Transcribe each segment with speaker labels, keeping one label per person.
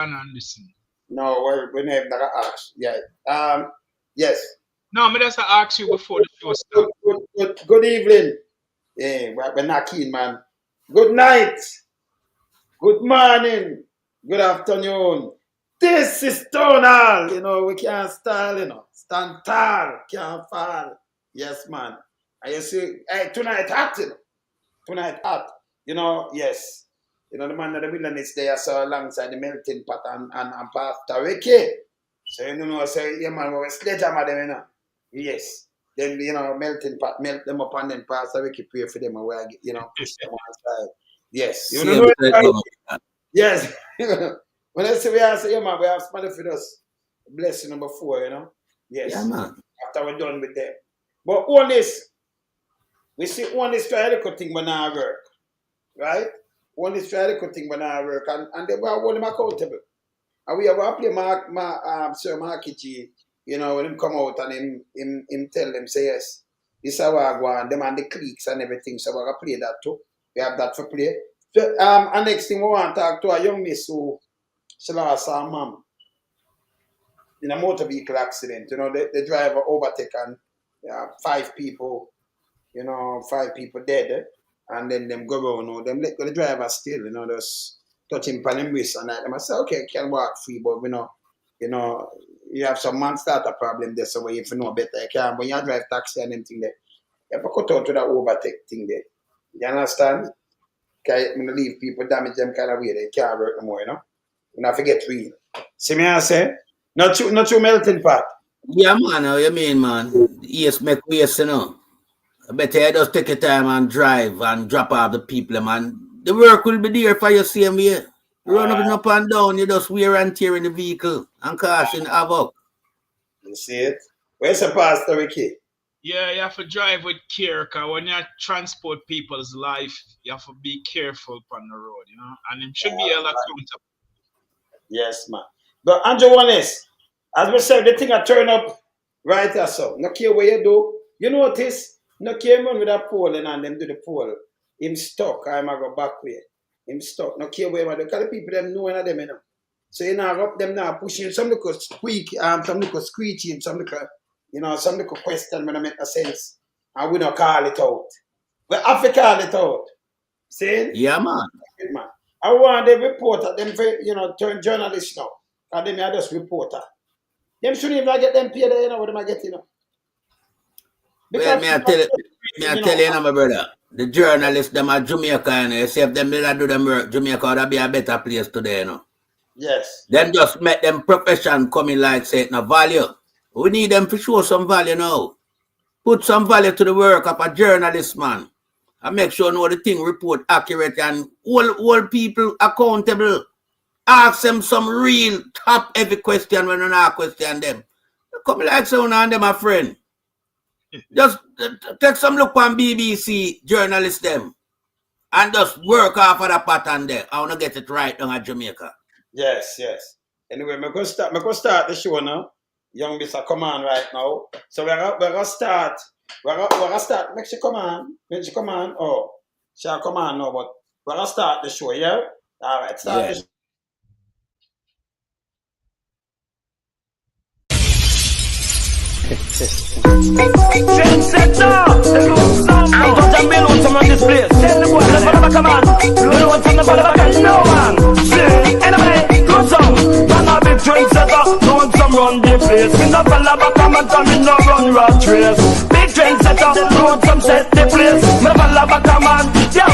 Speaker 1: and listen.
Speaker 2: No, we never ask. Yeah. Yes.
Speaker 1: No, I just ask you before the show starts.
Speaker 2: Good evening. Yeah, we're not keen, man. Good night. Good morning. Good afternoon. This is Tonal. We can't style, stand tall, can't fall. Yes, man. And you see, hey, tonight hot, Tonight hot. Yes. The man of the wilderness there, so alongside the melting pot and Pastor Ricky. So, yeah, man, we're sledgehammer them, Yes. Then, melting pot, melt them up and then Pastor Ricky pray for them and we push them outside. Yes. Yes. When I say we have somebody for us, blessing number 4, Yes.
Speaker 3: Yeah, man.
Speaker 2: After we're done with them. But all this, we see one is try to thing when I work. Right? One is try to thing when I work and they will hold them accountable. And we have to play Sir Marky G, when him come out and him tell them, say yes, this is how I go on, them and the cliques and everything, so we're going to play that too. We have that for play. So, and next thing we want to talk to a young miss who she lost her mom in a motor vehicle accident. The driver overtake and 5 people, 5 people dead. And then them go around, them let the driver still, just touch him on him wrist and them. I say, okay, can walk free, but you have some man start a problem there, so if you know better, you can. When you drive taxi and them thing there, you have to cut out to that overtake thing there. You understand? Okay, I'm gonna leave people damage them kind of way, they can't work no more, You not forget real. See me I say? Not true melting pot.
Speaker 3: Yeah, man, how you mean, man? Yes, make waste, I better you just take your time and drive and drop off the people, man. The work will be there for you same way. Run up and down, you just wear and tear in the vehicle and causing havoc.
Speaker 2: You see it? Where's the Pastor Ricky?
Speaker 1: Yeah, you have to drive with care, because when you transport people's life, you have to be careful on the road, and it should be held accountable.
Speaker 2: Yes, man. But Andrew Wallace, as we said, the thing I turn up right there, so no care what you do. You notice, no care man with a pole and them do the pole. Him stuck, I'm going to go back way. Him stuck, no care where you do. Because the people them know one of them, So you know, up them now pushing, some little squeak, some little screeching, some little, some little question when I make no sense. And we don't call it out. We have to call it out. See?
Speaker 3: Yeah, man.
Speaker 2: I want the reporter, them turn journalists now. And them are just reporter. Them shouldn't even get them paid, what them are getting,
Speaker 3: Well, me I tell you, my brother, the journalists, them are Jamaica, you see if them did do them work, Jamaica would be a better place today,
Speaker 2: Yes.
Speaker 3: Them just make them profession coming like say it no value. We need them to show some value now. Put some value to the work of a journalist, man. And make sure the thing report accurate and hold people accountable. Ask them some real top heavy question when you not question them. Come like someone on them, my friend. Just take some look on BBC journalists them and just work off of the pattern there. I want to get it right down at Jamaica.
Speaker 2: Yes. Anyway, we're going to start the show now. Young Mr. Come on right now. So we're going to start. We're going to start. Make she come on. When she come on. Oh, she'll come on now, but we're going to start the show, yeah? All right, start the show.
Speaker 4: Trendsetter, I got a million on this place. Tell the boy, never come on. You want something about the no man. Anyway, go some. Man, I be trendsetter. No one some run the place. Me no follow back a man, come in no run rat race. Big trendsetter, no one some set the place. Me follow back a man. Yo.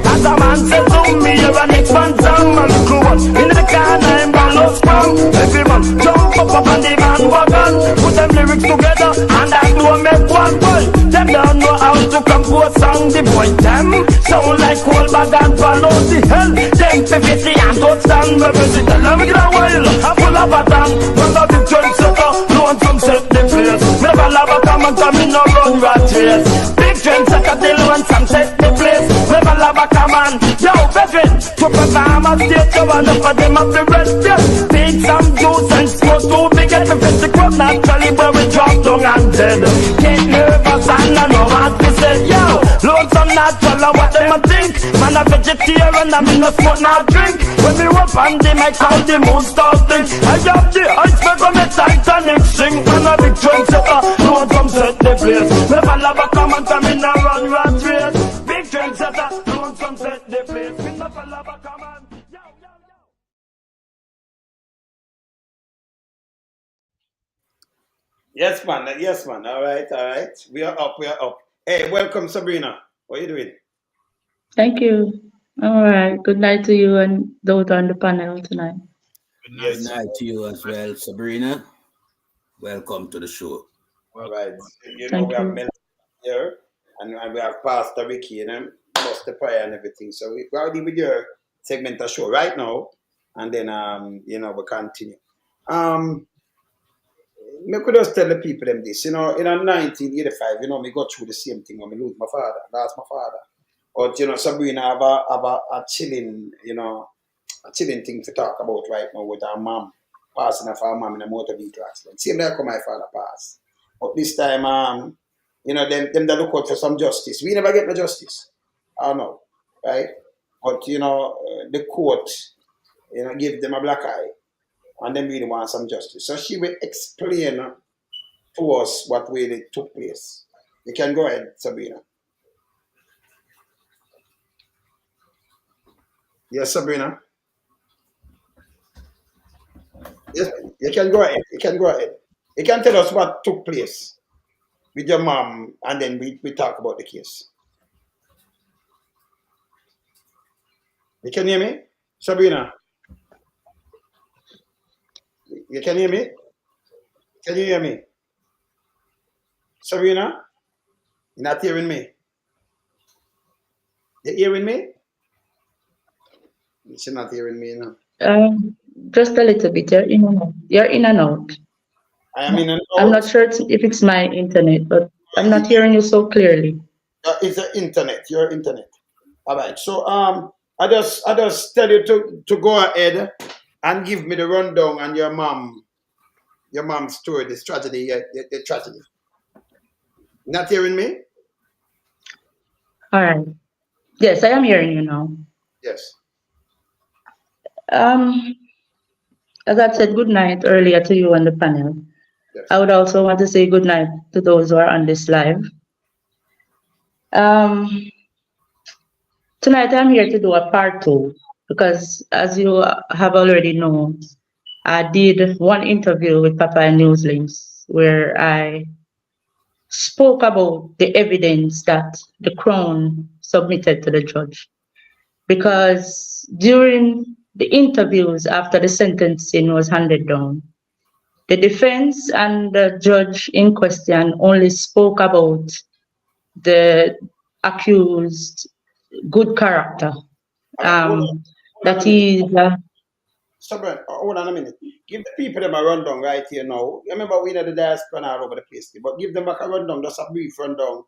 Speaker 4: As a man said to me, you're an expansion man. Crew on in the car, I'm gonna lose from. Every man jump up on the man wagon. Put them lyrics together and I know make one boy. Them don't know how to compose song. The boy them sound like cold bag and follow the hell. Them 50 and don't stand me busy. Let me get a while. I pull up a tank. Run out the trendsetter. No one from set the place. Me never love a come and come in no run rat race. Big trendsetter till one some set the place. Never love a come on. Yo, veteran. To perform a state show and for them up the rest. Yes. Take some juice and smoke too big at the festival. Naturally but we drop down and dead. Get nervous and I know what to say. Yo, loads of natural what them a think. Man a vegetarian, I mean no smoke, no drink. When me up and they might call the moon starting. I have the iceberg on the Titanic sink. When a big trendsetter, no one come set the place. Me follow back a man, come in a run rat race. Big trendsetter, no one come set the place. Me no follow back a man. Yo, yo, yo.
Speaker 2: Yes, man. Yes, man. All right, all right. We are up. We are up. Hey, welcome, Sabrina. What are you doing?
Speaker 5: Thank you. All right. Good night to you and those on the panel tonight.
Speaker 1: Good
Speaker 3: Good
Speaker 1: night.
Speaker 2: Yes.
Speaker 3: night to you as well, Sabrina. Welcome to the show.
Speaker 2: All right. You know,
Speaker 5: Thank
Speaker 2: we have
Speaker 5: you.
Speaker 2: Mel here, and we have Pastor Ricky, and plus the prayer and everything. So we already with your segment of show right now, and then you know, we continue. Me could just tell the people them this, you know, in 1985, you know, me go through the same thing when me lose my father, lost my father. But you know, Sabrina have a chilling, you know, a chilling thing to talk about right now with our mom passing of our mom in a motor vehicle accident. Same like how my father passed. But this time, you know, them they look out for some justice. We never get no justice. I don't know, right? But you know, the court, you know, give them a black eye, and them really want some justice. So she will explain to us what really took place. You can go ahead, Sabrina. Yes, Sabrina. Yes, you can go ahead. You can go ahead. You can tell us what took place with your mom, and then we talk about the case. You can hear me, Sabrina? You can hear me? Can you hear me, Sabrina? You're not hearing me. You hearing me? She's not hearing me now.
Speaker 5: Just a little bit. You're in and out. You're in and out.
Speaker 2: I am in and
Speaker 5: I'm not
Speaker 2: out.
Speaker 5: sure if it's my internet, but I'm not hearing you so clearly.
Speaker 2: It's the internet. Your internet. All right. So I just tell you to go ahead and give me the rundown on your mom's story, this tragedy, the tragedy. Not hearing me?
Speaker 5: All right. Yes, I am hearing you now.
Speaker 2: Yes.
Speaker 5: Um, as I said good night earlier to you on the panel,
Speaker 2: Yes.
Speaker 5: I would also want to say good night to those who are on this live. Um, Tonight I'm here to do a part two because, as you have already known, I did one interview with Papa Newslinks where I spoke about the evidence that the Crown submitted to the judge. Because during the interviews after the sentencing was handed down, the defense and the judge in question only spoke about the accused good character.
Speaker 2: All right. Hold on
Speaker 5: That
Speaker 2: a minute.
Speaker 5: is,
Speaker 2: Stubborn. Hold on a minute. Give the people them a rundown right here now. Remember, we know the diaspora all over the place, but give them back a rundown, just a brief rundown.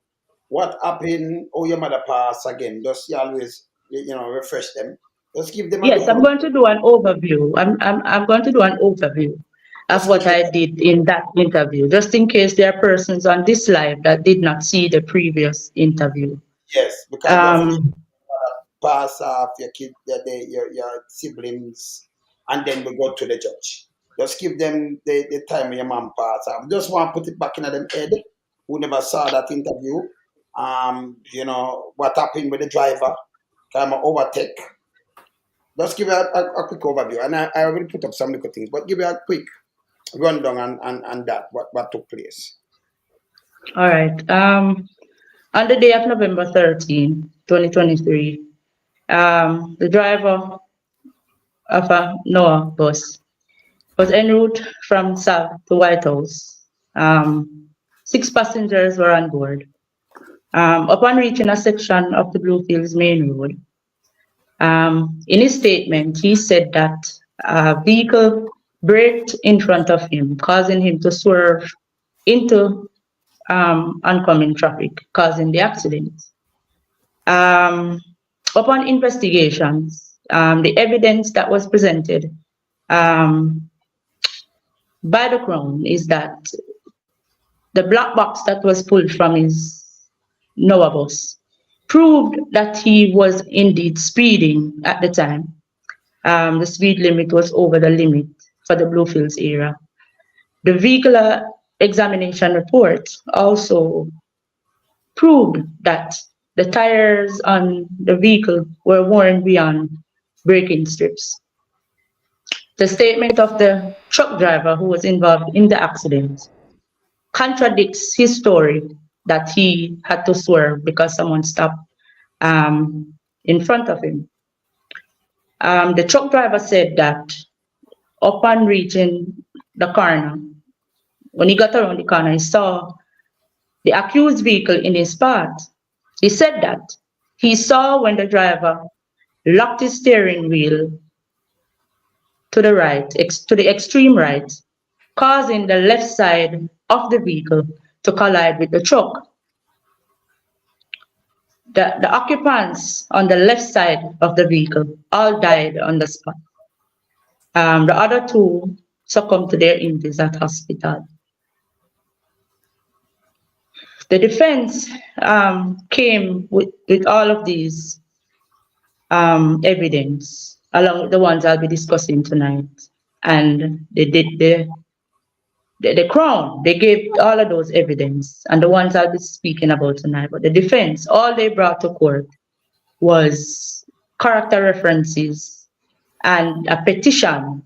Speaker 2: What happened? Oh, your mother passed again. Just you always, you know, refresh them. Just give them a
Speaker 5: yes,
Speaker 2: look.
Speaker 5: I'm going to do an overview. I'm going to do an overview of
Speaker 2: Just give
Speaker 5: what
Speaker 2: them,
Speaker 5: I did in that interview, just in case there are persons on this live that did not see the previous interview.
Speaker 2: yes, because you have to
Speaker 5: Um,
Speaker 2: pass off your kid, your siblings, and then we go to the judge. Just give them the time when your mom passed off. Just want to put it back in them head who never saw that interview. You know, what happened with the driver, kind of overtake. Just give a quick overview. And I already put up some little things, but give you a quick rundown on that, what took place.
Speaker 5: all right. On the day of November 13, 2023, the driver of a Noah bus was en route from South to White House. 6 passengers were on board. Upon reaching a section of the Bluefields Main Road, in his statement, he said that a vehicle braked in front of him, causing him to swerve into oncoming traffic, causing the accident. Um, Upon investigations, the evidence that was presented um, by the Crown is that the black box that was pulled from his Noah bus proved that he was indeed speeding at the time. The speed limit was over the limit for the Bluefields area. The vehicular examination report also proved that the tires on the vehicle were worn beyond braking strips. The statement of the truck driver who was involved in the accident contradicts his story that he had to swerve because someone stopped in front of him. The truck driver said that upon reaching the corner, when he got around the corner, he saw the accused vehicle in his path. He said that he saw when the driver locked his steering wheel to the right, to the extreme right, causing the left side of the vehicle to collide with the truck. The occupants on the left side of the vehicle all died on the spot. The other two succumbed to their injuries at hospital. The defense came with all of these evidence, along with the ones I'll be discussing tonight. And they did the Crown, they gave all of those evidence, and the ones I'll be speaking about tonight. But the defense, all they brought to court was character references and a petition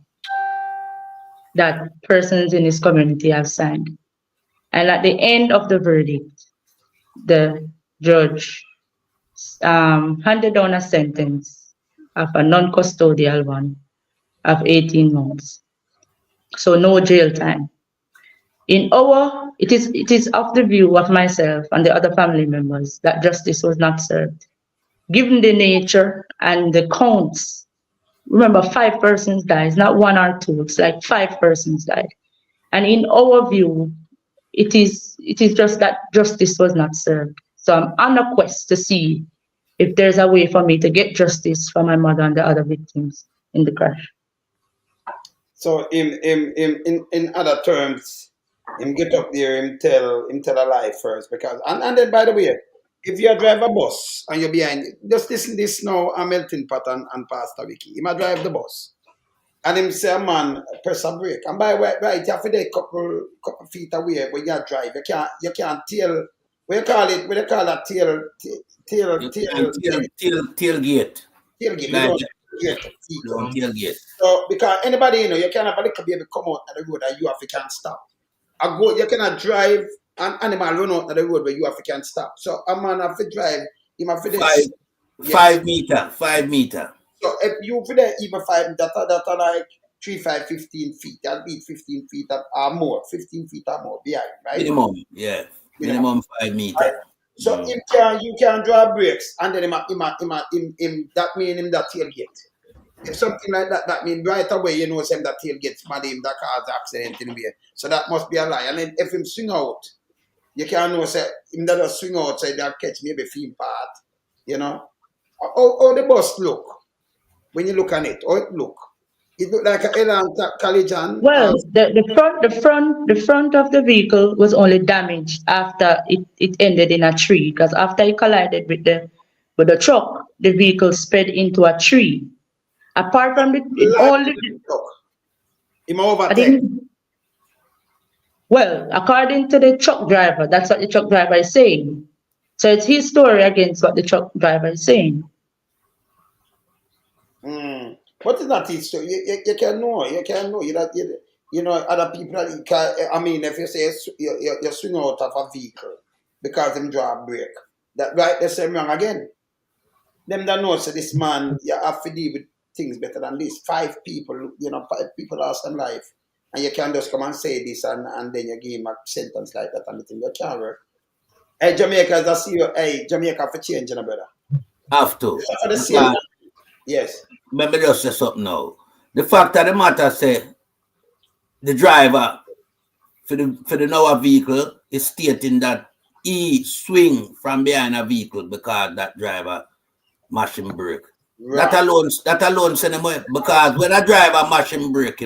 Speaker 5: that persons in his community have signed. And at the end of the verdict, the judge handed down a sentence of a non-custodial one of 18 months. So no jail time. It is of the view of myself and the other family members that justice was not served. Given the nature and the counts, remember 5 persons died, not 1 or 2, it's like 5 persons died. And in our view, it is just that justice was not served. So I'm on a quest to see if there's a way for me to get justice for my mother and the other victims in the crash.
Speaker 2: So in other terms, him get up there, him tell a lie first, because and then by the way, if you drive a bus and you're behind, just listen this now, a melting pot and Pastor Vicky. He might drive the bus. And him say, man, press a brake. And by right, you have to be a couple feet away when you drive. You can't tail. What you call it? What you call that
Speaker 3: Tailgate.
Speaker 2: Tailgate.
Speaker 3: Tailgate.
Speaker 2: So because anybody, you can't have a little baby come out on the road and you have to can't stop. You cannot drive an animal run out on the road where you have to can't stop. So a man have to drive, he have to this.
Speaker 3: 5 meter. 5 meter.
Speaker 2: So if you for there even 5 meter, that are like 3, 5, 15 feet. That be 15 feet or more, 15 feet or more behind, right?
Speaker 3: Minimum, yeah. Minimum 5 meter.
Speaker 2: Right. So you can draw brakes and then him that mean him that tailgate. If something like that mean right away, you know, him that tailgate mad him that cause accident in the way. So that must be a lie. And then if him swing out, you can know say him that swing out so that catch maybe film part, you know. How the bus look when you look at it? How it look? It look like a Elan collision.
Speaker 5: Well, the front of the vehicle was only damaged after it ended in a tree, because after it collided with the truck, the vehicle sped into a tree. Apart from well, according to the truck driver, that's what the truck driver is saying. So it's his story against what the truck driver is saying.
Speaker 2: What is that his story? You can know. You know, other people. I mean, if you say you swing out of a vehicle because them draw a brake, that right? The same wrong again. Them that know, so this man, you have to deal with things better than this. 5 people, 5 people lost their life. And you can't just come and say this and then you give him a sentence like that and the thing. You can't work. Hey, Jamaica, I see you. Hey, Jamaica for change, brother.
Speaker 3: Have to.
Speaker 2: Yes.
Speaker 3: Let me just say something now. The fact of the matter say the driver for the Noah vehicle is stating that he swing from behind a vehicle because that driver mash him brake. Right. That alone send him away. Because when a driver mash him brake,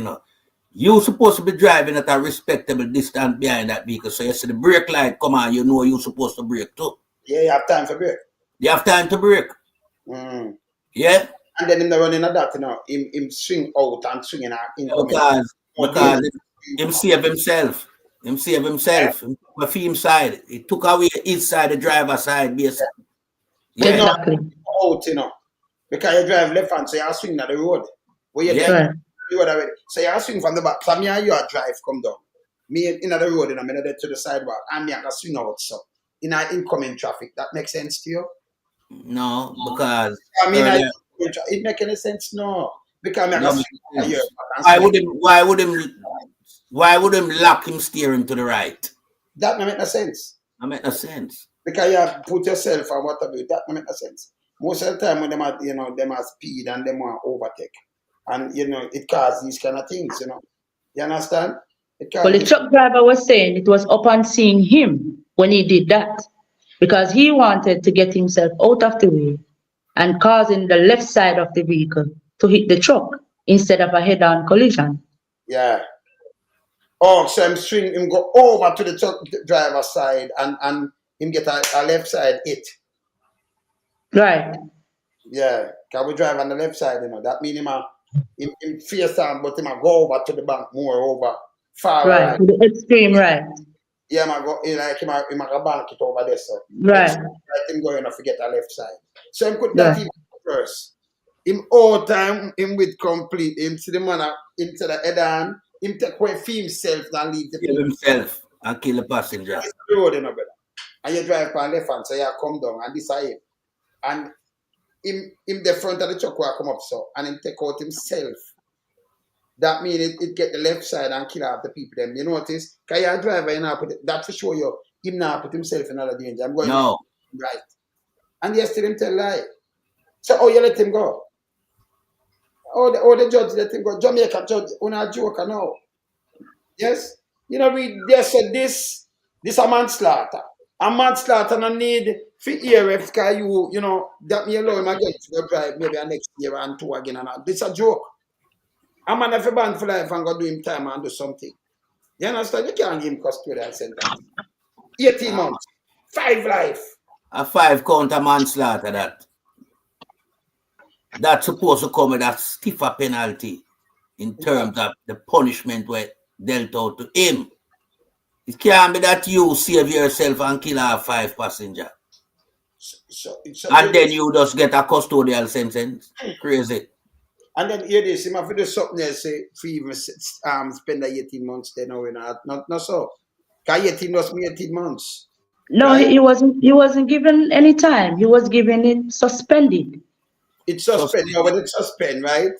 Speaker 3: you're supposed to be driving at a respectable distance behind that vehicle. So you see the brake light come on, you know you're supposed to brake too.
Speaker 2: Yeah, you have time for brake.
Speaker 3: You have time to break.
Speaker 2: Mm.
Speaker 3: Yeah?
Speaker 2: And then him the running at that, you know, him swing out and swinging out incoming.
Speaker 3: Because him save himself. Him save himself. Him took a theme side. He took away his side, the driver's side, basically. Yeah.
Speaker 5: Exactly.
Speaker 2: Out, you know. Because you drive left hand, so you swing down the road. Where you
Speaker 3: Yeah.
Speaker 5: Right.
Speaker 2: you already. So you swing from the back. So me and you drive come down. Me in the road, you know, me not there to the sidewalk, and me I can swing out so in our incoming traffic. That makes sense to you?
Speaker 3: No, because
Speaker 2: I mean,
Speaker 3: earlier,
Speaker 2: it make any sense? No, because me I
Speaker 3: no,
Speaker 2: can swing out here.
Speaker 3: why would him lock him steering to the right?
Speaker 2: That don't make no sense.
Speaker 3: That make no sense.
Speaker 2: Because you have put yourself and whatever. That don't make no sense. Most of the time when them are, you know, them are speed and them are overtake, and you know it causes these kind of things. You know, you understand? It
Speaker 5: Well, the
Speaker 2: causes.
Speaker 5: truck driver was saying it was upon seeing him when he did that because he wanted to get himself out of the way and causing the left side of the vehicle to hit the truck instead of a head-on collision.
Speaker 2: Yeah. Oh, so him go over to the truck driver's side and him get a left side hit.
Speaker 5: Right.
Speaker 2: Yeah, can we drive on the left side, you know? That mean him face down, but him a go over to the bank more over far
Speaker 5: Right.
Speaker 2: right.
Speaker 5: To the extreme right.
Speaker 2: Yeah, him a go like him a go bank it over there, so
Speaker 5: Right.
Speaker 2: right him going to forget the left side. So him put
Speaker 5: Yeah.
Speaker 2: that in first. Him all time him with complete him see the man into the head on, him take away for himself and leave the
Speaker 3: Kill
Speaker 2: people.
Speaker 3: himself and kill the passenger.
Speaker 2: It's the road, you know, brother. And you drive on left hand, so you come down and this is him. And him the front of the truck will come up so and him take out himself. That means it get the left side and kill off the people them. You notice? Because you're a driver, you know, that for sure you him now put himself in another danger. I'm going
Speaker 3: No.
Speaker 2: right. And yes, still him tell lie. So you let him go. The judge let him go. Jamaica judge, una joke now. Yes? You know, they said this a manslaughter. A manslaughter no need for ERF because you know, that me allow him again to go drive maybe a next year and two again and all. This a joke. A man if banned for life and go do him time and do something. You understand? You can't give him custodial sentence. 18 months. 5 life.
Speaker 3: A 5 count of manslaughter that. That's supposed to come with a stiffer penalty in terms of the punishment where dealt out to him. It can't be that you save yourself and kill our 5 passengers. And then you just get a custodial sentence. Crazy.
Speaker 2: And then hear this, him have to do something else for even spend the 18 months then or not so. Because 18 must be 18 months.
Speaker 5: No,
Speaker 2: right?
Speaker 5: he wasn't given any time. He was given it suspended.
Speaker 2: It's suspend, no, but it's suspend, right?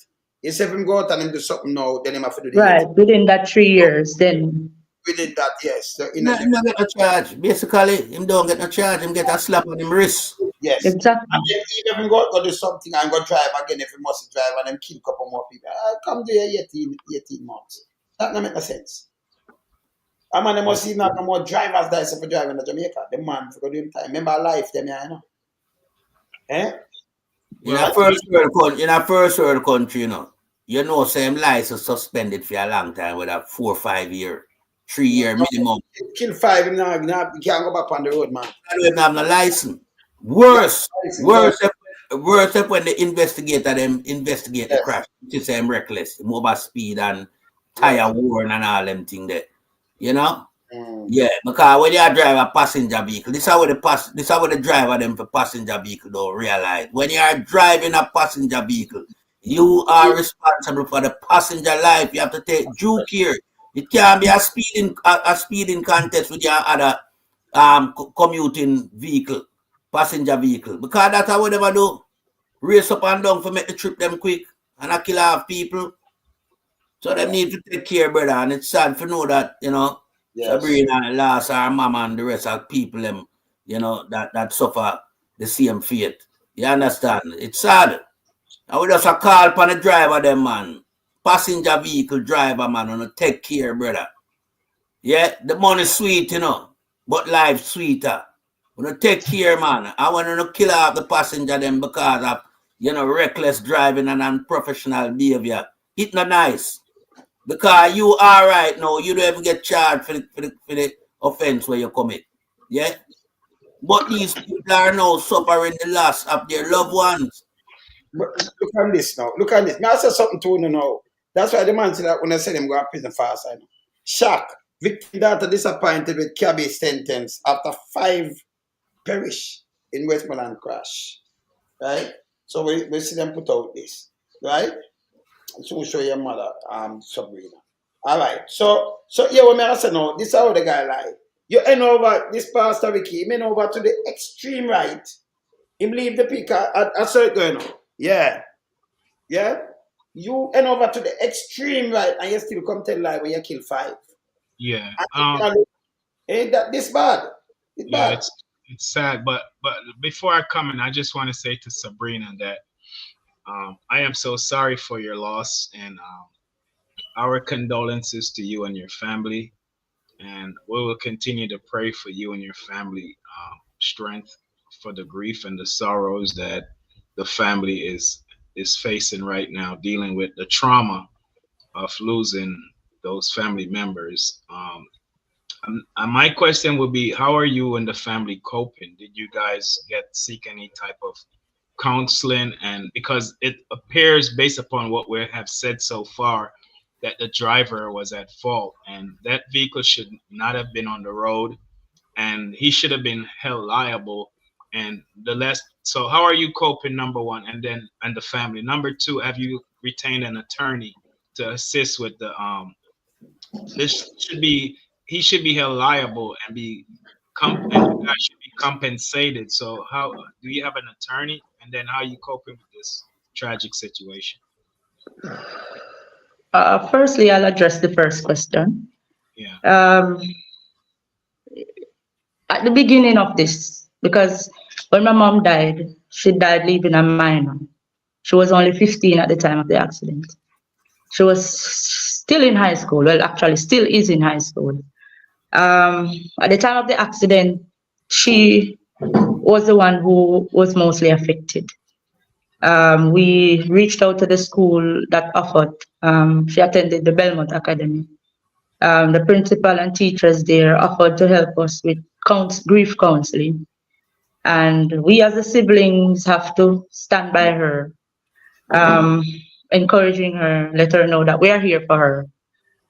Speaker 2: You say if him go out and him do something now, then him have to do the
Speaker 5: Right.
Speaker 2: 18.
Speaker 5: Within that 3 years, then
Speaker 2: Within that, yes. So
Speaker 3: Him don't get no charge. Basically, him don't get no charge. Him get a slap on him wrist.
Speaker 2: yes.
Speaker 5: exactly.
Speaker 2: And then even if him go do something and go drive again, if he must drive and then kill a couple more people, come do your 18 months. That don't make no sense. I mean, they must even have no more drivers that is for driving in Jamaica. The man for go do him time. Remember life, them, you know. Eh?
Speaker 3: In a first world country, you know, same license suspended for a long time with a 4 or 5 year, 3 year minimum.
Speaker 2: Kill 5 now, you can't go back on the road, man.
Speaker 3: I don't even have no license. Worse if when the investigator them investigate the crash, it's them reckless, over speed and tire worn and all them thing there. You know? Yeah, because when you drive a passenger vehicle, this is how the driver them for passenger vehicle don't realize. When you are driving a passenger vehicle, you are responsible for the passenger life. You have to take due care. It can't be a speeding contest with your other commuting vehicle, passenger vehicle. Because that's how we never do. Race up and down for make the trip them quick and I kill off people. So they need to take care, brother. And it's sad to know that, you know, Sabrina lost her mama and the rest of people them, you know, that suffer the same fate. You understand? It's sad. I would just call upon the driver them, man. Passenger vehicle driver, man, and take care, brother. Yeah, the money sweet, you know, but life sweeter. When take care, man. I want to kill off the passenger them because of, you know, reckless driving and unprofessional behavior. It's not nice. Because you are right now, you don't even get charged for the offense where you commit. Yeah? But these people are now suffering the loss of their loved ones.
Speaker 2: But look at this now. Look at this. May I say something to you now? That's why the man said that when I said him go to prison fast, I know. Shock. Victim daughter disappointed with cabbage sentence after 5 perish in Westmoreland crash. Right? So we see them put out this. Right? So we'll show your mother, Sabrina. All right. So yeah, what I say now, this is how the guy lie. You end over this Pastor Ricky, he went over to the extreme right. He leave the peak at certain. Yeah. Yeah. You end over to the extreme right and you still come tell lie when you kill 5.
Speaker 1: Yeah.
Speaker 2: Ain't that this bad? It's
Speaker 1: Yeah,
Speaker 2: bad.
Speaker 1: it's sad, but before I come in, I just want to say to Sabrina that I am so sorry for your loss, and our condolences to you and your family, and we will continue to pray for you and your family, strength for the grief and the sorrows that the family is facing right now, dealing with the trauma of losing those family members. My question would be, how are you and the family coping? Did you guys seek any type of counseling? And because it appears, based upon what we have said so far, that the driver was at fault and that vehicle should not have been on the road, and he should have been held liable. And the less, so how are you coping, number one, and the family? Number two, have you retained an attorney to assist with the this should be he should be held liable and and you guys should be compensated. So how do you have an attorney, and then how are you coping with this tragic situation?
Speaker 5: Firstly, I'll address the first question.
Speaker 1: Yeah.
Speaker 5: At the beginning of this, because when my mom died, she died leaving a minor. She was only 15 at the time of the accident. She was still in high school. Well, actually, still is in high school. At the time of the accident, she was the one who was mostly affected. We reached out to the school that offered. She attended the Belmont Academy. The principal and teachers there offered to help us with grief counseling. And we as the siblings have to stand by her, um, encouraging her, let her know that we are here for her.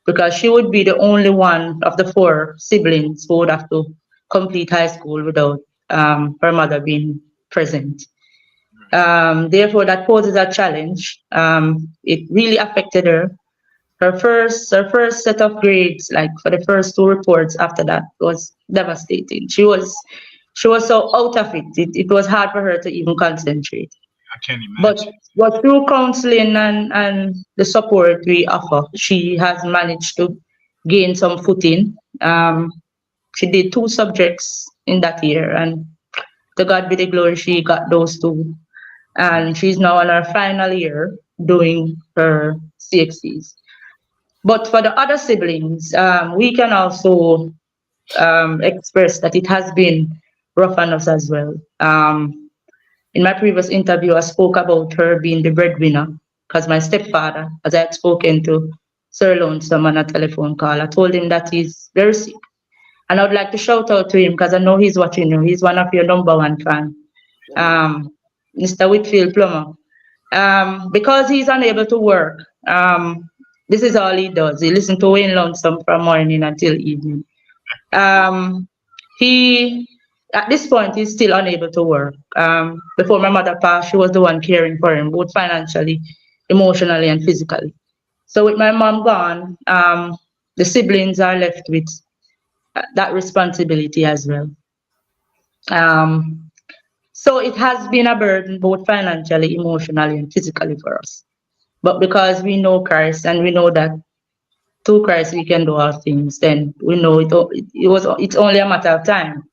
Speaker 5: Because she would be the only one of the 4 siblings who would have to complete high school without her mother being present. Therefore, that poses a challenge. It really affected her. Her first set of grades, like for the first 2 reports after that, was devastating. She was so out of it. It was hard for her to even concentrate.
Speaker 1: I can't
Speaker 5: But
Speaker 1: imagine.
Speaker 5: but through counseling and the support we offer, she has managed to gain some footing. She did 2 subjects in that year, and to God be the glory, she got those 2. And she's now on her final year doing her CXCs. But for the other siblings, we can also express that it has been rough on us as well. In my previous interview, I spoke about her being the breadwinner because my stepfather, as I had spoken to Sir Lonesome on a telephone call, I told him that he's very sick. And I would like to shout out to him because I know he's watching you. He's one of your number 1 fan, Mr. Whitfield Plummer. Because he's unable to work, this is all he does. He listens to Wayne Lonesome from morning until evening. He, at this point, he's still unable to work. Before my mother passed, she was the one caring for him, both financially, emotionally, and physically. So with my mom gone, the siblings are left with that responsibility as well. So it has been a burden, both financially, emotionally, and physically for us. But because we know Christ and we know that through Christ we can do all things, then we know it's only a matter of time.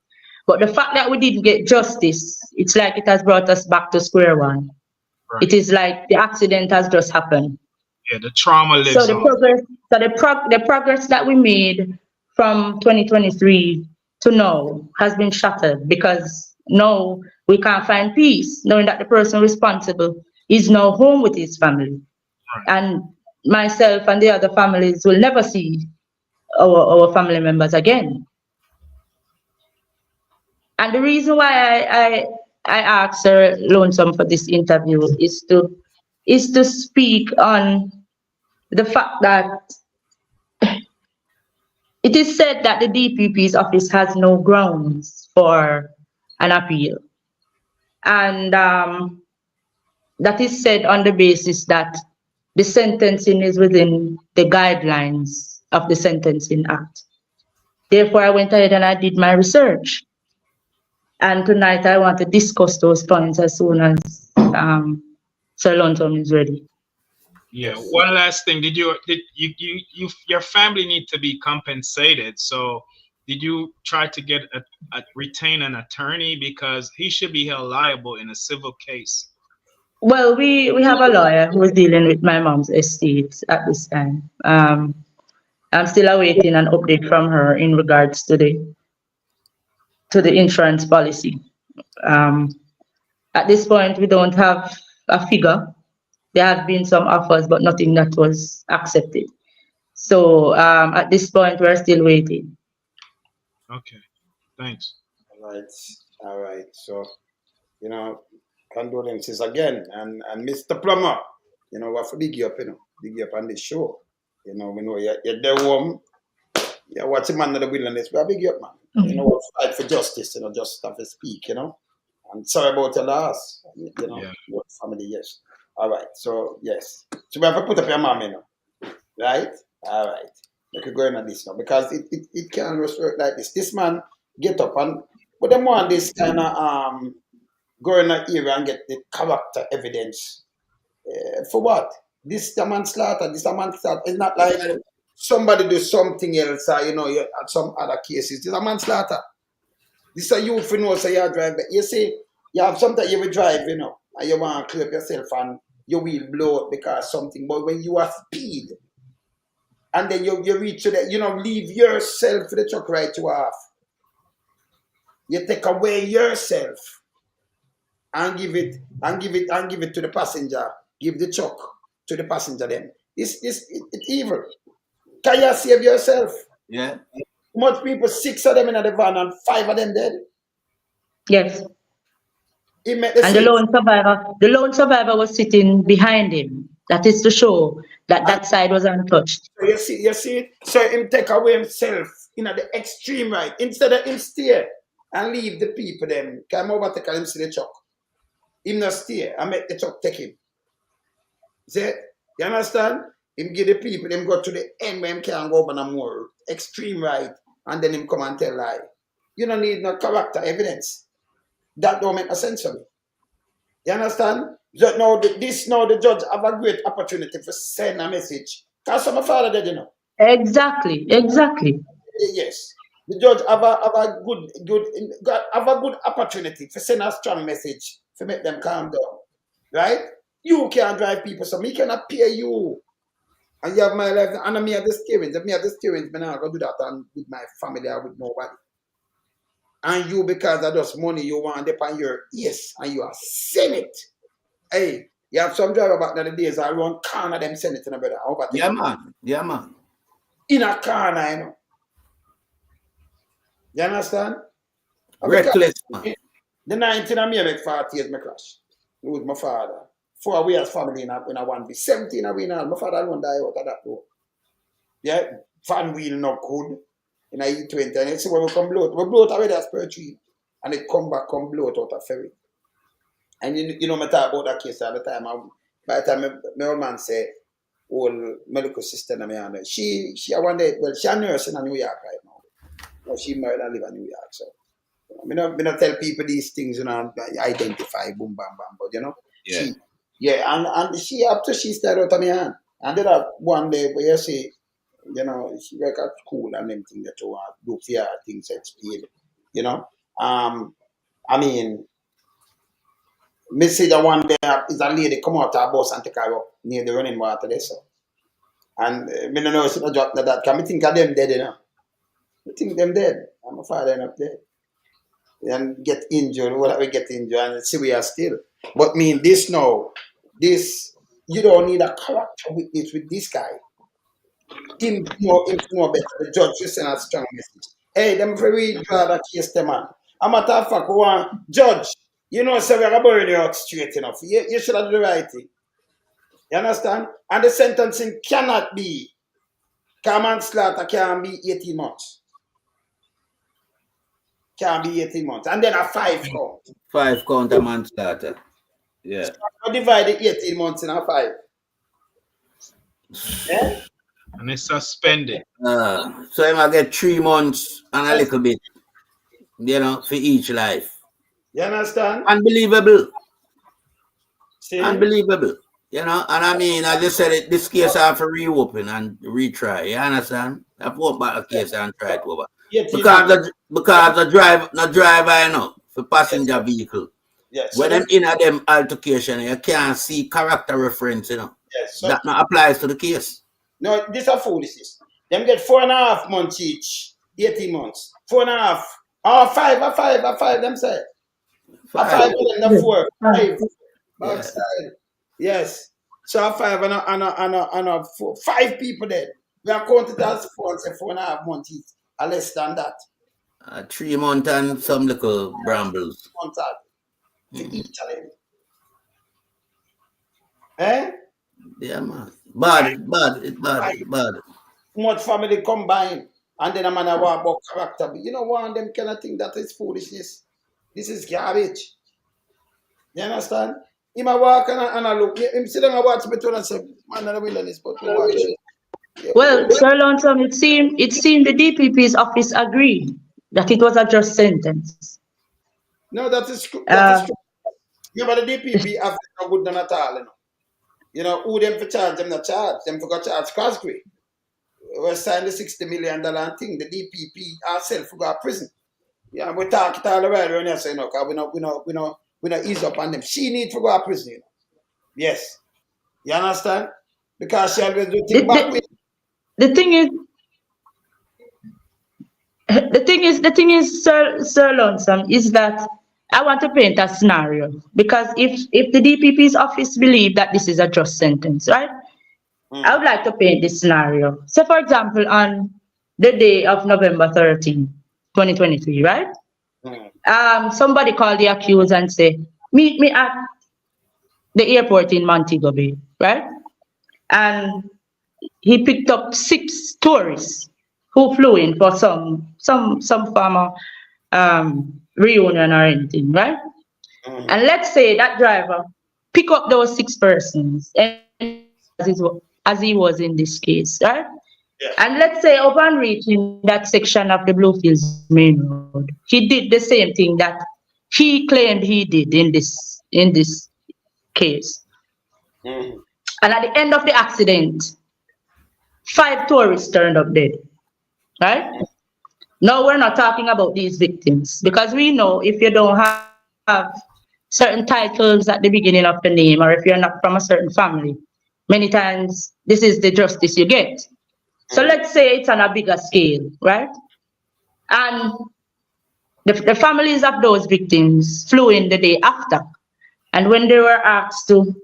Speaker 5: But the fact that we didn't get justice, it's like it has brought us back to square one.
Speaker 1: Right.
Speaker 5: It is like the accident has just happened.
Speaker 1: Yeah, the trauma lives
Speaker 5: So the
Speaker 1: on.
Speaker 5: progress, the progress that we made from 2023 to now has been shattered because now we can't find peace, knowing that the person responsible is now home with his family.
Speaker 1: Right.
Speaker 5: And myself and the other families will never see our family members again. And the reason why I asked Sir Lonesome for this interview is to speak on the fact that it is said that the DPP's office has no grounds for an appeal. And that is said on the basis that the sentencing is within the guidelines of the Sentencing Act. Therefore, I went ahead and I did my research. And tonight I want to discuss those points as soon as Sir Lonesome is ready.
Speaker 1: Yeah. One last thing. Did your family need to be compensated? So did you try to get retain an attorney, because he should be held liable in a civil case?
Speaker 5: Well, we have a lawyer who is dealing with my mom's estate at this time. I'm still awaiting an update from her in regards to the insurance policy. At this point, we don't have a figure. There have been some offers, but nothing that was accepted. So at this point, we're still waiting.
Speaker 1: Okay, thanks.
Speaker 2: All right. So, condolences again, and Mr. Plummer, what for big you up, big you up on this show. We know you're there home. Yeah, what's a man of the wilderness? We are big you up, man. Fight for justice, just have to speak, And sorry about your loss,
Speaker 1: Yeah.
Speaker 2: your family, yes. All right, so yes. So we have to put up your mom, right? All right. You could go in on this now, because it can't just work like this. This man get up but them want this kind of go in that area and get the character evidence. For what? This a manslaughter. This a manslaughter. It's not like somebody do something else, you at some other cases. This a manslaughter. This a you for know, so you drive. You see, you have sometimes you will drive, and you want to clear up yourself and your wheel blow up because something. But when you are speed, and then you reach to that, leave yourself for the truck right you off. You take away yourself and give it to the passenger. Give the truck to the passenger then. It's evil. Can you save yourself?
Speaker 3: Yeah.
Speaker 2: Much people, 6 of them in the van and 5 of them dead.
Speaker 5: Yes.
Speaker 2: It make the
Speaker 5: And
Speaker 2: sense.
Speaker 5: the lone survivor was sitting behind him. That is to show that side was untouched.
Speaker 2: So you see, so him take away himself the extreme right. Instead of him stay and leave the people them, come over take him see the truck. Him not stay and make the truck take him. See? You understand? Him give the people, him go to the end where him can't go over no more. Extreme right. And then him come and tell lie. You don't need no character evidence. That don't make no sense to me. You understand? So now the judge have a great opportunity to send a message. Because my father did,
Speaker 5: Exactly.
Speaker 2: Yes. The judge have a good opportunity to send a strong message to make them calm down. Right? You can't drive people, so me cannot pay you. And you have my life, and me have the steering. If me have the steering, me not gonna do that with my family or with nobody. And you, because of just money, you want it on your ears, and you are saying it. Hey, you have some driver back in the days, I run corner them send it to the brother.
Speaker 3: Yeah, man. Yeah, man.
Speaker 2: In a corner, You understand?
Speaker 3: Reckless, man.
Speaker 2: The 19 of me make 40 years, my crash. With my father. 4 we as family in a one be 17 of we now. My father won't die out of that though. Yeah, fan wheel not good. In a E20. And you see when we come blow it. We blow it away as per tree. And it come blow it out of ferry. And you know me talk about that case all the time. By the time my old man say, old medical sister in me and she one day, well, she a nurse in New York right now. Well, she married and live in New York. So I not tell people these things, identify, boom, bam, bam, but
Speaker 3: Yeah.
Speaker 2: And she up to she started out of my hand. And then one day where you see, she work at school and everything that you want do for her things at speed, I mean, me see that one day is a lady come out of her bus and take her up near the running water there, so. And me don't know if she not drop that, can me think of them dead, I think them dead. And my father end up dead. And get injured, whatever we get injured, and see we are still. But this you don't need a character witness with this guy. Him more better. The judge will send a strong message. Hey, them very draw that case, them man. A matter of fact, one judge, you know, say we're going to burn you out straight enough. You should have done the right thing. You understand? And the sentencing cannot be, manslaughter can be 18 months. Can be 18 months. And then a 5 count.
Speaker 3: 5 count of manslaughter. Yeah.
Speaker 2: So divide the 18 months in a 5. Yeah?
Speaker 1: And it's suspended.
Speaker 3: So I might get 3 months and a little bit, you know, for each life.
Speaker 2: You understand?
Speaker 3: Unbelievable.
Speaker 2: See?
Speaker 3: Unbelievable. You know, and I mean, I just said this case I have to reopen and retry. You understand? I put back a case and try it over. Because the driver, you know, for passenger vehicle.
Speaker 2: Yes.
Speaker 3: When I'm in a them altercation, you can't see character reference, you know.
Speaker 2: Yes. So
Speaker 3: that not applies to the case.
Speaker 2: no, this is foolishness. Them get 4.5 months each, 18 months. 4.5. Oh, 5, them say. A 5 and a 4. 5. Backside. Yes. So a 5 and a 4. 5 people dead. We are counted as 4 and say 4.5 months each. Or less than that.
Speaker 3: 3 months and some little brambles.
Speaker 2: Months out. To each of them. Eh?
Speaker 3: Yeah, man. Bad.
Speaker 2: Much family combined. And then a man I want about character. But you know, one of them kind of think that is foolishness. This is garbage. You understand? He might walk and I look. Him sit down and watch between and say, man, I will this, but we watch it. Yeah.
Speaker 5: Well, Sir Lonesome, it seemed the DPP's office agreed that it was a just sentence.
Speaker 2: No, that is true. Yeah, but the DPP have no good done at all. You know, who them for charge, them not charge. Them for charge Cosgrave. We signed the $60 million thing. The DPP ourselves for go to prison. Yeah, we talk it all the way when you say no, because we not ease up on them. She need to go to prison, you know. Yes. You understand? Because she always do things back with.
Speaker 5: The thing is, Sir Lonesome, is that I want to paint a scenario, because if the DPP's office believe that this is a just sentence, right? I would like to paint this scenario. So, for example, on the day of November 13, 2023, right? Somebody called the accused and say, meet me at the airport in Montego Bay, right? And he picked up 6 tourists who flew in for some form of reunion or anything, right? And let's say that driver pick up those 6 persons as he was in this case, right?
Speaker 2: Yeah.
Speaker 5: And let's say upon reaching that section of the Bluefields main road, he did the same thing that he claimed he did in this case. And at the end of the accident, 5 tourists turned up dead, right? Now we're not talking about these victims, because we know if you don't have certain titles at the beginning of the name, or if you're not from a certain family, many times this is the justice you get. So let's say it's on a bigger scale, right? And the families of those victims flew in the day after. And when they were asked to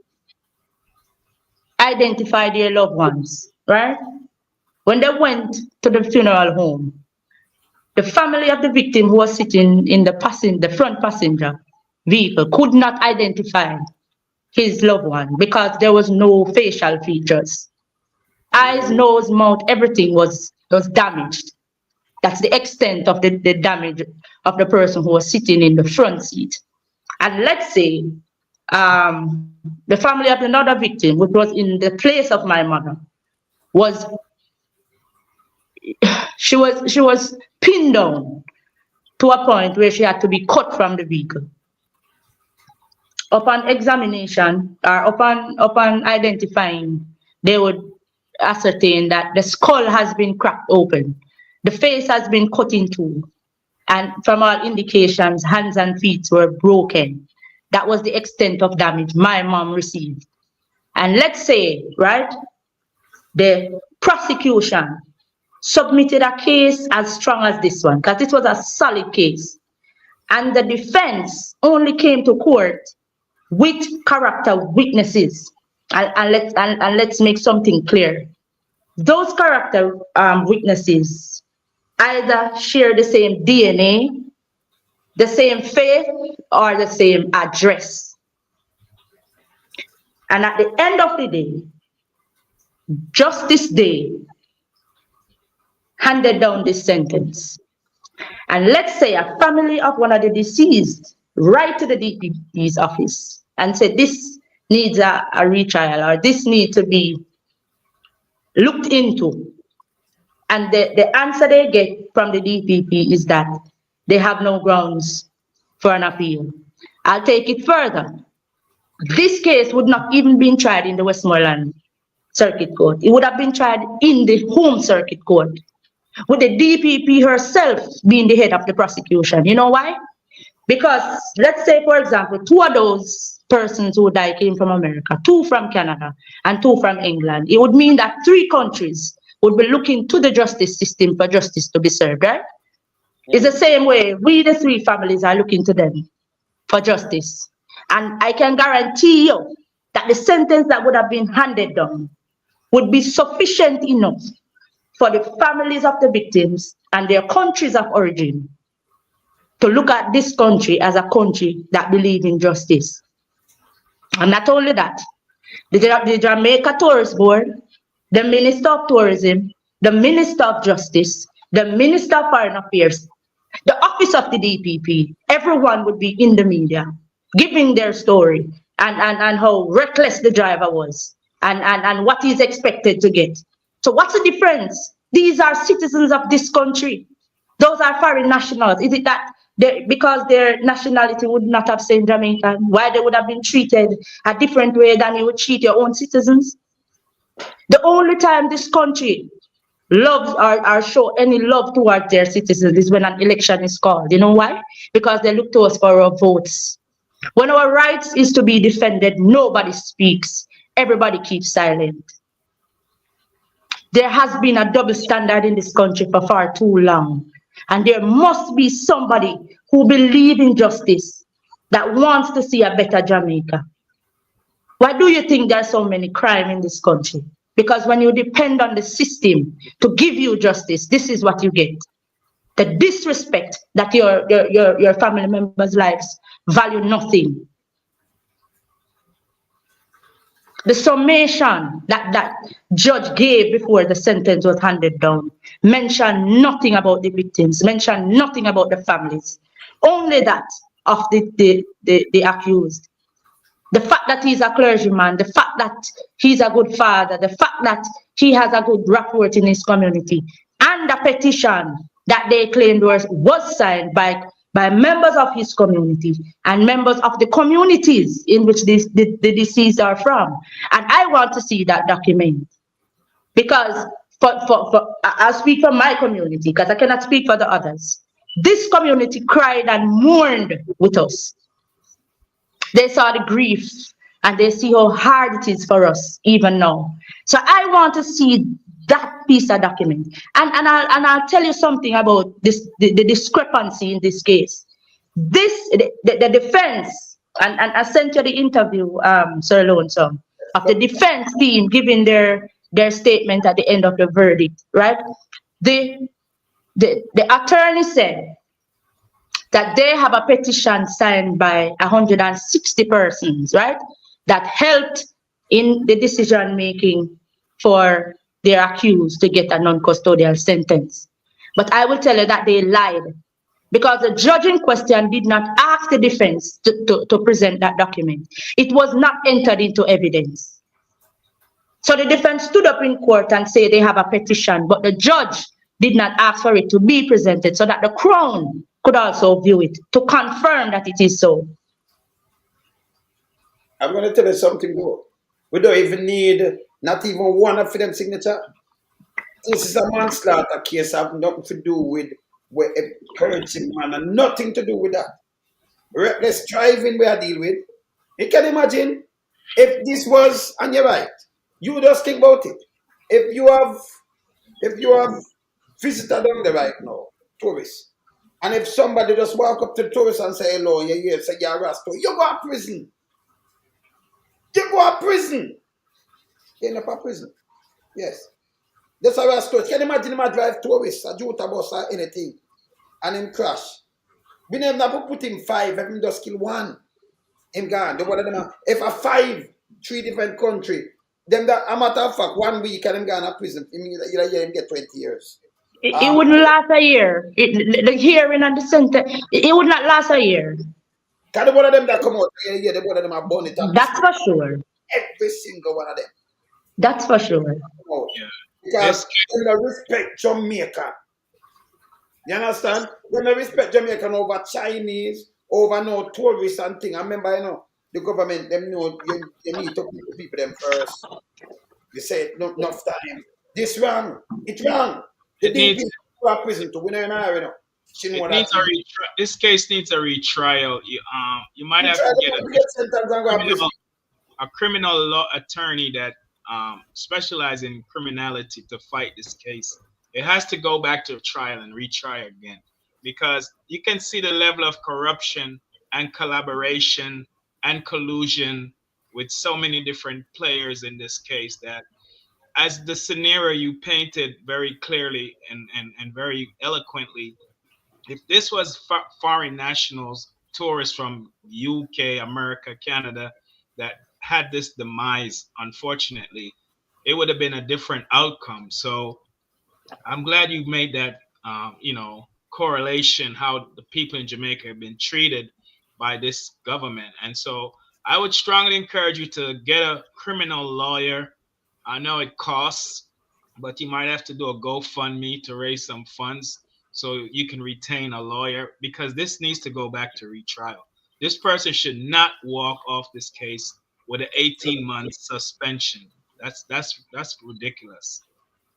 Speaker 5: identify their loved ones, right? When they went to the funeral home, the family of the victim who was sitting in the front passenger vehicle could not identify his loved one because there was no facial features. Eyes, nose, mouth, everything was damaged. That's the extent of the damage of the person who was sitting in the front seat. And let's say the family of another victim, which was in the place of my mother, she was pinned down to a point where she had to be cut from the vehicle. Upon examination, or upon identifying, they would ascertain that the skull has been cracked open, the face has been cut in two, and from all indications, hands and feet were broken. That was the extent of damage my mom received. And let's say, right, the prosecution submitted a case as strong as this one, because it was a solid case. And the defense only came to court with character witnesses. And let's make something clear. Those character witnesses either share the same DNA the same faith, or the same address. And at the end of the day, Justice Day handed down this sentence. And let's say a family of one of the deceased write to the DPP's office and say this needs a retrial, or this needs to be looked into. And the answer they get from the DPP is that they have no grounds for an appeal. I'll take it further. This case would not even been tried in the Westmoreland Circuit Court. It would have been tried in the Home Circuit Court, with the DPP herself being the head of the prosecution. You know why? Because let's say, for example, 2 of those persons who died came from America, 2 from Canada, and 2 from England. It would mean that 3 countries would be looking to the justice system for justice to be served, right? It's the same way we, the 3 families, are looking to them for justice. And I can guarantee you that the sentence that would have been handed down would be sufficient enough for the families of the victims and their countries of origin to look at this country as a country that believes in justice. And not only that, the Jamaica Tourist Board, the Minister of Tourism, the Minister of Justice, the Minister of Foreign Affairs, the office of the DPP, everyone would be in the media giving their story and how reckless the driver was and what he's expected to get. So what's the difference? These are citizens of this country. Those are foreign nationals. Is it that because their nationality would not have said Jamaican, why they would have been treated a different way than you would treat your own citizens? The only time this country loves or show any love towards their citizens is when an election is called. You know why? Because they look to us for our votes. When our rights is to be defended, nobody speaks. Everybody keeps silent. There has been a double standard in this country for far too long. And there must be somebody who believes in justice that wants to see a better Jamaica. Why do you think there's so many crime in this country? Because when you depend on the system to give you justice, this is what you get. The disrespect that your family members' lives value nothing. The summation that judge gave before the sentence was handed down mentioned nothing about the victims, mentioned nothing about the families, only that of the accused. The fact that he's a clergyman, the fact that he's a good father, the fact that he has a good rapport in his community, and the petition that they claimed was signed by members of his community and members of the communities in which the deceased are from. And I want to see that document. Because I'll speak for my community, because I cannot speak for the others. This community cried and mourned with us. They saw the grief and they see how hard it is for us even now. So I want to see that piece of document. And I'll tell you something about this, the discrepancy in this case. The defense, and I sent you the interview, Sir Lonesome, of the defense team giving their statement at the end of the verdict, right? The attorney said that they have a petition signed by 160 persons, right? That helped in the decision making for their accused to get a non-custodial sentence. But I will tell you that they lied, because the judge in question did not ask the defense to present that document. It was not entered into evidence. So the defense stood up in court and said they have a petition, but the judge did not ask for it to be presented so that the Crown could also view it to confirm that it is so.
Speaker 2: I'm going to tell you something though. We don't even need not even one of them signature. This is a manslaughter case. Have nothing to do with encouraging man and nothing to do with that. Reckless driving we are deal with. You can imagine if this was, and you're right, you just think about it. If you have visitor down there right now, tourists, and if somebody just walk up to the tourist and say hello, you're here, say you're a rascal, you go to prison. You go to prison. You end up in prison. Yes. That's a rascal. Can you imagine him drive tourists, a Jota bus or anything, and him crash? We never put him 5, if him just kill 1. Him gone. The one of them, if a 5, 3 different country, then that a matter of fact, 1 week and him gone to prison, him get 20 years.
Speaker 5: It wouldn't last a year. The hearing and the sentence, it would not last a year.
Speaker 2: Can the one of them that come out, the one of them are born it.
Speaker 5: That's for sure.
Speaker 2: Every single one of them.
Speaker 5: That's for sure.
Speaker 1: Yeah.
Speaker 2: Because they don't respect Jamaica. You understand? They don't respect Jamaica over Chinese, over no tourists and thing. I remember, the government, them know you need to put people them first. They say not enough time. This wrong. It's wrong. They need people to prison to win an area.
Speaker 1: This case needs a retrial. You might have to get a criminal law attorney that specializes in criminality to fight this case. It has to go back to trial and retry again, because you can see the level of corruption and collaboration and collusion with so many different players in this case, that as the scenario you painted very clearly and very eloquently, if this was foreign nationals, tourists from UK, America, Canada, that had this demise, unfortunately, it would have been a different outcome. So I'm glad you made that, correlation, how the people in Jamaica have been treated by this government. And so I would strongly encourage you to get a criminal lawyer. I know it costs, but you might have to do a GoFundMe to raise some funds so you can retain a lawyer, because this needs to go back to retrial. This person should not walk off this case with an 18-month suspension. That's ridiculous.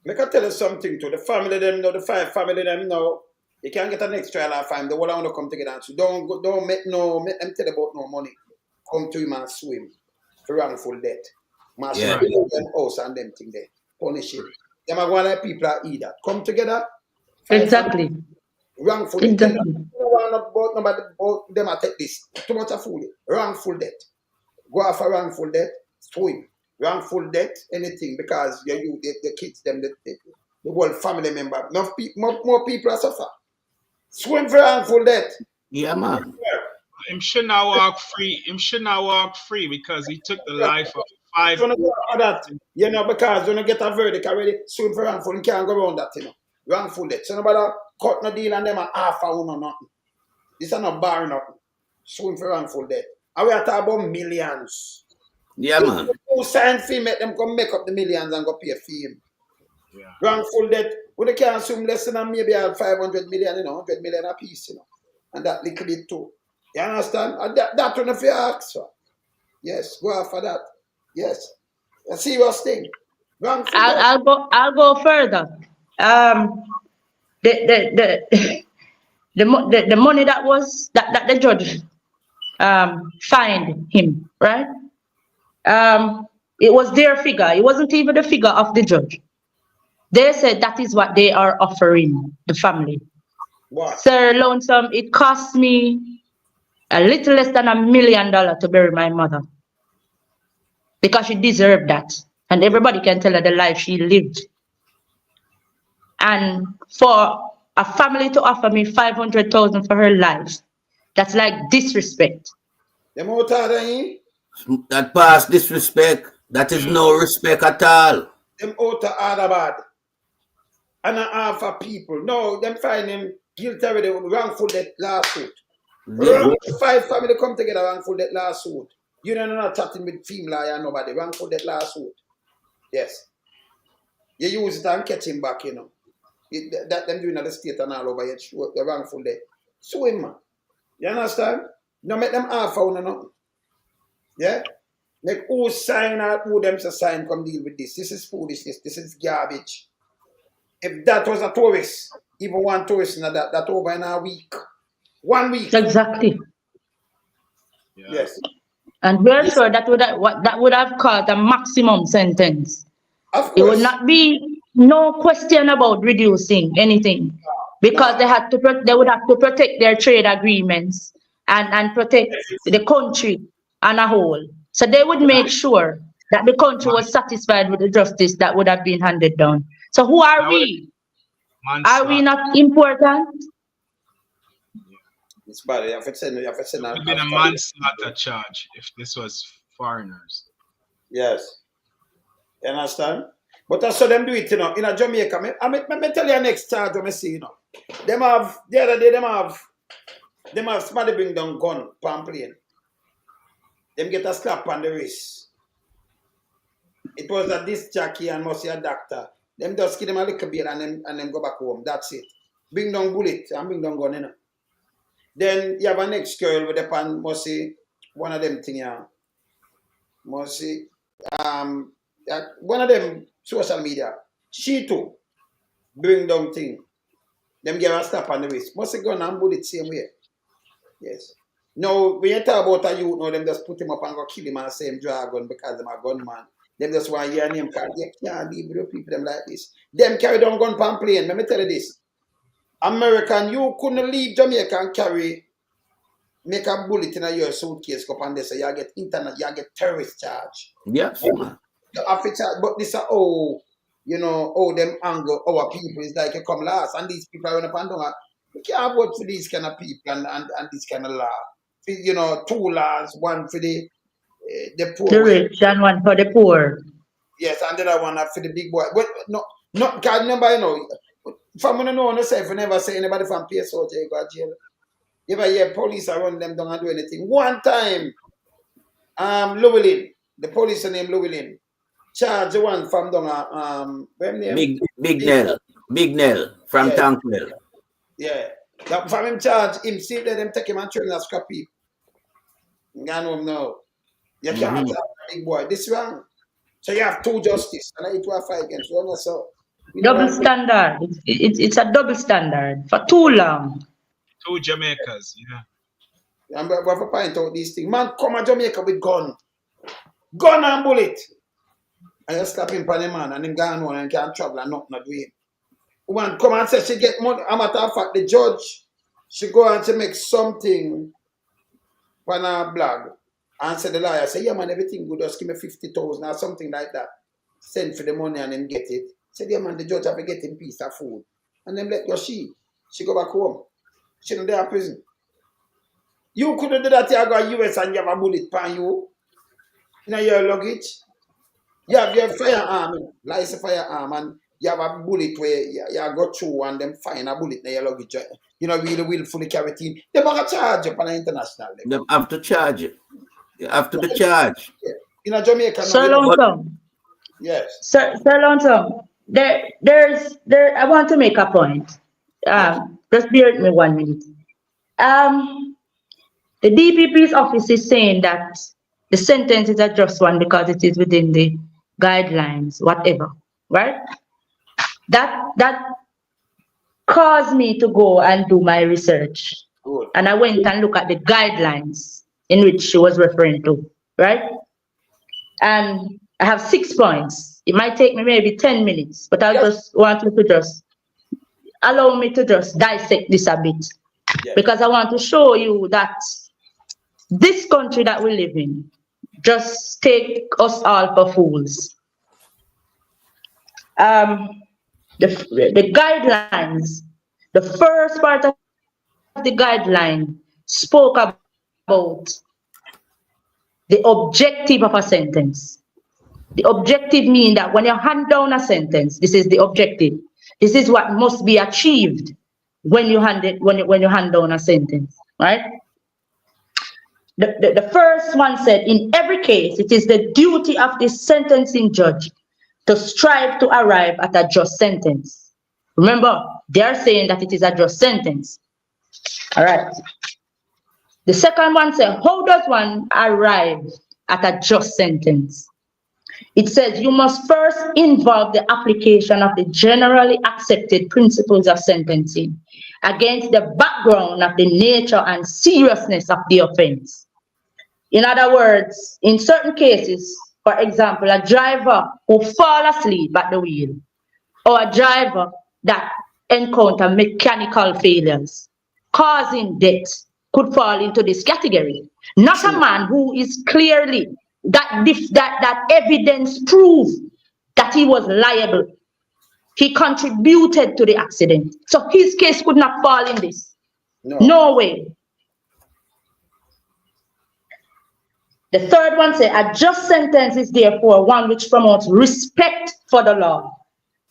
Speaker 2: Let me tell you something too. The family them know, the 5 family them know. You can't get a next trial or fine. The one I want to come together. So don't make them tell about no money. Come to him and swim for wrongful death. Master them house and them thing there. Punish him. Them are one of the people that eat that. Come together.
Speaker 5: Exactly.
Speaker 2: Wrongful death. Both them are take this. Too much of food. Wrongful death. Go after wrongful death. Swim. Wrongful death, anything, because the kids, them, the whole family member, more people are suffer. Swim for wrongful death.
Speaker 3: Yeah, man.
Speaker 1: Him should not walk free. Because he took the life of 5.
Speaker 2: Because when you get a verdict already, swim for wrongful, you can't go around that, Wrongful death. So nobody cut no deal and them are half a one or nothing. This is not bar nothing. Swim for wrongful death. And we are talking about millions.
Speaker 3: Yeah, man.
Speaker 2: Who sign fee, make them come make up the millions and go pay a fee.
Speaker 1: Yeah.
Speaker 2: Wrongful death, we can't assume less than maybe 500 million, 100 million a piece, and that little bit too. You understand? And that one if you ask for. Yes, go after that. Yes. A serious thing.
Speaker 5: I'll go further. The money that was that the judge fined him, right? It was their figure. It wasn't even the figure of the judge. They said that is what they are offering the family.
Speaker 2: What?
Speaker 5: Sir Lonesome, it cost me a little less than $1 million to bury my mother, because she deserved that, and everybody can tell her the life she lived. And for a family to offer me $500,000 for her life, that's like disrespect.
Speaker 2: Them out of
Speaker 3: That past disrespect, that is no respect at all.
Speaker 2: them out of order bad. And a half of people. No, them find him guilty with the wrongful death lawsuit.
Speaker 3: Yeah.
Speaker 2: 5 family come together, wrongful death lawsuit. You know, not chatting with female lawyer, nobody. Wrongful death lawsuit. Yes. You use it and catch him back, that them doing at the state and all over yet, show the wrongful death. Swim, man. You understand? No make them half out, nothing. Yeah? Like who sign or who them to sign come deal with this. This is foolishness. This is garbage. If that was a tourist, even one tourist in that over in a week. 1 week.
Speaker 5: Exactly.
Speaker 1: Yeah.
Speaker 2: Yes.
Speaker 5: And we're sure that would have caused a maximum sentence.
Speaker 2: Of
Speaker 5: It would
Speaker 2: course.
Speaker 5: not be no question about reducing anything, because they would have to protect their trade agreements and protect the country on a whole. So they would make sure that the country was satisfied with the justice that would have been handed down. So who are we? Are we not important?
Speaker 2: It's bad. You have to send.
Speaker 1: It would have been a manslaughter charge if this was foreigners.
Speaker 2: Yes. You understand? But I saw them do it, in Jamaica. Me tell you next charge I see, Them have, the other day, them have somebody bring down gun, pan plane. Them get a slap on the wrist. It was a disc jockey and must be a doctor. Them just give them a little bit and them go back home. That's it. Bring down bullet and bring down gun, Then you have a next girl with the pan, must see one of them thing, Must see, one of them social media. She too bring down thing. Them give a slap on the wrist. Must see gun and bullet same way. Yes. Now, when you talk about a youth, them just put him up and go kill him and say him dragon because them a gunman. Them just want to hear name card. You can't leave with people them like this. Them carry down gun pan plane. Let me tell you this. American, you couldn't leave Jamaica and make a bullet in your suitcase up and they say you get internet, you get terrorist charge.
Speaker 3: Yes.
Speaker 2: You have to charge, but this is them angle our people is like you come last and these people are on up and down. You can't vote for these kind of people and this kind of law. 2 laws, one for the poor.
Speaker 5: The rich and one for the poor.
Speaker 2: Yes, and the other one for the big boy. But not God number, From when I know myself, I never say anybody from PSO go to jail. You ever hear police around them don't do anything. One time, Llewellyn, the police named Llewellyn, charge the one from down
Speaker 3: Big Nell from Tankwell.
Speaker 2: Yeah. That from him charge him, see that them take him and train as scrap people. You know him now. You can't have a big boy. This wrong. So you have 2 justice and it will fight against one. So
Speaker 5: double standard. It's a double standard for too long.
Speaker 1: 2 Jamaicas, yeah.
Speaker 2: And we have to point out these things. Man, come to Jamaica with gun and bullet. And you slap him on the man and him gone on and can't travel and nothing to do him. Woman come and say she get money. As a matter of fact, the judge, she go and she make something on her blog and say the lawyer say, yeah man, everything good, just give me 50,000 or something like that. Send for the money and then get it. Say, yeah man, the judge have to get him piece of food. And then let go she go back home. She not there in prison. You couldn't do that, you go US and you have a bullet pan you. In your luggage. You have your firearm, license firearm, and you have a bullet where you go through and then find a bullet in your luggage. Really willfully carry it in. They might charge you on an international level.
Speaker 3: They have to charge you. You have to be charged.
Speaker 2: Yeah. In Jamaica.
Speaker 5: Sir Lonesome.
Speaker 2: Yes.
Speaker 5: Sir Lonesome. I want to make a point. Just bear with me 1 minute. The DPP's office is saying that the sentence is a just one because it is within the guidelines, whatever, right? That caused me to go and do my research.
Speaker 2: Good.
Speaker 5: And I went and looked at the guidelines in which she was referring to, right? And I have 6 points. It might take me maybe 10 minutes, but I just want you to just allow me to just dissect this a bit.
Speaker 2: Yes.
Speaker 5: Because I want to show you that this country that we live in just take us all for fools. The guidelines, the first part of the guideline spoke about the objective of a sentence. The objective means that when you hand down a sentence, this is the objective. This is what must be achieved when you hand down a sentence, right? The first one said, in every case, it is the duty of the sentencing judge to strive to arrive at a just sentence. Remember, they are saying that it is a just sentence. All right. The second one says, how does one arrive at a just sentence? It says you must first involve the application of the generally accepted principles of sentencing against the background of the nature and seriousness of the offense. In other words, in certain cases, for example, a driver who fall asleep at the wheel, or a driver that encounter mechanical failures causing death could fall into this category. Not a man who is clearly that evidence prove that he was liable. He contributed to the accident. So his case could not fall in this. No way. The third one says, a just sentence is therefore one which promotes respect for the law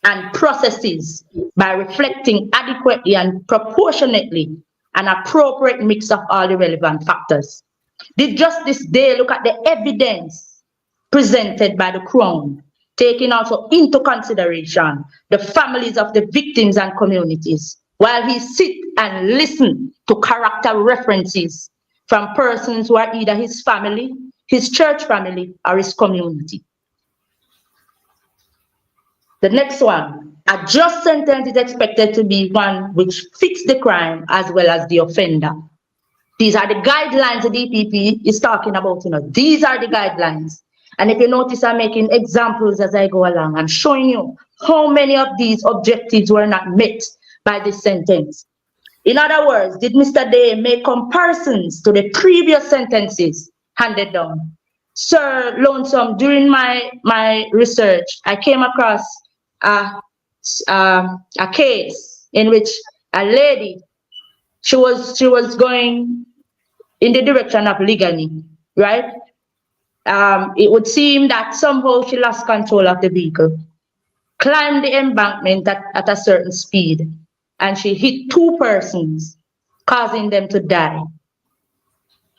Speaker 5: and processes by reflecting adequately and proportionately an appropriate mix of all the relevant factors. Did Justice Day look at the evidence presented by the Crown, taking also into consideration the families of the victims and communities, while he sit and listen to character references from persons who are either his family, his church family, or his community? The next one, a just sentence is expected to be one which fits the crime as well as the offender. These are the guidelines the DPP is talking about. These are the guidelines. And if you notice, I'm making examples as I go along. I'm showing you how many of these objectives were not met by this sentence. In other words, did Mr. Day make comparisons to the previous sentences handed down? Sir Lonesome, during my research, I came across a case in which a lady, she was going in the direction of Ligani, right? It would seem that somehow she lost control of the vehicle, climbed the embankment at a certain speed, and she hit two persons, causing them to die.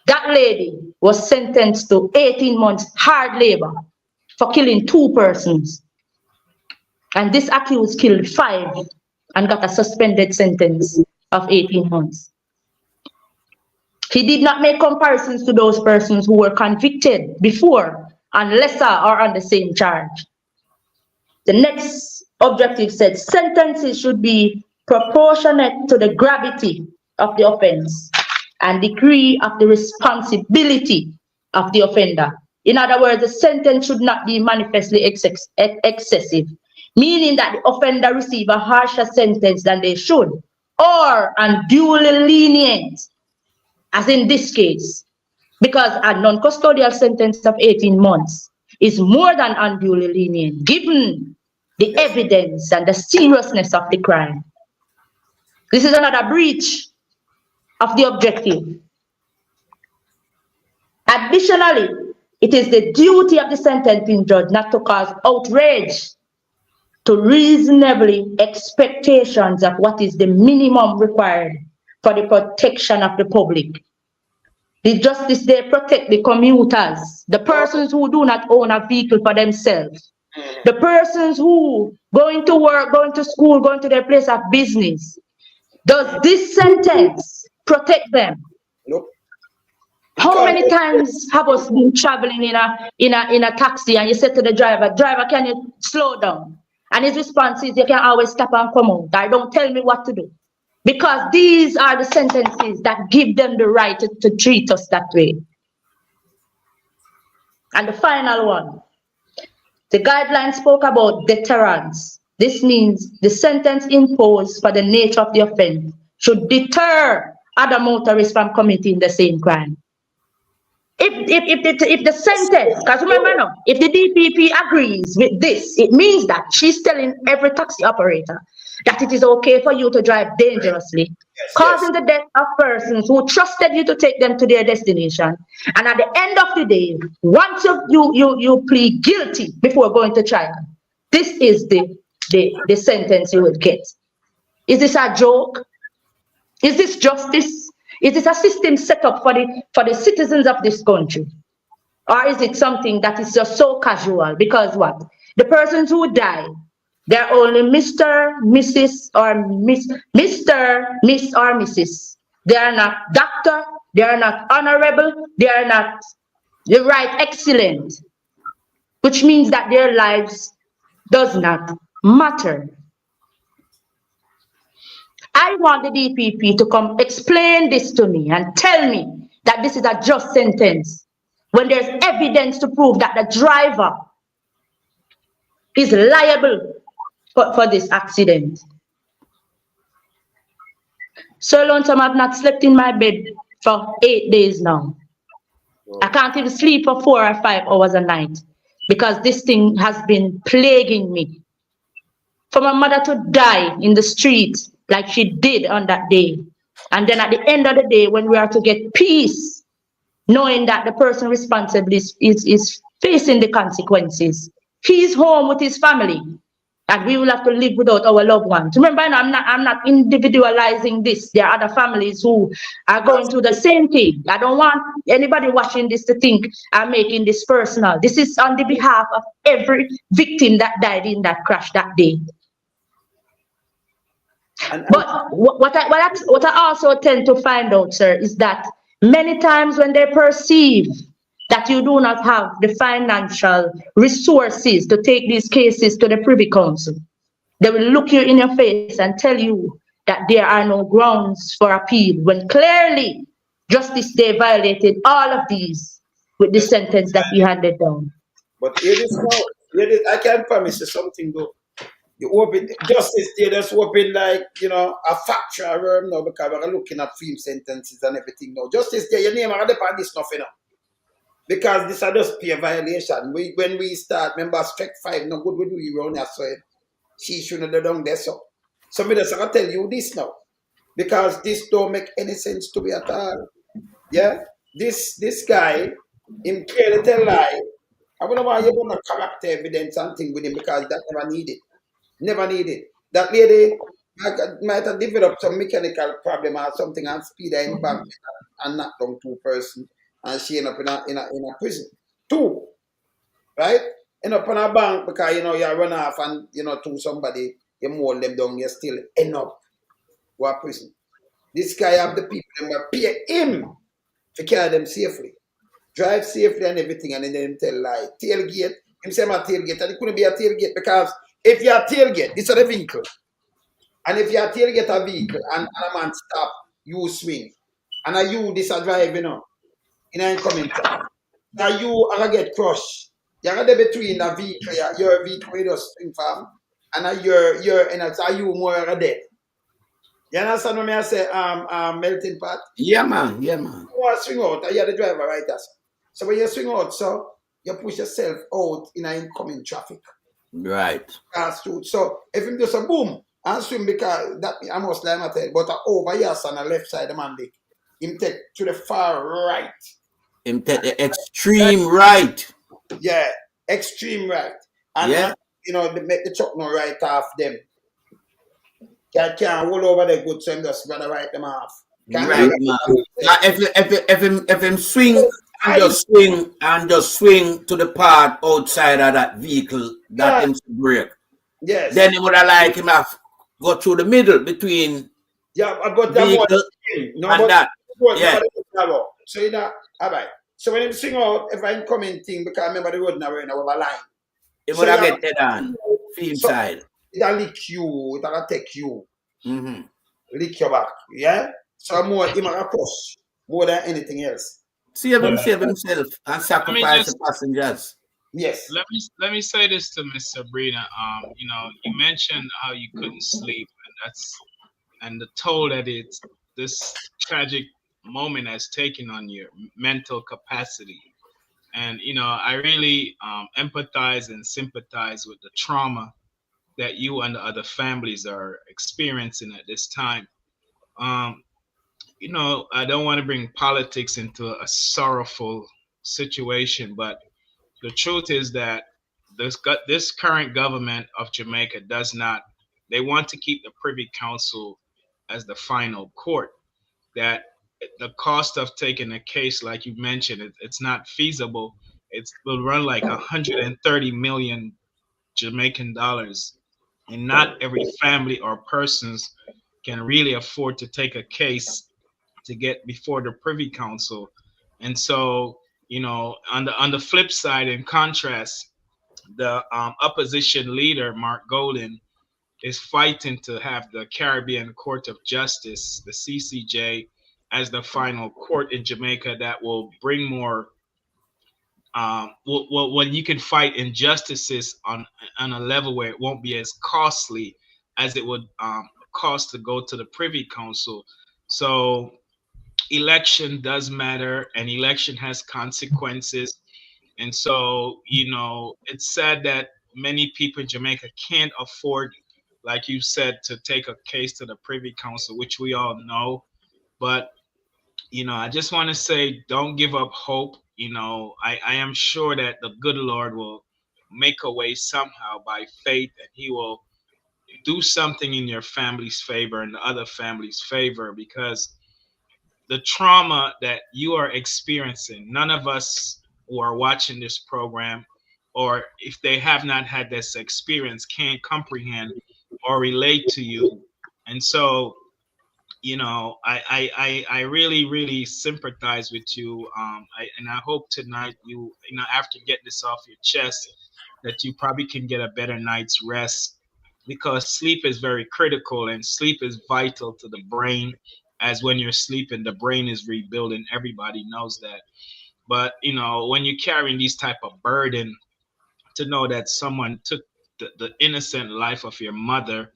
Speaker 5: That lady was sentenced to 18 months hard labor for killing two persons. And this accused killed 5 and got a suspended sentence of 18 months. He did not make comparisons to those persons who were convicted before on lesser or on the same charge. The next objective said sentences should be proportionate to the gravity of the offense and degree of the responsibility of the offender. In other words, the sentence should not be manifestly excessive, meaning that the offender receive a harsher sentence than they should, or unduly lenient, as in this case, because a non-custodial sentence of 18 months is more than unduly lenient, given the evidence and the seriousness of the crime. This is another breach of the objective. Additionally, it is the duty of the sentencing judge not to cause outrage to reasonably expectations of what is the minimum required for the protection of the public. The Justice Day protect the commuters, the persons who do not own a vehicle for themselves, the persons who going to work, going to school, going to their place of business. Does this sentence protect them?
Speaker 2: Nope.
Speaker 5: How many times have us been traveling in a taxi and you said to the driver, can you slow down? And his response is, you can always stop and come out. I don't tell me what to do. Because these are the sentences that give them the right to treat us that way. And the final one, the guidelines spoke about deterrence. This means the sentence imposed for the nature of the offense should deter other motorists from committing the same crime. If the sentence, because remember now, if the DPP agrees with this, it means that she's telling every taxi operator that it is okay for you to drive dangerously, causing the death of persons who trusted you to take them to their destination. And at the end of the day, once you plead guilty before going to trial, this is the sentence you will get. Is this a joke? Is this justice? Is this a system set up for the citizens of this country? Or is it something that is just so casual? Because what? The persons who die, they're only Mr., Mrs., or Miss, Mr., Miss, or Mrs. They are not doctor, they are not honorable, they are not the right excellent, which means that their lives does not matter. I want the DPP to come explain this to me and tell me that this is a just sentence when there's evidence to prove that the driver is liable for this accident. Sir Lonesome, I've not slept in my bed for 8 days now. I can't even sleep for 4 or 5 hours a night because this thing has been plaguing me. For my mother to die in the street like she did on that day, and then at the end of the day, when we are to get peace, knowing that the person responsible is facing the consequences. He's home with his family, and we will have to live without our loved ones. Remember, I'm not individualizing this. There are other families who are going through the same thing. I don't want anybody watching this to think I'm making this personal. This is on the behalf of every victim that died in that crash that day. But what I also tend to find out, sir, is that many times when they perceive that you do not have the financial resources to take these cases to the Privy Council, they will look you in your face and tell you that there are no grounds for appeal, when clearly Justice Day violated all of these with the sentence that he handed down.
Speaker 2: But here this now, I can promise you something though. You open justice they just open like a factual room now because we're looking at film sentences and everything now. Justice there, your name are depend this nothing now. Because this are just peer violation. When we start, remember strike 5, no good we do you around here, so she shouldn't have done there so. So me just gonna tell you this now. Because this don't make any sense to me at all. Yeah? This guy, him clearly tell lie. I wonder why you gonna character evidence and thing with him because that never needed. Never needed. That lady might have developed some mechanical problem or something and speed her in back and knock down 2 person and she end up in a prison. 2, right? End up in a bank because you run off and to somebody, you mold them down, you still end up to a prison. This guy have the people that pay him to carry them safely. Drive safely and everything and then him tell lie. Tailgate, him say my tailgate and it couldn't be a tailgate because if you are tailgate, this is a vehicle. And if you are tailgate a vehicle and a man stop, you swing. And you this a drive, in a incoming time. Now you are gonna get crushed. You're gonna be between the vehicle, your vehicle with your swing farm, and your and so you more dead. You understand what I say, melting pot?
Speaker 3: Yeah, man. Yeah, man.
Speaker 2: You want to swing out, you're the driver, right? So when you swing out, so you push yourself out in an incoming traffic.
Speaker 3: Right.
Speaker 2: So if him just a boom and swim because that I must lie my tell, but over here on the left side of man him take to the far right.
Speaker 3: Him take the extreme right.
Speaker 2: Yeah, extreme right. And
Speaker 3: Yeah.
Speaker 2: they make the truck no right off them. Can't roll over the good, so him just rather write them off.
Speaker 3: Right, man. Now, if him swing and just swing to the part outside of that vehicle that him break,
Speaker 2: yes,
Speaker 3: then he would have like him have go through the middle between
Speaker 2: but
Speaker 3: vehicle and that. Yeah.
Speaker 2: So alright. So when him swing out, if I'm coming thing, because I remember the road now we're in our line.
Speaker 3: It would have get dead on film side.
Speaker 2: It'll lick you, it'll take you.
Speaker 3: Mm-hmm.
Speaker 2: Lick your back. Yeah? So more him a cross more than anything else.
Speaker 3: Save himself and sacrifice the passengers.
Speaker 2: Yes.
Speaker 1: Let me say this to Miss Sabrina. You mentioned how you couldn't sleep, and the toll that this tragic moment has taken on your mental capacity. And I really empathize and sympathize with the trauma that you and the other families are experiencing at this time. I don't want to bring politics into a sorrowful situation, but the truth is that this current government of Jamaica they want to keep the Privy Council as the final court. That the cost of taking a case, like you mentioned, it's not feasible. It will run like 130 million Jamaican dollars, and not every family or persons can really afford to take a case to get before the Privy Council. And so, on the flip side, in contrast, the opposition leader Mark Golden is fighting to have the Caribbean Court of Justice, the CCJ, as the final court in Jamaica that will bring more. When you can fight injustices on a level where it won't be as costly as it would cost to go to the Privy Council. So election does matter, and election has consequences. And so, it's sad that many people in Jamaica can't afford, like you said, to take a case to the Privy Council, which we all know. But, I just want to say, don't give up hope. I am sure that the good Lord will make a way somehow by faith, and He will do something in your family's favor and the other family's favor, because the trauma that you are experiencing, none of us who are watching this program, or if they have not had this experience, can't comprehend or relate to you. And so, I really, really sympathize with you. And I hope tonight after getting this off your chest, that you probably can get a better night's rest, because sleep is very critical and sleep is vital to the brain. As when you're sleeping, the brain is rebuilding. Everybody knows that. But when you're carrying these type of burden, to know that someone took the innocent life of your mother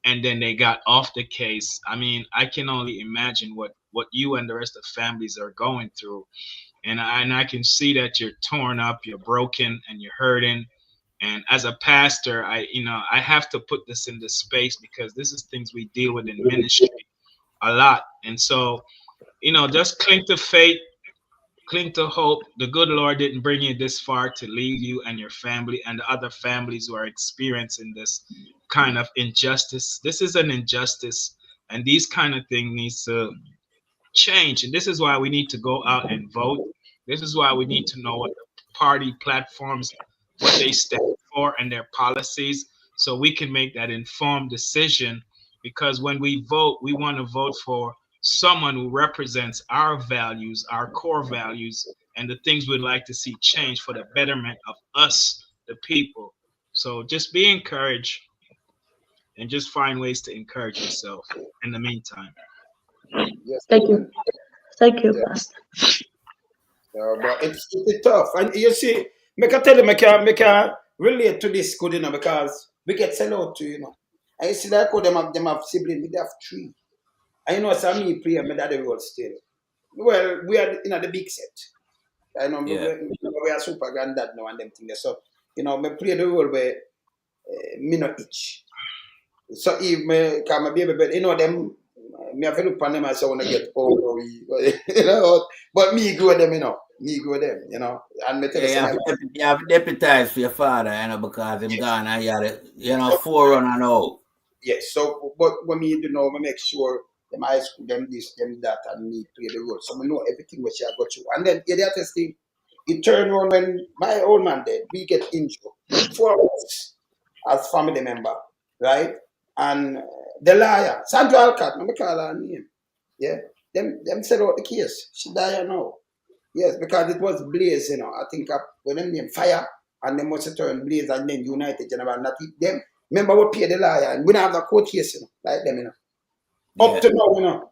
Speaker 1: and then they got off the case. I mean, I can only imagine what you and the rest of families are going through. And I can see that you're torn up, you're broken, and you're hurting. And as a pastor, I have to put this in this space, because this is things we deal with in ministry a lot. And so, just cling to faith, cling to hope. The good Lord didn't bring you this far to leave you and your family and the other families who are experiencing this kind of injustice. This is an injustice, and these kind of things needs to change. And this is why we need to go out and vote. This is why we need to know what the party platforms, what they stand for, and their policies, so we can make that informed decision. Because when we vote, we want to vote for someone who represents our values, our core values, and the things we'd like to see change for the betterment of us, the people. So just be encouraged, and just find ways to encourage yourself in the meantime.
Speaker 2: Yes.
Speaker 5: Thank you. Thank you,
Speaker 2: Yeah.
Speaker 5: Pastor.
Speaker 2: But it's tough. And you see, make I tell you, make I relate to this good, because we get sell out to, And you see that them have siblings, they have 3. And some me pray, my daddy will still. Well, we are in the big set. I know
Speaker 3: Yeah.
Speaker 2: we are super granddad now and them things. So, me play the role where me not itch. So if me come my baby, but them, me have to look upon them as I want to get old, but me grow them, me grow them, and me tell you,
Speaker 3: You have to deputize for your father, because him gone and you had, forerunner now.
Speaker 2: yes. So, but when me do know, me make sure them high school, them this, them that, and me play the role. So me know everything which I got you. And then the other thing, it turned on when my old man dead, we get injured. 4 of us as family member, right? And the liar, Sandra Alcott, let me call her name. Yeah. Them set out the case. She died now. Yes, because it was Blaze, I think when them name Fire, and them must have turned Blaze and then United General. Not them. Remember we pay the liar, and we don't have the court case, like them, Up to now,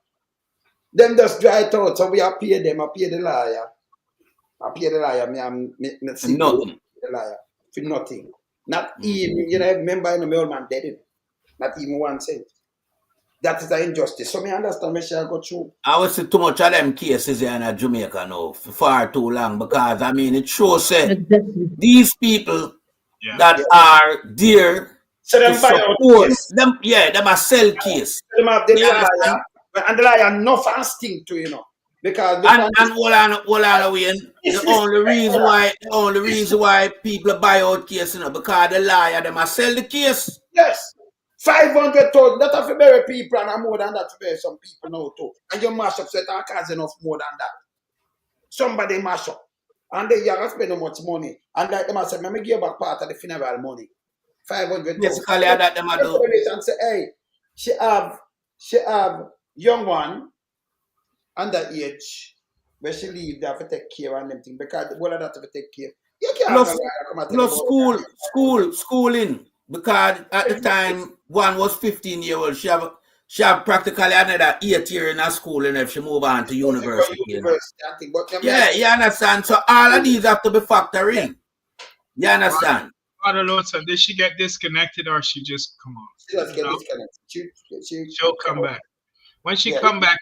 Speaker 2: Them just dry it out, so we are pay them, I pay the liar. I pay the liar, me see
Speaker 3: Nothing.
Speaker 2: the liar for nothing. Not even, remember, my old man dead, not even 1 cent. That is the injustice. So me understand me shall go through.
Speaker 3: I would say too much of them cases here in Jamaica now for far too long, because it shows that
Speaker 5: Exactly.
Speaker 3: these people
Speaker 1: Yeah.
Speaker 3: that are there
Speaker 2: So
Speaker 3: to
Speaker 2: them buy out
Speaker 3: support
Speaker 2: case.
Speaker 3: them, them are sell case.
Speaker 2: Them have the
Speaker 3: You
Speaker 2: liar,
Speaker 3: understand?
Speaker 2: and the liar no fasting to, because they
Speaker 3: And
Speaker 2: can
Speaker 3: hold on, Wayne. The only reason why people buy out case, because the liar them are sell the case.
Speaker 2: yes. 500,000, that have to bury people and more than that to bury some people now too. And you mash up certain cars enough more than that. Somebody mash up. And they have to spend how much money. And like them I said, let me give back part of the funeral money. 500,000.
Speaker 3: Basically, that them a do.
Speaker 2: And say, hey, she have young one underage where she leave, they have to take care of them things, because the one of that have to take care. You can't come and tell
Speaker 3: Plus
Speaker 2: about
Speaker 3: schooling. Because at the time, one was 15-year-old, she have practically another 8 year in a school, and if she move on to university.
Speaker 2: I think, but
Speaker 3: Yeah, you understand? So all of these have to be factored in. You understand?
Speaker 1: Father Lawson, did she get disconnected, or she just come on?
Speaker 2: She just get disconnected.
Speaker 1: She'll come back. When she come back,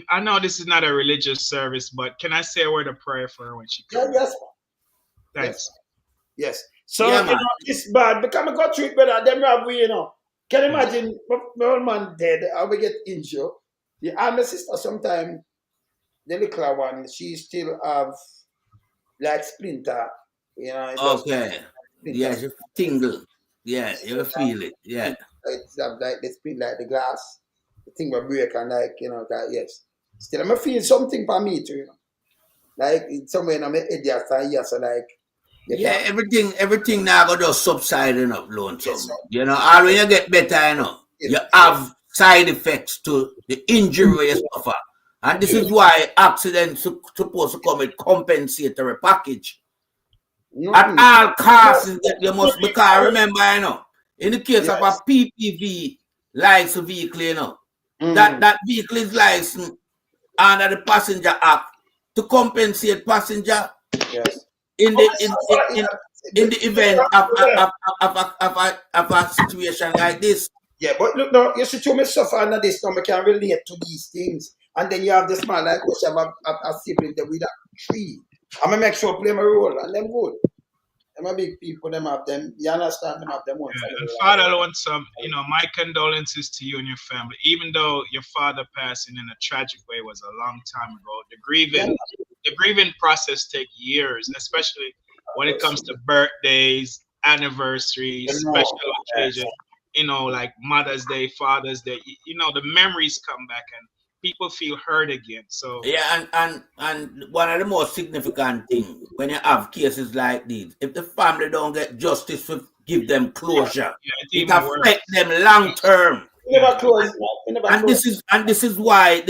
Speaker 1: I know this is not a religious service, but can I say a word of prayer for her when she comes?
Speaker 2: Yes.
Speaker 1: Thanks.
Speaker 2: Yes. So,
Speaker 3: Yeah,
Speaker 2: it's bad. Because I got through it better. Them have we, Can you imagine my old man dead, I will get injured. Yeah, and my sister sometimes, the little one, she still have like splinter, you know, it just
Speaker 3: Okay. Yeah,
Speaker 2: splinter.
Speaker 3: you tingle. Yeah, you feel it. Yeah.
Speaker 2: It's like the spin like the glass, the thing will break and like that yes. Still I'm feel something for me too, Like it's somewhere in my head yes, so like you
Speaker 3: Yeah,
Speaker 2: can
Speaker 3: everything now go just subsiding up
Speaker 2: yes,
Speaker 3: lonesome.
Speaker 2: so,
Speaker 3: You know, all when you get better, you
Speaker 2: yes,
Speaker 3: have side effects to the injury you suffer. And this is why accidents supposed to come with compensatory package. At
Speaker 2: nothing.
Speaker 3: all costs, you must, because remember, in the case of a
Speaker 2: Yes.
Speaker 3: PPV license vehicle,
Speaker 2: Mm,
Speaker 3: that vehicle is licensed under the Passenger Act to compensate passenger
Speaker 2: yes.
Speaker 3: in
Speaker 2: But
Speaker 3: the
Speaker 2: it's so funny,
Speaker 3: in the event of a situation like this.
Speaker 2: yeah, but look now, you see, to me suffer under this now, I can relate to these things. And then you have this man like us, have a sibling that with a tree. I'm gonna make sure play my role and them good. Them a big people, them have them, you understand, them have them own
Speaker 1: Yeah, and
Speaker 2: family
Speaker 1: Father
Speaker 2: life.
Speaker 1: Lonesome, my condolences to you and your family. Even though your father passing in a tragic way was a long time ago,
Speaker 2: Yeah,
Speaker 1: the grieving process take years, especially when it comes to birthdays, anniversaries,
Speaker 2: you know,
Speaker 1: special occasion. Like Mother's Day, Father's Day. The memories come back and people feel hurt again. So
Speaker 3: Yeah, and one of the most significant things when you have cases like these, if the family don't get justice to give them closure,
Speaker 1: yeah, it's
Speaker 3: it
Speaker 1: even
Speaker 3: affects
Speaker 1: worse.
Speaker 3: them long term.
Speaker 2: we
Speaker 1: Yeah,
Speaker 2: never close, we never
Speaker 3: And
Speaker 2: close.
Speaker 3: this is why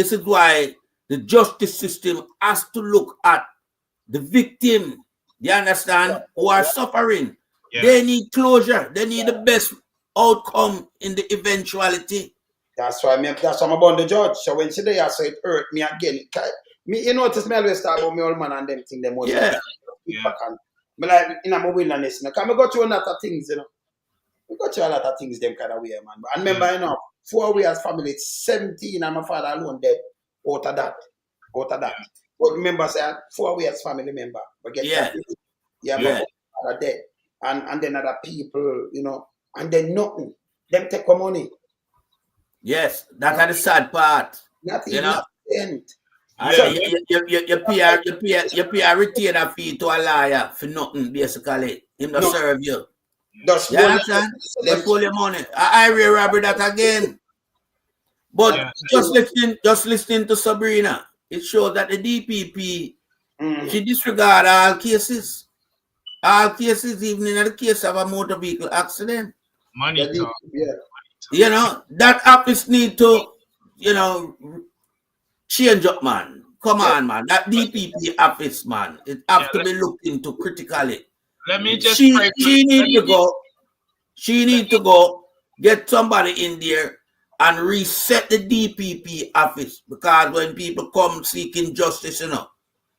Speaker 3: the justice system has to look at the victim. You understand? Who are suffering.
Speaker 1: yeah,
Speaker 3: They need closure. They need the best outcome in the eventuality.
Speaker 2: That's why I'm about the judge. So when she there, so it hurt me again. Me, you notice me always talk about me old man and them thing, them most
Speaker 3: Yeah,
Speaker 2: feedback
Speaker 1: yeah,
Speaker 2: and me like in my wilderness, Cause me go through a lot of things, We go through a lot of things them kind of way, man. And
Speaker 1: yeah,
Speaker 2: remember, 4 years family, it's 17 and my father alone dead out of that. Out of that.
Speaker 1: yeah,
Speaker 2: But remember, say 4 years family member. But get that
Speaker 3: yeah,
Speaker 2: yeah, my
Speaker 1: yeah,
Speaker 3: yeah.
Speaker 2: father dead. And then other people, and then nothing. Them take our money.
Speaker 3: Yes, that's
Speaker 2: Not,
Speaker 3: the sad part.
Speaker 2: not
Speaker 3: You
Speaker 2: even
Speaker 3: know,
Speaker 2: a cent.
Speaker 3: and
Speaker 1: yeah.
Speaker 2: So
Speaker 3: you pay a retainer fee to a lawyer for nothing, basically. Him to
Speaker 2: no,
Speaker 3: serve you.
Speaker 2: just
Speaker 3: You
Speaker 2: hold your
Speaker 3: understand?
Speaker 2: them.
Speaker 3: Just hold your money. I real robbery that again. But
Speaker 1: Yeah,
Speaker 3: just listening to Sabrina, it shows that the DPP,
Speaker 2: Mm,
Speaker 3: she disregard all cases. All cases, even in the case of a motor vehicle accident.
Speaker 1: money talk.
Speaker 2: yeah.
Speaker 3: That office need to, you know, change up, man. Come
Speaker 2: Yeah.
Speaker 3: on, man. That
Speaker 1: But
Speaker 3: DPP office, man, it
Speaker 1: yeah,
Speaker 3: have to be looked into critically.
Speaker 1: let me just
Speaker 3: She
Speaker 1: pray for.
Speaker 3: she
Speaker 1: Let
Speaker 3: need to
Speaker 1: me
Speaker 3: go. She
Speaker 1: let
Speaker 3: need to go get somebody in there and reset the DPP office, because when people come seeking justice,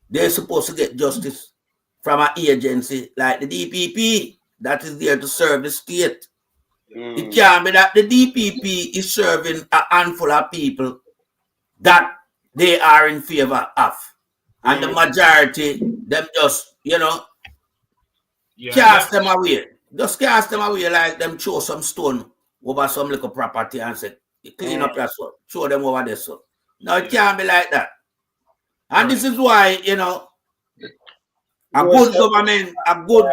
Speaker 3: they're supposed to get justice from an agency like the DPP that is there to serve the state. It
Speaker 2: Mm,
Speaker 3: can't be that the DPP is serving a handful of people that they are in favor of. And the
Speaker 2: mm,
Speaker 3: majority, them just,
Speaker 1: yeah, let
Speaker 3: cast them away. Just cast them away like them throw some stone over some little property and say, clean
Speaker 2: mm.
Speaker 3: up your soul. Throw them over there, so. No, it
Speaker 1: yeah,
Speaker 3: can't be like that. And this
Speaker 1: correct.
Speaker 3: is why, a
Speaker 2: Those
Speaker 3: good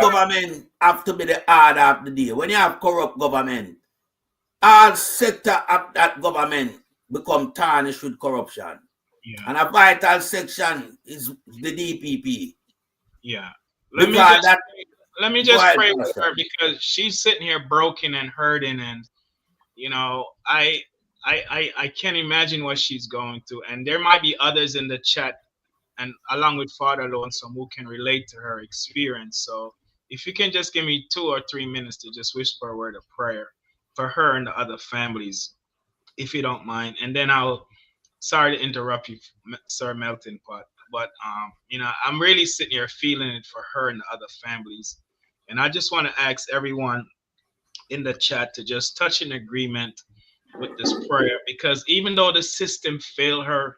Speaker 3: government have to be the order of the day. When you have corrupt government, all sector of that government become tarnished with corruption.
Speaker 1: Yeah,
Speaker 3: And a vital section is the DPP.
Speaker 1: yeah. Let me
Speaker 3: Because
Speaker 1: just
Speaker 3: that,
Speaker 1: let me
Speaker 3: go
Speaker 1: just
Speaker 3: ahead,
Speaker 1: pray with
Speaker 3: Pastor.
Speaker 1: her because she's sitting here broken and hurting, and I can't imagine what she's going through. And there might be others in the chat, and along with Father Lonesome, who can relate to her experience. So if you can just give me 2 or 3 minutes to just whisper a word of prayer for her and the other families, if you don't mind, and then I'll. Sorry to interrupt you, Sir Melton Pot, but I'm really sitting here feeling it for her and the other families, and I just want to ask everyone in the chat to just touch an agreement with this prayer, because even though the system failed her,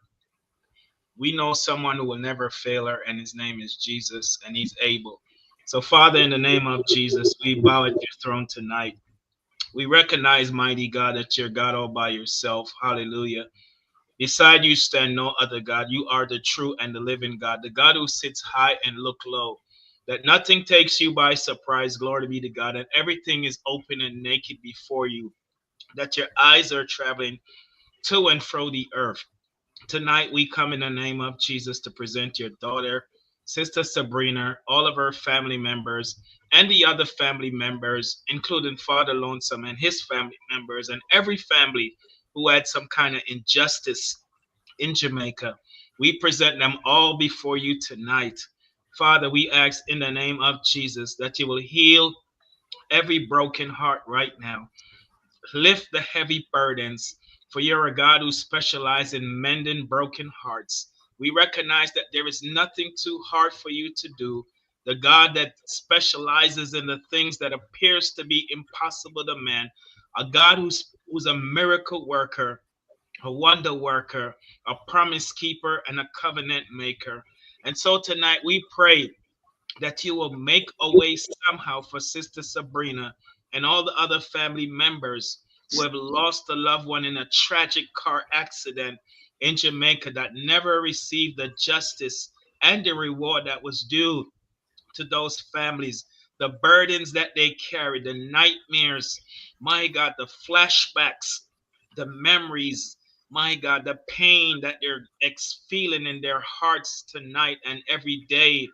Speaker 1: we know someone who will never fail her, and his name is Jesus, and he's able. So, Father, in the name of Jesus, we bow at your throne tonight. We recognize, mighty God, that you're God all by yourself. Hallelujah. Beside you stand no other God. You are the true and the living God, the God who sits high and look low. That nothing takes you by surprise. Glory be to God. And everything is open and naked before you. That your eyes are traveling to and fro the earth. Tonight we come in the name of Jesus to present your daughter, Sister Sabrina, all of her family members, and the other family members, including Father Lonesome and his family members, and every family who had some kind of injustice in Jamaica. We present them all before you tonight. Father, we ask in the name of Jesus that you will heal every broken heart right now. Lift the heavy burdens, for you're a God who specializes in mending broken hearts. We recognize that there is nothing too hard for you to do. The God that specializes in the things that appears to be impossible to man, a God who's a miracle worker, a wonder worker, a promise keeper, and a covenant maker. And so tonight we pray that you will make a way somehow for Sister Sabrina and all the other family members who have lost a loved one in a tragic car accident in Jamaica that never received the justice and the reward that was due to those families, the burdens that they carry, the nightmares, my God, the flashbacks, the memories, my God, the pain that they're feeling in their hearts tonight and every day.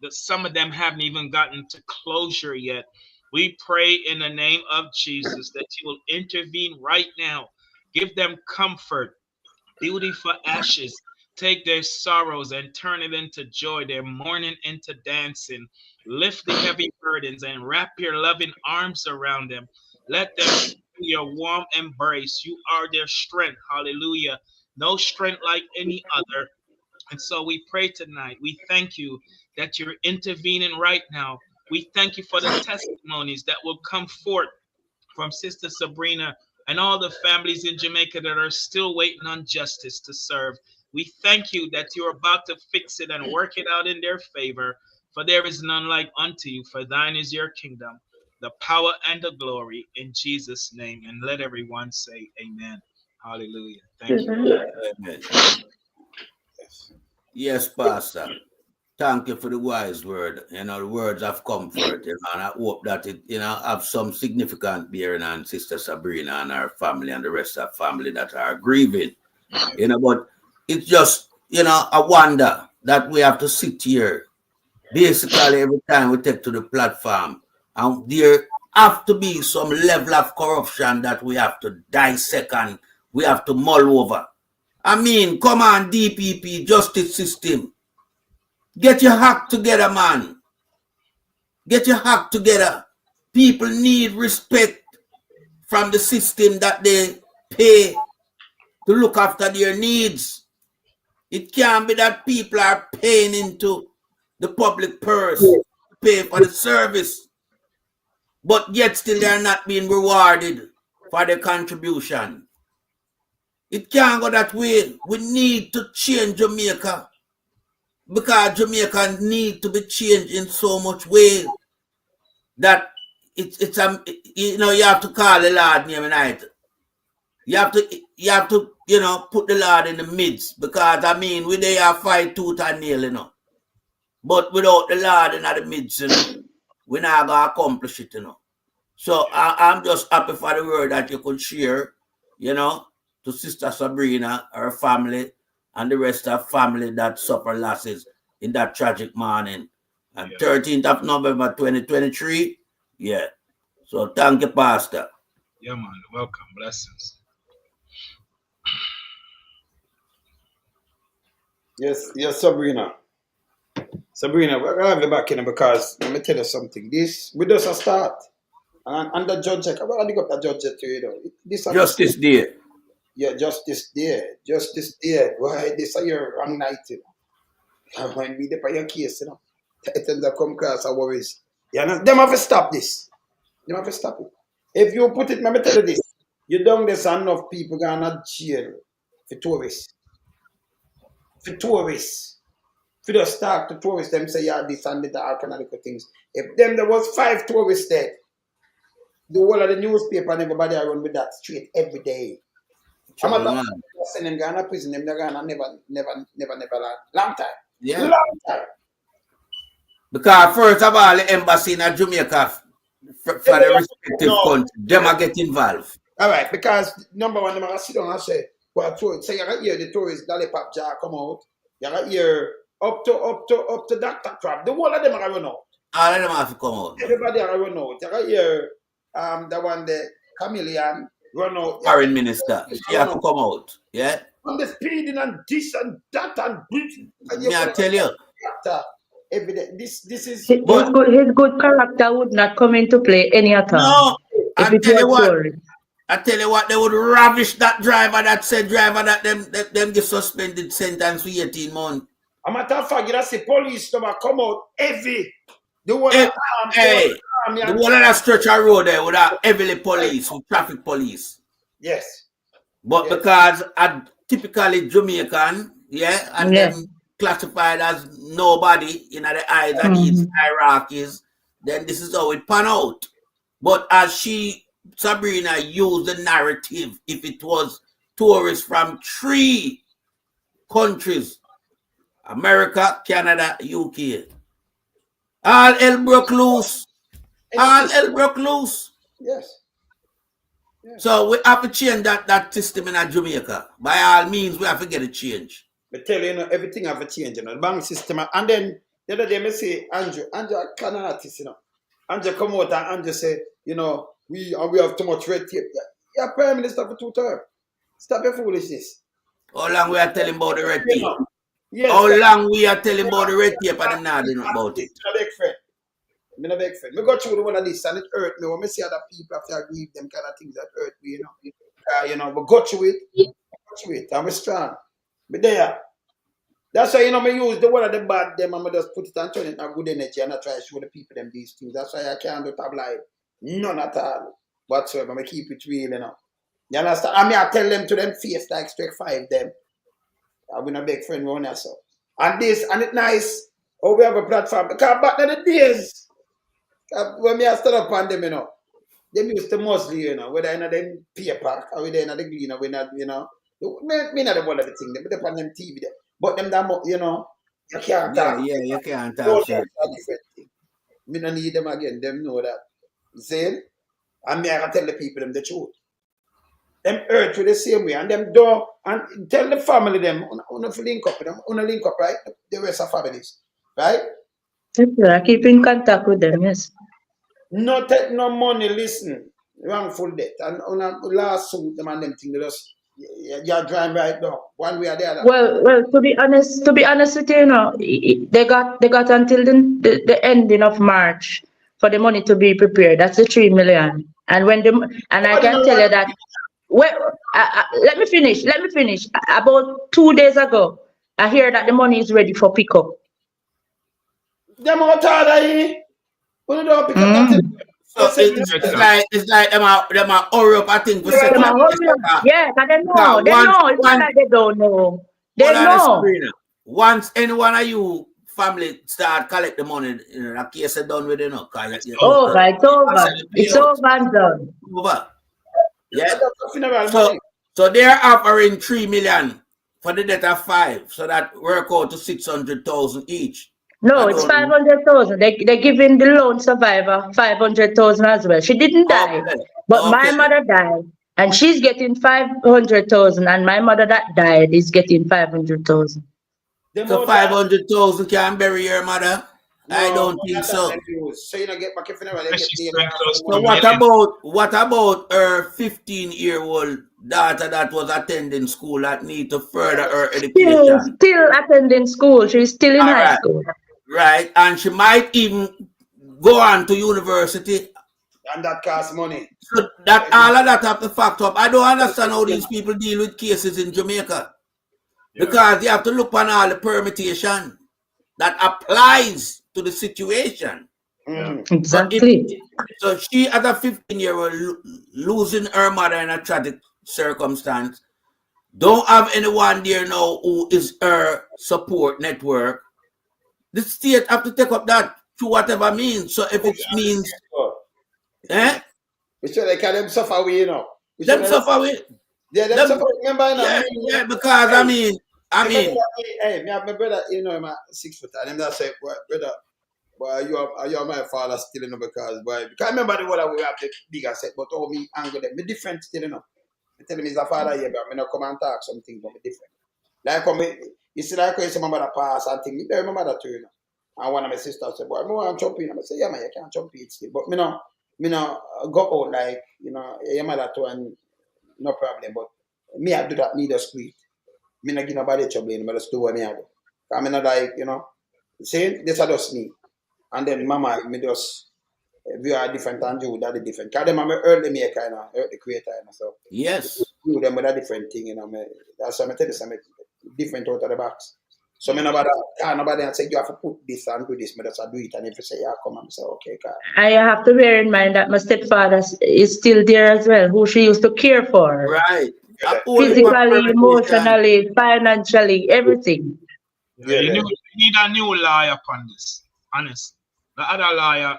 Speaker 1: That some of them haven't even gotten to closure yet. We pray in the name of Jesus that you will intervene right now. Give them comfort, beauty for ashes. Take their sorrows and turn it into joy, their mourning into dancing. Lift the heavy burdens and wrap your loving arms around them. Let them feel your warm embrace. You are their strength. Hallelujah. No strength like any other. And so we pray tonight. We thank you that you're intervening right now. We thank you for the testimonies that will come forth from Sister Sabrina and all the families in Jamaica that are still waiting on justice to serve. We thank you that you're about to fix it and work it out in their favor. For there is none like unto you, for thine is your kingdom, the power and the glory in Jesus' name. And let everyone say amen. Hallelujah. Thank you.
Speaker 3: Amen. Yes, Pastor. Thank you for the wise word. The words of comfort. And I hope that it, have some significant bearing on Sister Sabrina and her family and the rest of the family that are grieving. But it's just, a wonder that we have to sit here basically every time we take to the platform. And there have to be some level of corruption that we have to dissect and we have to mull over. I mean, come on, DPP, justice system. Get your act together, man. Get your act together. People need respect from the system that they pay to look after their needs. It can't be that people are paying into the public purse to pay for the service, but yet still they are not being rewarded for their contribution. It can't go that way. We need to change Jamaica because Jamaica need to be changed in so much way that you have to call the Lord name night. You have to put the Lord in the midst because we they are fight tooth and nail, But without the Lord in the midst, we're not gonna accomplish it, So I'm just happy for the word that you could share, to Sister Sabrina, her family, and the rest of family that suffer losses in that tragic morning. And 13th of November 2023. Yeah. So thank you, Pastor.
Speaker 1: Yeah, man. Welcome. Blessings.
Speaker 2: Yes, Sabrina. Sabrina, we're gonna have you back in because let me tell you something. This we just a start. And the judge, I want to dig up the judge to This
Speaker 3: Justice Day.
Speaker 2: Yeah, Justice Day. Justice Day. Why this is your wrong night, And when we depend your case, it ends up come across our worries. Them have to stop this. Them have to stop it. If you put it, let me tell you this. You don't there's enough people going to jail for tourists. For tourists. For the start to tourists, them say, yeah, this and that, all kind of little things. If them there was 5 tourists dead, the whole of the newspaper and everybody are run with that straight every day. I'm
Speaker 3: Trouble,
Speaker 2: not
Speaker 3: man.
Speaker 2: send them Ghana prison, them Ghana never long time.
Speaker 3: Yeah.
Speaker 2: Long time.
Speaker 3: Because first of all, the embassy in Jamaica for the respective
Speaker 2: No.
Speaker 3: country, them are get involved.
Speaker 2: All right, because number one, them are sit down and say, well, so you got here the tourist lollipop jar come out. You got here up to Dr. Crab. The whole of them are run out.
Speaker 3: All of them have to come out.
Speaker 2: Everybody are run out. You got here the one the chameleon run out.
Speaker 3: Foreign minister, she have to come out. Yeah.
Speaker 2: On the speeding and this and that and this.
Speaker 3: Me I tell you.
Speaker 2: Evidence. This is
Speaker 5: His good character would not come into play any at all.
Speaker 3: No,
Speaker 5: If
Speaker 3: I
Speaker 5: it
Speaker 3: tell you
Speaker 5: was
Speaker 3: what.
Speaker 5: story.
Speaker 3: I tell you what, they would ravish that driver, that said driver, that them get suspended sentence for 18 months.
Speaker 2: a matter of fact, you know, see police number come out heavy. The one
Speaker 3: Hey,
Speaker 2: the
Speaker 3: the one on that stretch of road there with that heavily police, with traffic police.
Speaker 2: yes.
Speaker 3: But
Speaker 2: Yes.
Speaker 3: because typically Jamaican, yeah, and
Speaker 5: Yeah.
Speaker 3: them classified as nobody in the eyes of these hierarchies, then this is how it pan out. But as Sabrina used the narrative, if it was tourists from 3 countries, America, Canada, UK, all hell broke loose. All hell broke loose.
Speaker 2: Yes.
Speaker 3: So we have to change that system in Jamaica. By all means, we have to get a change.
Speaker 2: But tell you, everything have a change, the bank system. And then the other day, I say, Andrew, a kind of artist, Andrew come out and Andrew say, we have too much red tape. You're Prime Minister for 2 terms. Stop your foolishness.
Speaker 3: How long we are telling about the red tape?
Speaker 2: Yes,
Speaker 3: How long we are telling about the red tape and them not doing about it?
Speaker 2: I'm a big friend. I'm a big friend. I go through the one of this and it hurt me. When I see other people have to agree with them kind of things that hurt me, but go through it. I'm strong. But there. That's why, I use the one of the bad them and I just put it and turn it into good energy and I try to show the people them these things. That's why I can't do tabloid. None at all. Whatsoever. I keep it real, You understand? I tell them to them face like strike 5 them. I've been a big friend around here, so. And it's nice. Oh, we have a platform. Because back in the days, when I stood up on them, they used to mostly, whether in them paper or whether in the green or whether, me not the one of the thing, they put up on them TV there. But them that, you can't talk.
Speaker 3: Yeah, you can't
Speaker 2: No,
Speaker 3: talk.
Speaker 2: that's a different thing. Me don't need them again. Them know that. See? And me, I can tell the people them the truth. Them hurt with the same way. And them do, and tell the family them, link up with them, link up, right? The rest of families. Right?
Speaker 5: I keep in contact with them, yes.
Speaker 2: No take no money, listen. Wrongful death. And on a lawsuit, them and them thing, they just, you're driving right now. One way or the other.
Speaker 5: Well, to be honest with you, they got until the ending of March for the money to be prepared. That's the 3 million. And I can tell you that. Well, let me finish. About 2 days ago, I hear that the money is ready for pickup.
Speaker 2: Them out of when you don't pick up that.
Speaker 3: So it's like them are hurry up, I think.
Speaker 5: Yeah, but they know. They know. It's not like they don't know. They know.
Speaker 3: Once any one of you family start collect the money, the case is done with
Speaker 5: Over. It's over. It's over and done.
Speaker 3: Over. Yeah. So they're offering 3 million for the debt of 5, so that work out to 600,000 each.
Speaker 5: No, it's 500,000. They're giving the loan survivor 500,000 as well. She didn't die, but my mother died, and she's getting 500,000, and my mother that died is getting 500,000.
Speaker 3: So 500,000 can bury your mother? No, I don't think so.
Speaker 2: So you don't get back if you never get
Speaker 3: So what about her 15-year-old daughter that was attending school that need to further her education?
Speaker 5: Still attending school. She's still in high school.
Speaker 3: Right, and she might even go on to university.
Speaker 2: And that costs money.
Speaker 3: So that all of that have to factor up. I don't understand how these people deal with cases in Jamaica. Because you have to look on all the permutation that applies to the situation.
Speaker 5: Exactly.
Speaker 3: So she, as a 15-year-old, losing her mother in a tragic circumstance, don't have anyone there now who is her support network. The state have to take up that through whatever means. So if it means,
Speaker 2: we sure they can them suffer away,
Speaker 3: Them suffer away.
Speaker 2: Yeah, that's about, remember, you know,
Speaker 3: Yeah, because I mean,
Speaker 2: hey, me have my brother, you know, I'm 6 foot, and him that say, boy, brother, boy, you are my father still, you know, because, boy, because I remember the one that we have the bigger set, but all me angle them, me different still, you know. I tell him he's a father here, but me not come and talk something, but me different. Like, you see, like, when my mother pass and thing, me don't remember that too, you know. And one of my sisters said, boy, I want to jump in. I say, yeah, man, you can't jump in still. But me no go out like, you know, your mother too, and no problem. But me, I do that, me just quit. Me not give nobody trouble, me just do what me I do. I mean, not like, you know, see, this is just me. And then mama, me just, we are different and you, that is different. Because them, I'm early maker, you know, early creator, you know, so.
Speaker 3: yes.
Speaker 2: Do them with a different thing, you know. That's why I tell you something different out of the box. So me nobody and say you have to put this and do this, me just do it. And if you say yeah, come and say okay, God.
Speaker 5: I have to bear in mind that my stepfather is still there as well, who she used to care for.
Speaker 3: Right.
Speaker 2: Yeah,
Speaker 5: Physically, emotionally, financially, everything.
Speaker 1: Yeah, you need a new lawyer upon this. Honest. The other lawyer,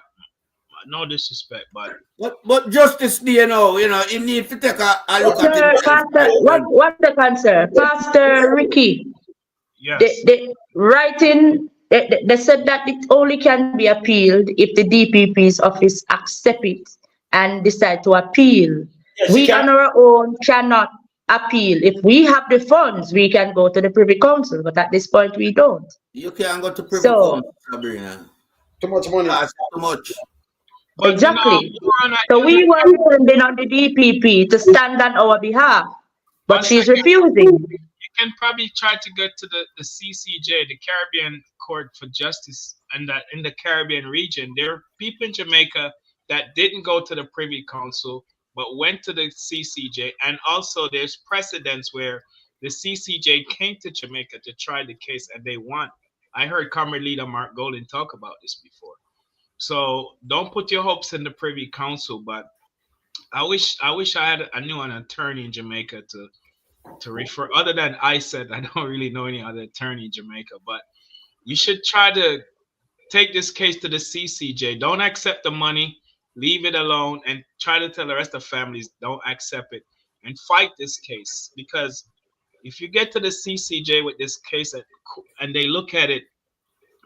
Speaker 1: no disrespect,
Speaker 3: but justice, you know, he need to take a look at
Speaker 5: Sir,
Speaker 3: himself.
Speaker 5: Pastor, what the concern? Pastor Ricky,
Speaker 1: yes.
Speaker 5: the writing, they said that it only can be appealed if the DPP's office accept it and decide to appeal.
Speaker 2: Yes,
Speaker 5: We on our own cannot appeal. If we have the funds, we can go to the Privy Council, but at this point we don't.
Speaker 3: You can't go to Privy
Speaker 5: So,
Speaker 3: Council, Sabrina.
Speaker 2: too much money.
Speaker 3: That's too much.
Speaker 1: But
Speaker 5: exactly.
Speaker 1: you know,
Speaker 5: So we were depending on the DPP to stand on our behalf, but she's refusing.
Speaker 1: you can probably try to get to the CCJ, the Caribbean Court for Justice, and that in the Caribbean region, there are people in Jamaica that didn't go to the Privy Council but went to the CCJ, and also there's precedents where the CCJ came to Jamaica to try the case and they won. I heard Comrade Leader Mark Golden talk about this before. So don't put your hopes in the Privy Council, but I wish I knew an attorney in Jamaica to refer. Other than I said, I don't really know any other attorney in Jamaica, but you should try to take this case to the CCJ. Don't accept the money, leave it alone, and try to tell the rest of the families don't accept it and fight this case. Because if you get to the CCJ with this case and they look at it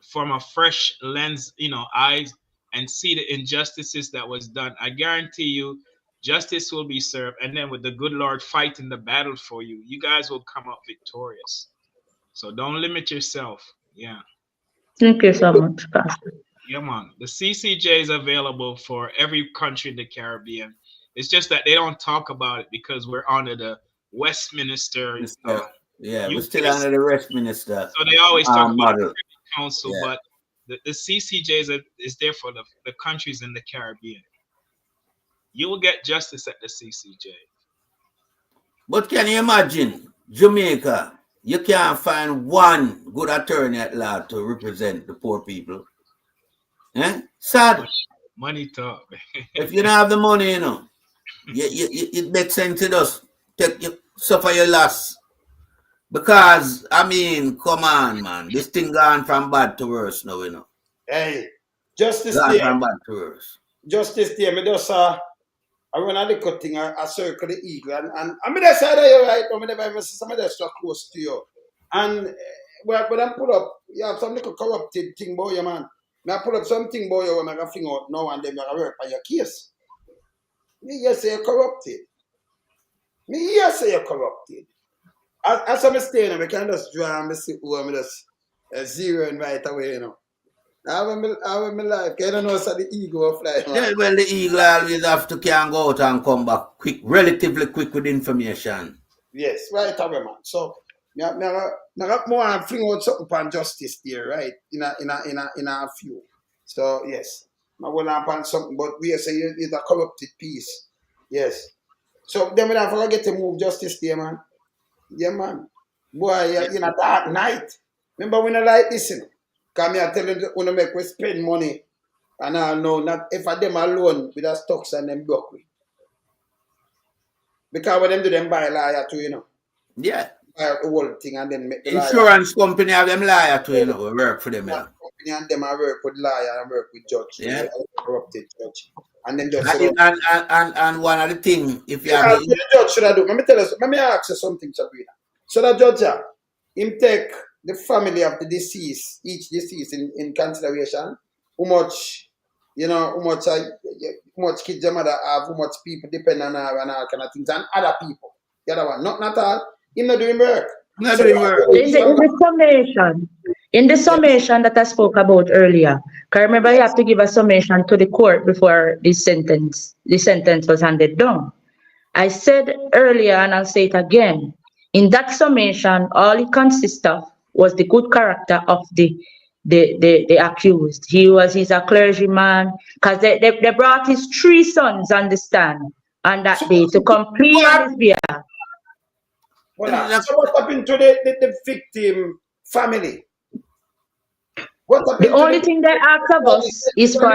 Speaker 1: from a fresh lens, eyes, and see the injustices that was done, I guarantee you justice will be served. And then with the good Lord fighting the battle for you, you guys will come out victorious. So don't limit yourself. Yeah.
Speaker 5: Thank you so much, Pastor.
Speaker 1: Yeah, man. The CCJ is available for every country in the Caribbean. It's just that they don't talk about it because we're under the Westminster.
Speaker 3: We're still under the Westminster.
Speaker 1: So they always talk about the Council,
Speaker 3: yeah.
Speaker 1: But the CCJ is there for the countries in the Caribbean. You will get justice at the CCJ.
Speaker 3: But can you imagine, Jamaica, you can't find one good attorney at law to represent the poor people. Sad.
Speaker 1: Money talk.
Speaker 3: If you don't have the money, it makes sense to just suffer your loss. Because, I mean, come on, man. This thing gone from bad to worse now,
Speaker 2: Hey, Justice
Speaker 3: gone
Speaker 2: Day.
Speaker 3: from bad to worse.
Speaker 2: Justice Day, me just I run a little thing, I circle the eagle, and I'm in the side of you right now, whenever I see somebody that's so close to you. And when I pull up, you have some little corrupted thing, boy, man. I pull up something, boy, when I fling out now and then I work on your case. Me here say you're corrupted. Me here say you're corrupted. As I'm staying, I can just draw and see who I'm just zeroing right away, I have my life. I don't know so the ego will fly.
Speaker 3: Yeah, well, the eagle always have to can go out and come back relatively quick with information.
Speaker 2: Yes, right away, man. So, I got more and fling out something upon justice there, right? In a few. So yes, I will upon something, but we say it's a corrupted piece. Yes. So then we don't forget to move justice there, man. Yeah, man. Boy, in a dark night. Remember when I like this, Because I tell you, when I make we spend money, and I know not if I them alone with the stocks and them broke with. Because when them do them buy liar too,
Speaker 3: Yeah.
Speaker 2: Buy the whole thing and then make the
Speaker 3: insurance company have them liar too, we work for them.
Speaker 2: Company and them I work with liar and work with judge.
Speaker 3: Yeah.
Speaker 2: Corrupted judge. And then just say,
Speaker 3: And one of the things, if you have
Speaker 2: the judge should I do? Let me ask you something, Sabrina. So the judge, him take the family of the deceased, each deceased in consideration, how much, how much kids the mother have, how much people depend on her and all kind of things, and other people. The other one, not all. Him not doing work.
Speaker 3: not doing work.
Speaker 5: In the summation that I spoke about earlier, because remember you have to give a summation to the court before the sentence was handed down. I said earlier, and I'll say it again, in that summation, all it consists of was the good character of the accused. He's a clergyman, because they brought his 3 sons on the stand on that day to complete on his behalf.
Speaker 2: So what happened to the victim family?
Speaker 5: The only thing they ask of us is for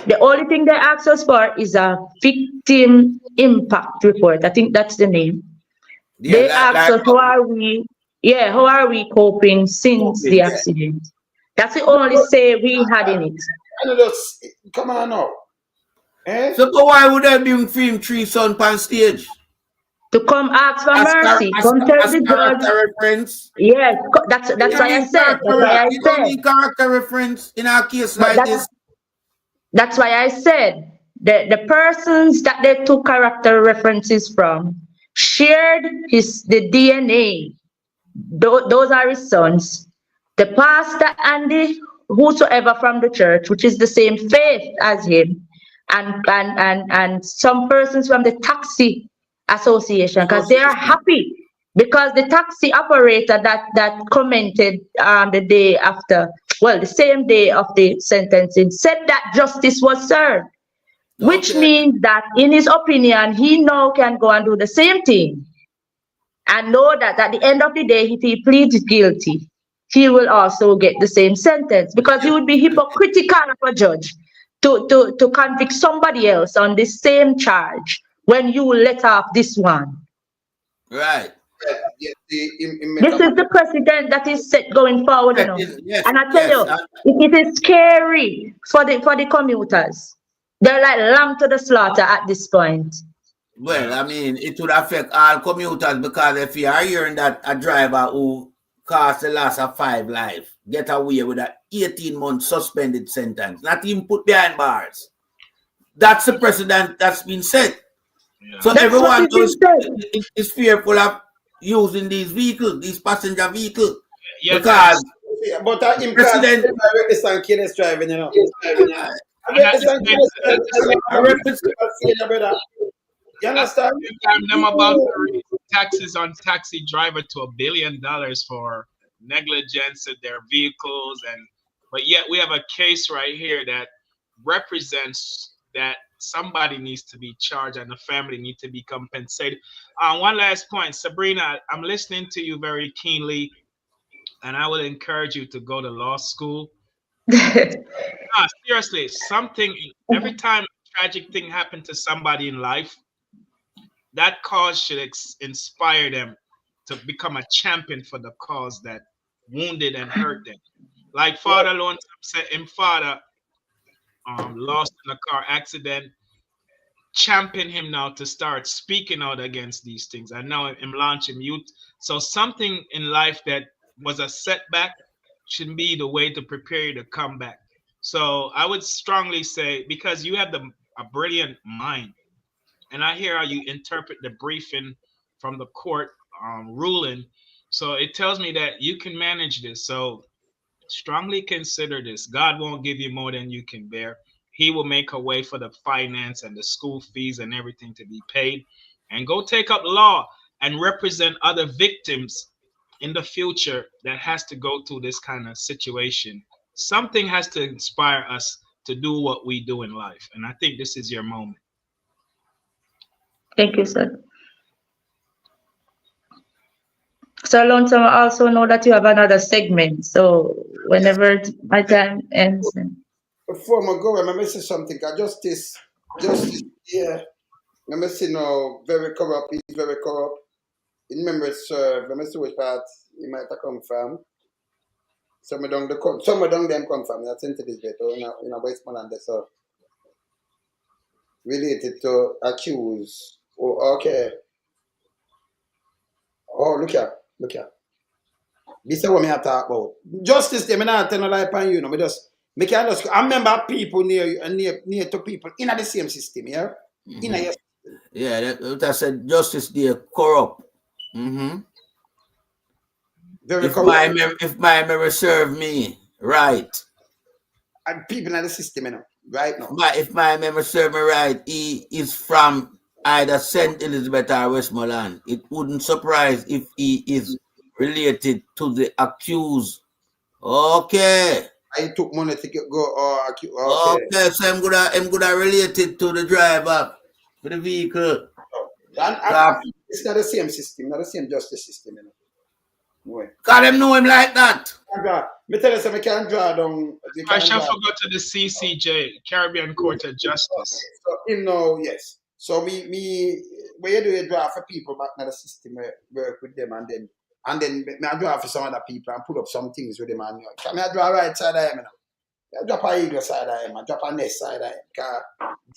Speaker 5: the only thing they ask us for is a victim impact report. I think that's the name.
Speaker 3: Yeah,
Speaker 5: they ask us how are we coping since the accident. That's the only say we had in it.
Speaker 2: And just come on now. Eh?
Speaker 3: So why would I bring film 3 sons on stage?
Speaker 5: To come ask for mercy, come tell the judge.
Speaker 3: Reference.
Speaker 5: Yes, that's why I said. That's why I
Speaker 3: said. Don't need character reference in a case like this.
Speaker 5: That's why I said the persons that they took character references from shared the DNA. Those are his sons. The pastor and the whosoever from the church, which is the same faith as him, and some persons from the taxi association, because they are happy because the taxi operator that commented the day after, well, the same day of the sentencing, said that justice was served, which means that in his opinion, he now can go and do the same thing and know that at the end of the day, if he pleads guilty, he will also get the same sentence, because he would be hypocritical of a judge to convict somebody else on the same charge when you let off this one.
Speaker 3: Right.
Speaker 5: This is the precedent that is set going forward, you know. Yes, and I tell you, it is scary for the commuters. They're like lamb to the slaughter at this point.
Speaker 3: Well, I mean, it would affect all commuters, because if you are hearing that a driver who caused the loss of 5 lives get away with an 18-month suspended sentence, not even put behind bars. That's the precedent that's been set. Yeah. So that's everyone is fearful of using these vehicles, these passenger vehicles. Yeah, because
Speaker 2: but that president is driving, you know. You understand?
Speaker 1: I'm about to raise taxes on taxi driver to $1 billion for negligence of their vehicles, but yet we have a case right here that represents that somebody needs to be charged and the family need to be compensated. One last point, Sabrina, I'm listening to you very keenly, and I would encourage you to go to law school. No, seriously, every time a tragic thing happened to somebody in life, that cause should inspire them to become a champion for the cause that wounded and hurt them. Like Father Lonesome said, father lost in a car accident, champion him now to start speaking out against these things. I know him launching youth. So something in life that was a setback should be the way to prepare you to come back. So I would strongly say, because you have a brilliant mind, and I hear how you interpret the briefing from the court ruling. So it tells me that you can manage this. So strongly consider this. God won't give you more than you can bear. He will make a way for the finance and the school fees and everything to be paid. And go take up law and represent other victims in the future that has to go through this kind of situation. Something has to inspire us to do what we do in life. And I think this is your moment.
Speaker 5: Thank you, sir. So Lonesome, I also know that you have another segment. So whenever my time ends.
Speaker 2: Before I go, I say something. Justice, yeah. I say no, very corrupt. He's very corrupt. In memory serve. I see which part he might have come from. Some of them come from. That's into this bit. In a Westmoreland, so related to accuse. Oh, okay. Oh, look here. Look here. This is what me I talk about. Justice, them, I not tell no lie upon you, no. I remember people near to people in the same system, yeah? In a
Speaker 3: Yeah, that said justice there corrupt.
Speaker 2: very
Speaker 3: If
Speaker 2: corrupt.
Speaker 3: if my memory serve me right.
Speaker 2: And people in the system, you know, right now.
Speaker 3: If my memory serve me right, he is from either St. Elizabeth or Westmoreland. It wouldn't surprise if he is related to the accused. Okay.
Speaker 2: I took money to go okay.
Speaker 3: Okay, so I'm gonna relate it to the driver for the vehicle.
Speaker 2: And it's not the same system, not the same justice system, you know. No.
Speaker 3: Cause them know him like that.
Speaker 2: Me tell you something, we can't draw down.
Speaker 1: I shall forgot to the CCJ, Caribbean Court of Justice.
Speaker 2: So, you know, yes. So me where you do a draw for people back in the system, work with them and then me I draw for some other people and put up some things with them and can I draw right side of him, you know? I drop a eagle side of him, I drop a nest side of him. Cause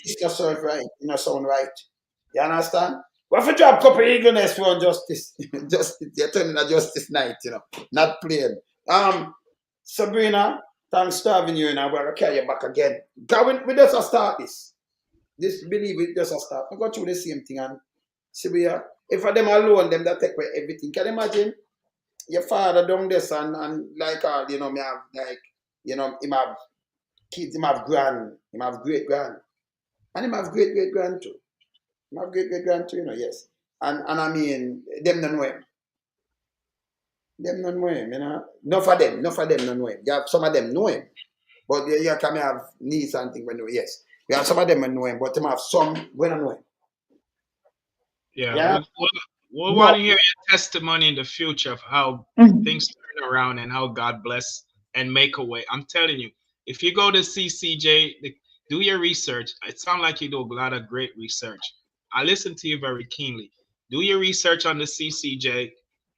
Speaker 2: this not sound right, you know, sound right. You understand? What if you drop a couple of eagle nest for justice? Justice, you're turning a justice night, you know, not playing. Sabrina, thanks for having you, and I'm going to carry you back again. We just start this. This believe it just a start. I go through the same thing and see where if for them alone, them that take away everything. Can you imagine your father down this and like all, you know, me have like, you know, him have kids, him have grand, him have great grand, and him have great grand too. Him have great grand too, you know, yes. And I mean, them don't know him. Them don't know him, you know. Not for them don't know him. You have some of them know him. But you can have needs and things when you yes. We have some of them that know him, but them have some when I know him.
Speaker 1: Yeah. We want to hear your testimony in the future of how things turn around and how God bless and make a way. I'm telling you, if you go to CCJ, do your research. It sounds like you do a lot of great research. I listen to you very keenly. Do your research on the CCJ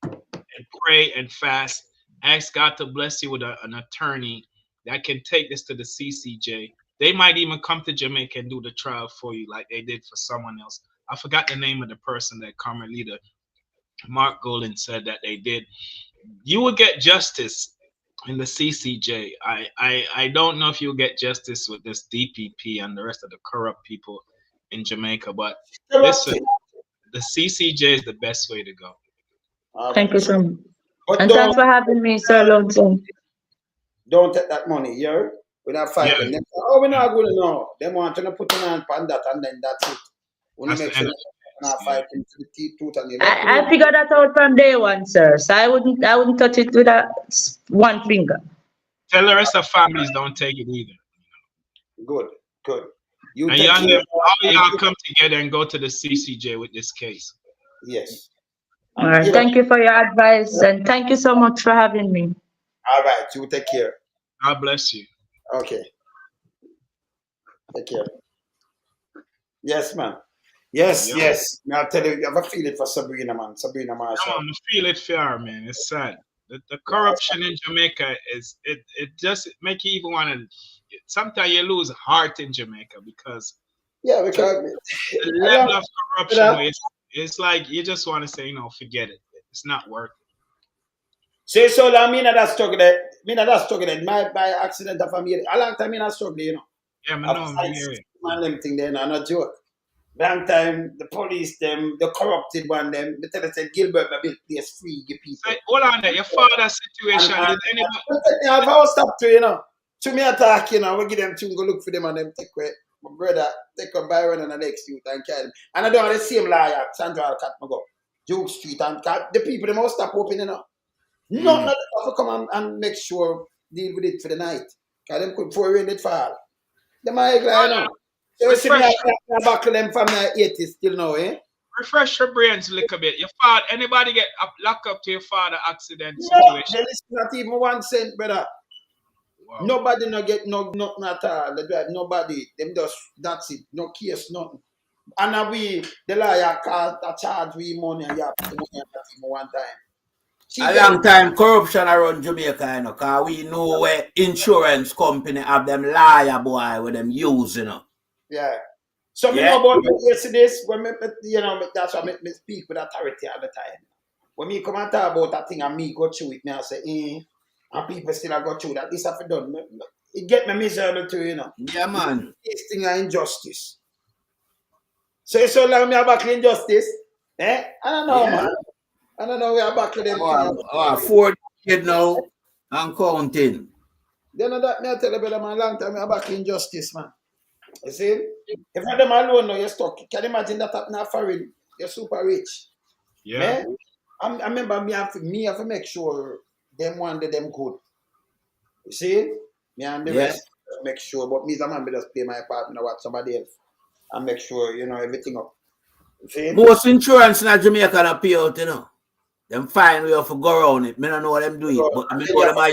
Speaker 1: and pray and fast. Ask God to bless you with an attorney that can take this to the CCJ. They might even come to Jamaica and do the trial for you like they did for someone else. I forgot the name of the person that Carmelita Mark Golden said that they did. You will get justice in the CCJ. I don't know if you'll get justice with this DPP and the rest of the corrupt people in Jamaica, but listen, the CCJ is the best way to go.
Speaker 5: Thank you so much. And thanks for having me, Sir Lonesome.
Speaker 2: Don't take that money, yeah? We're not fighting. Yeah. Oh, we're not good enough. They want to put an hand on that and then that's it. We make sure we're not fighting to the tooth and
Speaker 5: I figured that out from day one, sir. So I wouldn't touch it with one finger.
Speaker 1: Tell the rest of families don't take it either.
Speaker 2: Good.
Speaker 1: You and y'all come together and go to the CCJ with this case.
Speaker 2: Yes.
Speaker 5: All right. Thank you for your advice and thank you so much for having me.
Speaker 2: All right. You take care.
Speaker 1: God bless you.
Speaker 2: Okay. Take care. Yes, man. Yes. I'll tell you, you have a feeling for Sabrina, man. Sabrina Marshall.
Speaker 1: I feel it for her, man. It's sad. The corruption in Jamaica is it just make you even want to. Sometimes you lose heart in Jamaica because
Speaker 2: because
Speaker 1: the level of corruption it's like you just want to say, forget it. It's not working.
Speaker 2: Say so that me not struggle that. My accident of a long time I struggle, you know.
Speaker 1: Yeah, I hear it.
Speaker 2: Man, them thing there, no joke. Long time, the police, them, the corrupted one, them, they tell us that Gilbert built place free, give people.
Speaker 1: Hey, hold on there, your father's situation, did anybody...
Speaker 2: I've always stopped to, to me attack, we give them to go look for them and them take away. My brother, take up Byron and the next youth and carry them. And I don't have the same lawyer, Central Cat, go, Duke Street, and the people, they must stop open, Not to come and make sure, deal with it for the night. Because them could pour in it fall. They might, So you see me buckle them from the 80s still now, eh?
Speaker 1: Refresh your brains a little bit. Your father, anybody get locked up to your father accident situation?
Speaker 2: There is not even 1 cent, brother. Wow. Nobody no get nothing at all. They drive nobody. Them just that's it. No case, nothing. And the lawyer charge we money and you have to money at him 1 time.
Speaker 3: A long time corruption around Jamaica, because we know where insurance company have them liar boy with them use,
Speaker 2: Yeah. So me know about this when me, you know, that's why me speak with authority all the time. When me come and talk about that thing and me go through it, me I say, and people still I go through that. This have to done. It get me miserable too, you know.
Speaker 3: Yeah, man.
Speaker 2: This thing of injustice. So it's so long me are back in injustice. I don't know, man. I don't know we are back to them.
Speaker 3: 4 decades now and counting.
Speaker 2: You know that me I tell you brother man, long time we are back in injustice, man. You see? If I them alone now, you're stuck. Can you imagine that happening foreign? You're super rich.
Speaker 1: Yeah.
Speaker 2: I remember me have to make sure them one day them good. You see? Me and the rest make sure. But me as a man, me just pay my part, you know what, somebody else. And make sure, you know, everything up. You see?
Speaker 3: Most insurance in Jamaica not pay out, you know. Them find way to go around it. Me don't know what them do it, but I mean know them I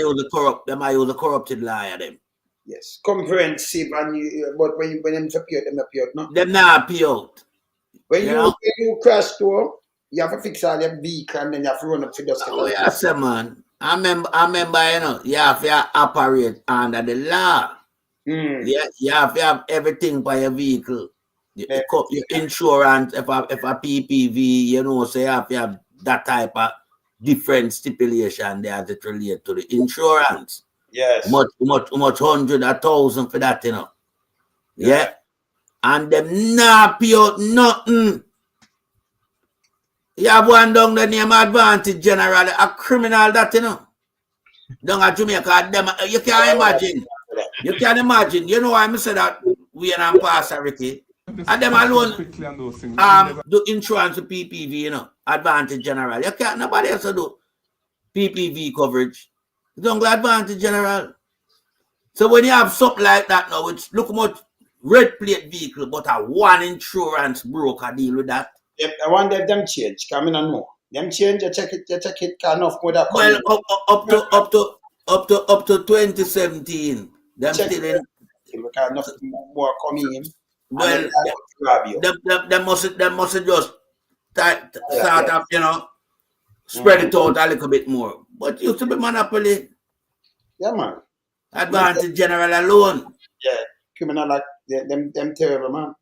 Speaker 3: use the corrupted liar them.
Speaker 2: Yes. Comprehensive and but when them pay out, them not pay out, no?
Speaker 3: Them not pay out.
Speaker 2: When you crash store, you have to fix all your vehicle and then you have to run up to dust.
Speaker 3: Oh yeah, sir, man. I remember, you know, you have to operate under the law. Yeah, you have to have everything by your vehicle. Your insurance, if a PPV, you know, so you have to have that type of different stipulation there as it relates to the insurance.
Speaker 2: Yes.
Speaker 3: Much 100 or 1,000 for that, you know. Yeah. And them not pay out nothing. You have one down the name Advantage General, a criminal that, you know. Down at Jamaica, them, you can't imagine. You can't imagine. You know why I said that we and Pastor Ricky. And them alone do insurance with PPV, you know, Advantage General. You can't, nobody else do PPV coverage. You don't go Advantage General. So when you have something like that now, it's look much red plate vehicle, but a one insurance broker deal with that.
Speaker 2: Yep, I want them change. Come in and know. Them change, you check it, can off more that.
Speaker 3: Well, up to 2017, them
Speaker 2: check
Speaker 3: still in.
Speaker 2: Because nothing more coming in.
Speaker 3: Well, them must just start up, you know, spread it out a little bit more. But used to be monopoly.
Speaker 2: Yeah, man.
Speaker 3: Advantage General alone.
Speaker 2: Yeah, criminal like them terrible, man.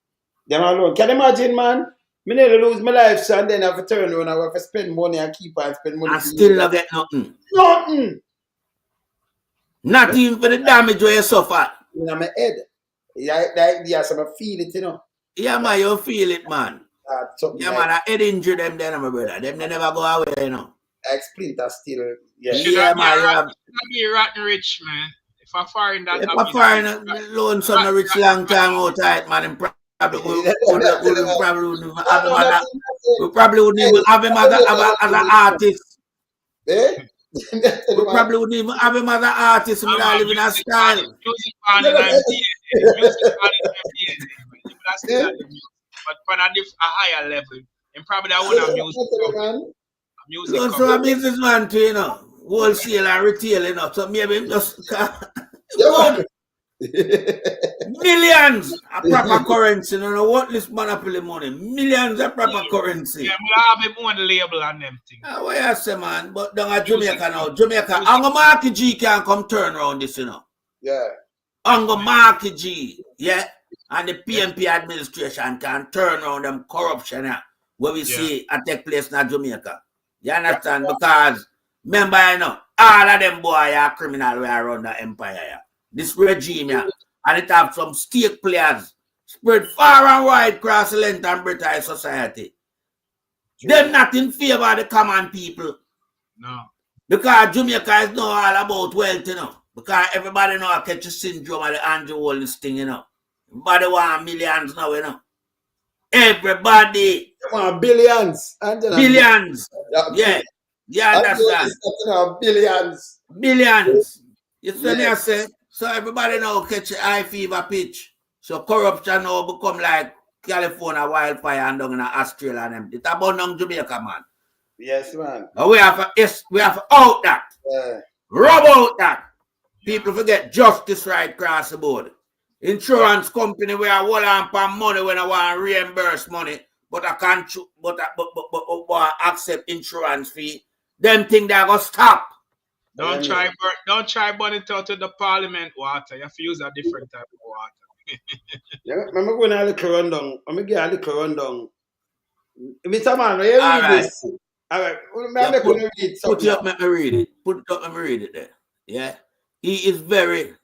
Speaker 2: Them alone. Can you imagine, man? Me nearly lose my life, so and then I have to turn around. I have to spend money and keep on spend money.
Speaker 3: And still not get nothing.
Speaker 2: Nothing.
Speaker 3: Not even for the damage where you suffer.
Speaker 2: In my head. Yeah, so I feel it, you know.
Speaker 3: Yeah, man, you feel it, man. Yeah, man, I head injury them then, my brother. Them they never go away, you know.
Speaker 2: I explain that still. Yeah,
Speaker 1: Yeah, man. You have to be rotten rich, man. If I foreign that,
Speaker 3: if I foreign loan some rich long time outside, man, we probably wouldn't even have him as an artist. We probably wouldn't even have him as an artist. We don't live in a style.
Speaker 1: But on a higher level, and probably I would have music.
Speaker 3: So a businessman too, you know, wholesale and retail, you know. So maybe him just millions of proper currency. You know what this monopoly money? Millions of proper currency.
Speaker 1: Yeah, but I have him on the label and them things.
Speaker 3: What you say, man? But down at Jamaica now, Ango Marky G can come turn around this, you know.
Speaker 2: Yeah.
Speaker 3: Ango Marky G, yeah. And the PMP administration can turn around them corruption where we see it take place in Jamaica. You understand? Because remember, you know, all of them boys are criminal who are around the empire. Yeah. This regime, yeah, and it have some state players spread far and wide across the length and breadth of society. Them not in favor of the common people.
Speaker 1: No.
Speaker 3: Because Jamaica is not all about wealth, you know. Because everybody know I catch a syndrome of the Andrew Holness thing, you know. Everybody want millions now, you know. Everybody.
Speaker 2: They want billions.
Speaker 3: Billions. Yeah. You understand?
Speaker 2: Billions.
Speaker 3: Billions. You see me, I say? So everybody now catch a high fever pitch. So corruption now become like California wildfire and down in Australia and them. It's about down Jamaica, man.
Speaker 2: Yes, man.
Speaker 3: And we have to out that. Rub out that. People forget justice right across the board. Insurance company where I hold on for money when I want to reimburse money, but I can't but accept insurance fee. Them thing they're gonna stop.
Speaker 1: Don't try burn it out to the parliament water. You have to use a different type of water.
Speaker 2: Yeah, I'm going to little rundown. I'm going to get a little rundown. Mr. Man, you
Speaker 3: All
Speaker 2: read
Speaker 3: right.
Speaker 2: this. All right. I'm
Speaker 3: Yeah,
Speaker 2: going to read
Speaker 3: put
Speaker 2: something.
Speaker 3: it up, let me read it. Put it up, let me read it there. Yeah. He is very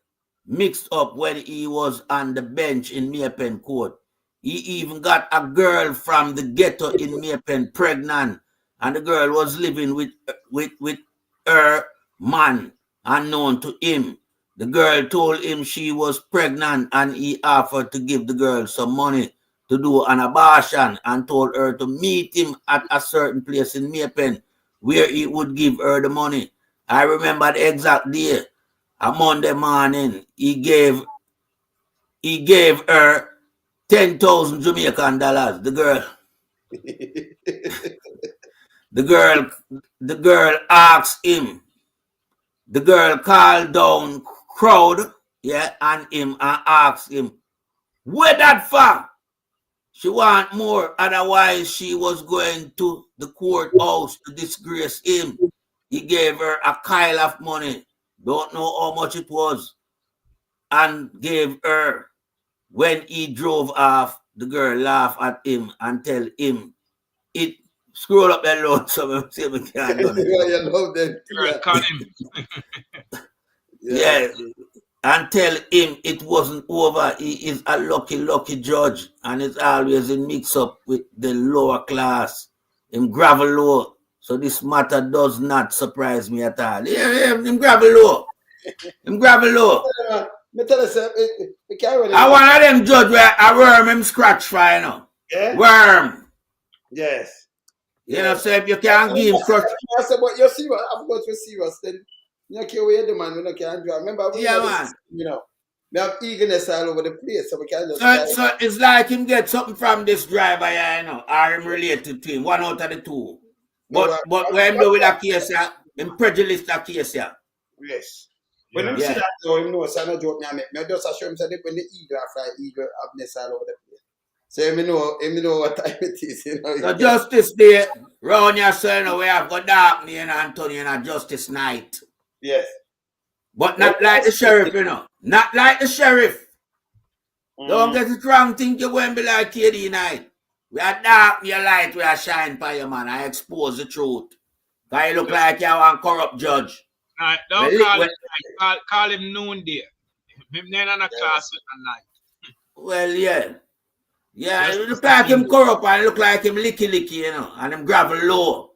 Speaker 3: mixed up when he was on the bench in Maypen Court. He even got a girl from the ghetto in Maypen pregnant, and the girl was living with her man unknown to him. The girl told him she was pregnant, and he offered to give the girl some money to do an abortion and told her to meet him at a certain place in Maypen where he would give her the money. I remember the exact day. A Monday morning, he gave her 10,000 Jamaican dollars. The girl asked him. The girl called down crowd, yeah, and him and asked him, "Where that for?" She want more, otherwise she was going to the courthouse to disgrace him. He gave her a pile of money, don't know how much it was, and gave her. When he drove off, the girl laughed at him and tell him it. Scroll up that load so we see if we can done it.
Speaker 2: You love them.
Speaker 1: Girl, cut him.
Speaker 3: Yeah. And tell him it wasn't over. He is a lucky judge and is always in mix up with the lower class. Him gravel low. So this matter does not surprise me at all. Yeah, him gravel low. Him gravel low.
Speaker 2: Me tell you, sir, we carry
Speaker 3: I one of them judge where I worm him scratch for, you know.
Speaker 2: Yeah?
Speaker 3: Worm.
Speaker 2: Yes.
Speaker 3: You know, so if you can't give him scratch.
Speaker 2: I said, but you see what I've got to see us then. You can't wait the man, we don't can drive. Remember, we
Speaker 3: Yeah, man.
Speaker 2: you know, we have eagerness all over the place, so we can just
Speaker 3: So it's like him get something from this driver, yeah, you know, or him related to him, one out of the two. But when him do with that case, yeah, him prejudice that case, yeah.
Speaker 2: Yes. When
Speaker 1: Yeah.
Speaker 2: him see that, though, him know, so I no joke, me just assure him, say, when the eagle fly, eagle have nest all over the place. So him know what time it is, you know.
Speaker 3: So Justice Day, round your son, you know, we have got dark me and Antonio and a Justice Night.
Speaker 2: Yes.
Speaker 3: But not like the sheriff, you know. Not like the sheriff. Don't get it wrong, think you're going to be like KD Night. We are dark, me a light, we are shine for you, man. I expose the truth. Because you look like you are a corrupt judge.
Speaker 1: Right, don't call him noonday. Him then on a class with a night.
Speaker 3: Well, yeah. Yeah, it look like him corrupt and look like him licky, you know. And him gravel low.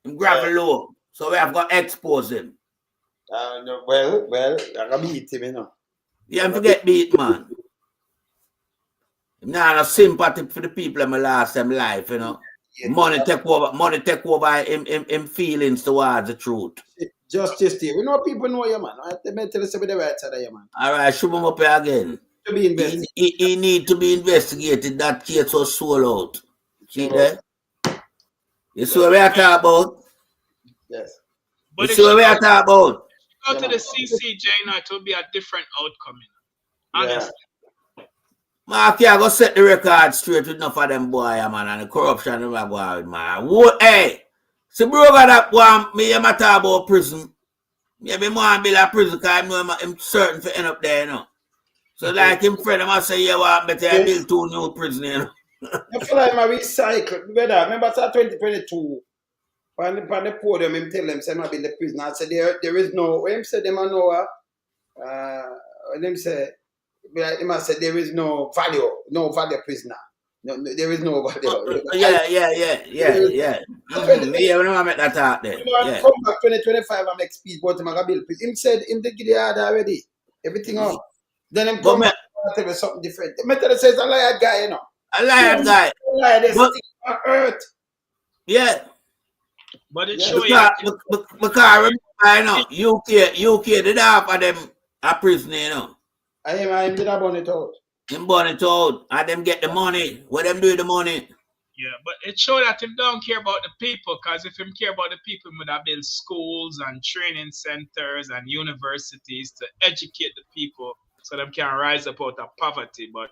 Speaker 3: Low. So we have got to expose him.
Speaker 2: Well, I can beat him, you know.
Speaker 3: Yeah, forget beat, man. Nah, no sympathy for the people that lost them life, you know. Yes. Money take over him feelings towards the truth.
Speaker 2: Justice Day. We know people know you, man. They may tell us to be the right side of you, man.
Speaker 3: All right, shoot him up here again.
Speaker 2: To be investigated.
Speaker 3: He need to be investigated. That case was sold out. See there? You see what we are talking about?
Speaker 2: Yes.
Speaker 3: But you see what we are talking about?
Speaker 1: Go to the CCJ now, it will be a different outcome. Honestly.
Speaker 3: Man, I can't go set the record straight with enough of them boy, man, and the corruption they go with, man. What, hey, see, bro, got that one, me and my talk about prison. Maybe more build a prison because I know I'm certain for end up there, you know. So, like him friend, I must say, yeah, well, better I build 2 new prisons, you know.
Speaker 2: I feel like I recycle. Remember, it's 2022. On the podium, him tell them, say, I build the prison. I said, there is no, when him say, them I know, when him say, he must say there is no value prisoner. No, there is no value.
Speaker 3: Yeah. Yeah, when I met that out there.
Speaker 2: Yeah. Come back 2025 and make speech about him and build prison. Him said him did the order already. Everything up. Then him come back and tell me something different. The method says a liar guy, you know.
Speaker 3: A liar guy.
Speaker 2: They stick on earth.
Speaker 3: Yeah.
Speaker 1: But it show you.
Speaker 3: Because I know, UK did half of them a prisoner, you know.
Speaker 2: I did a burn it out.
Speaker 3: Him burn it out. And them get the money. What them do with the money?
Speaker 1: Yeah, but it show that him don't care about the people, because if him care about the people, he would have built schools and training centers and universities to educate the people so them can rise up out of poverty. But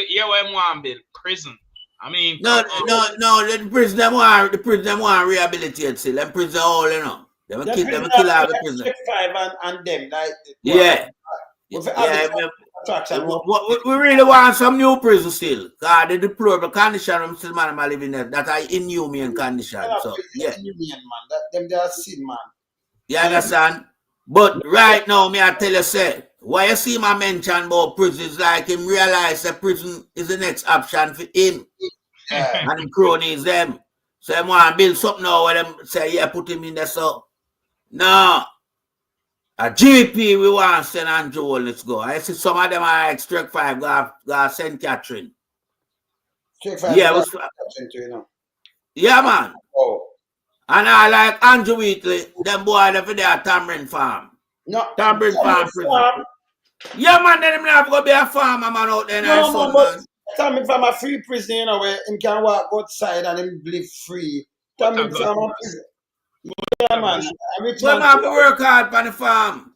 Speaker 1: yeah, when one build prison. I mean,
Speaker 3: no, the prison them want rehabilitate still. Them prison all, you know. Them kill all the prison.
Speaker 2: And them, like
Speaker 3: Yeah.
Speaker 2: attraction.
Speaker 3: We really want some new prison still. God, the deplorable condition I'm still man am living there. That are inhumane condition. So yeah.
Speaker 2: Inhumane, man. That them they are sin, man.
Speaker 3: You understand? But right now, me I tell you, say, why you see my mention about prison is like him realize that prison is the next option for him.
Speaker 2: Yeah.
Speaker 3: And him cronies them. So them want to build something now where them say, yeah, put him in there. So no. A GP we want to send Andrew, let's go. I see some of them are like Strike 5, go St. Catherine.
Speaker 2: Strike 5,
Speaker 3: yeah,
Speaker 2: you know.
Speaker 3: Yeah, man.
Speaker 2: Oh.
Speaker 3: And I like Andrew Wheatley, them boy there for their Tamarind Farm.
Speaker 2: No.
Speaker 3: Tamarind Farm prison. Yeah, man, then him have to go be a farmer man out there.
Speaker 2: No, man, but Tamarind Farm a free prison, you know, where him can walk outside and him live free. Tamarind Farm a prison. Yeah, man.
Speaker 3: Well, man, have to work hard on the farm.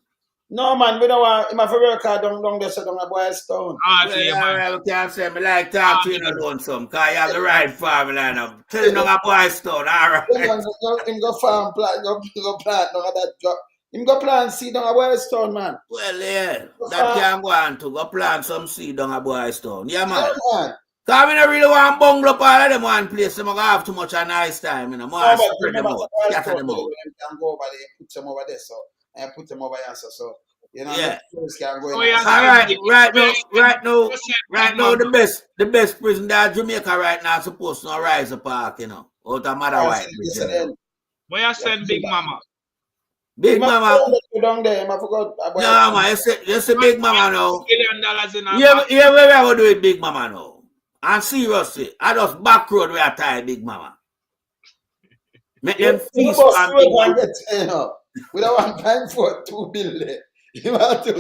Speaker 2: No, man, we don't want him have to work hard down there, so down a Boy Stone.
Speaker 3: Well, I can't say me like talk to you alone some, because you have the right farm line up. Tell him down a Boy Stone, all right.
Speaker 2: Him go farm, plant, go plant down that job. Him go plant seed down a Boy Stone, man.
Speaker 3: Well, yeah, that can go on to go plant some seed down a Boy Stone. Yeah, man.
Speaker 2: Yeah, man.
Speaker 3: Because we don't really want to bungle up all of them one place. They don't have too much a nice time, you know. More spread them out, scatter them out.
Speaker 2: Can go over there, put them over there, so and put them over here, so you know.
Speaker 3: Yeah.
Speaker 2: Can go
Speaker 3: All right now, the best prison that Jamaica right now is supposed to rise a park, you know, out of Mother White.
Speaker 1: Where you send Big Mama?
Speaker 3: Big Mama.
Speaker 2: Down there, I forgot.
Speaker 3: No, man, you say Big Mama now.
Speaker 1: $1 million in
Speaker 3: Yeah, where we going to do it, Big Mama now? And seriously, I just back road where I tie Big Mama. Make them feast on Big Mama.
Speaker 2: We don't want time for 2 billion. You want to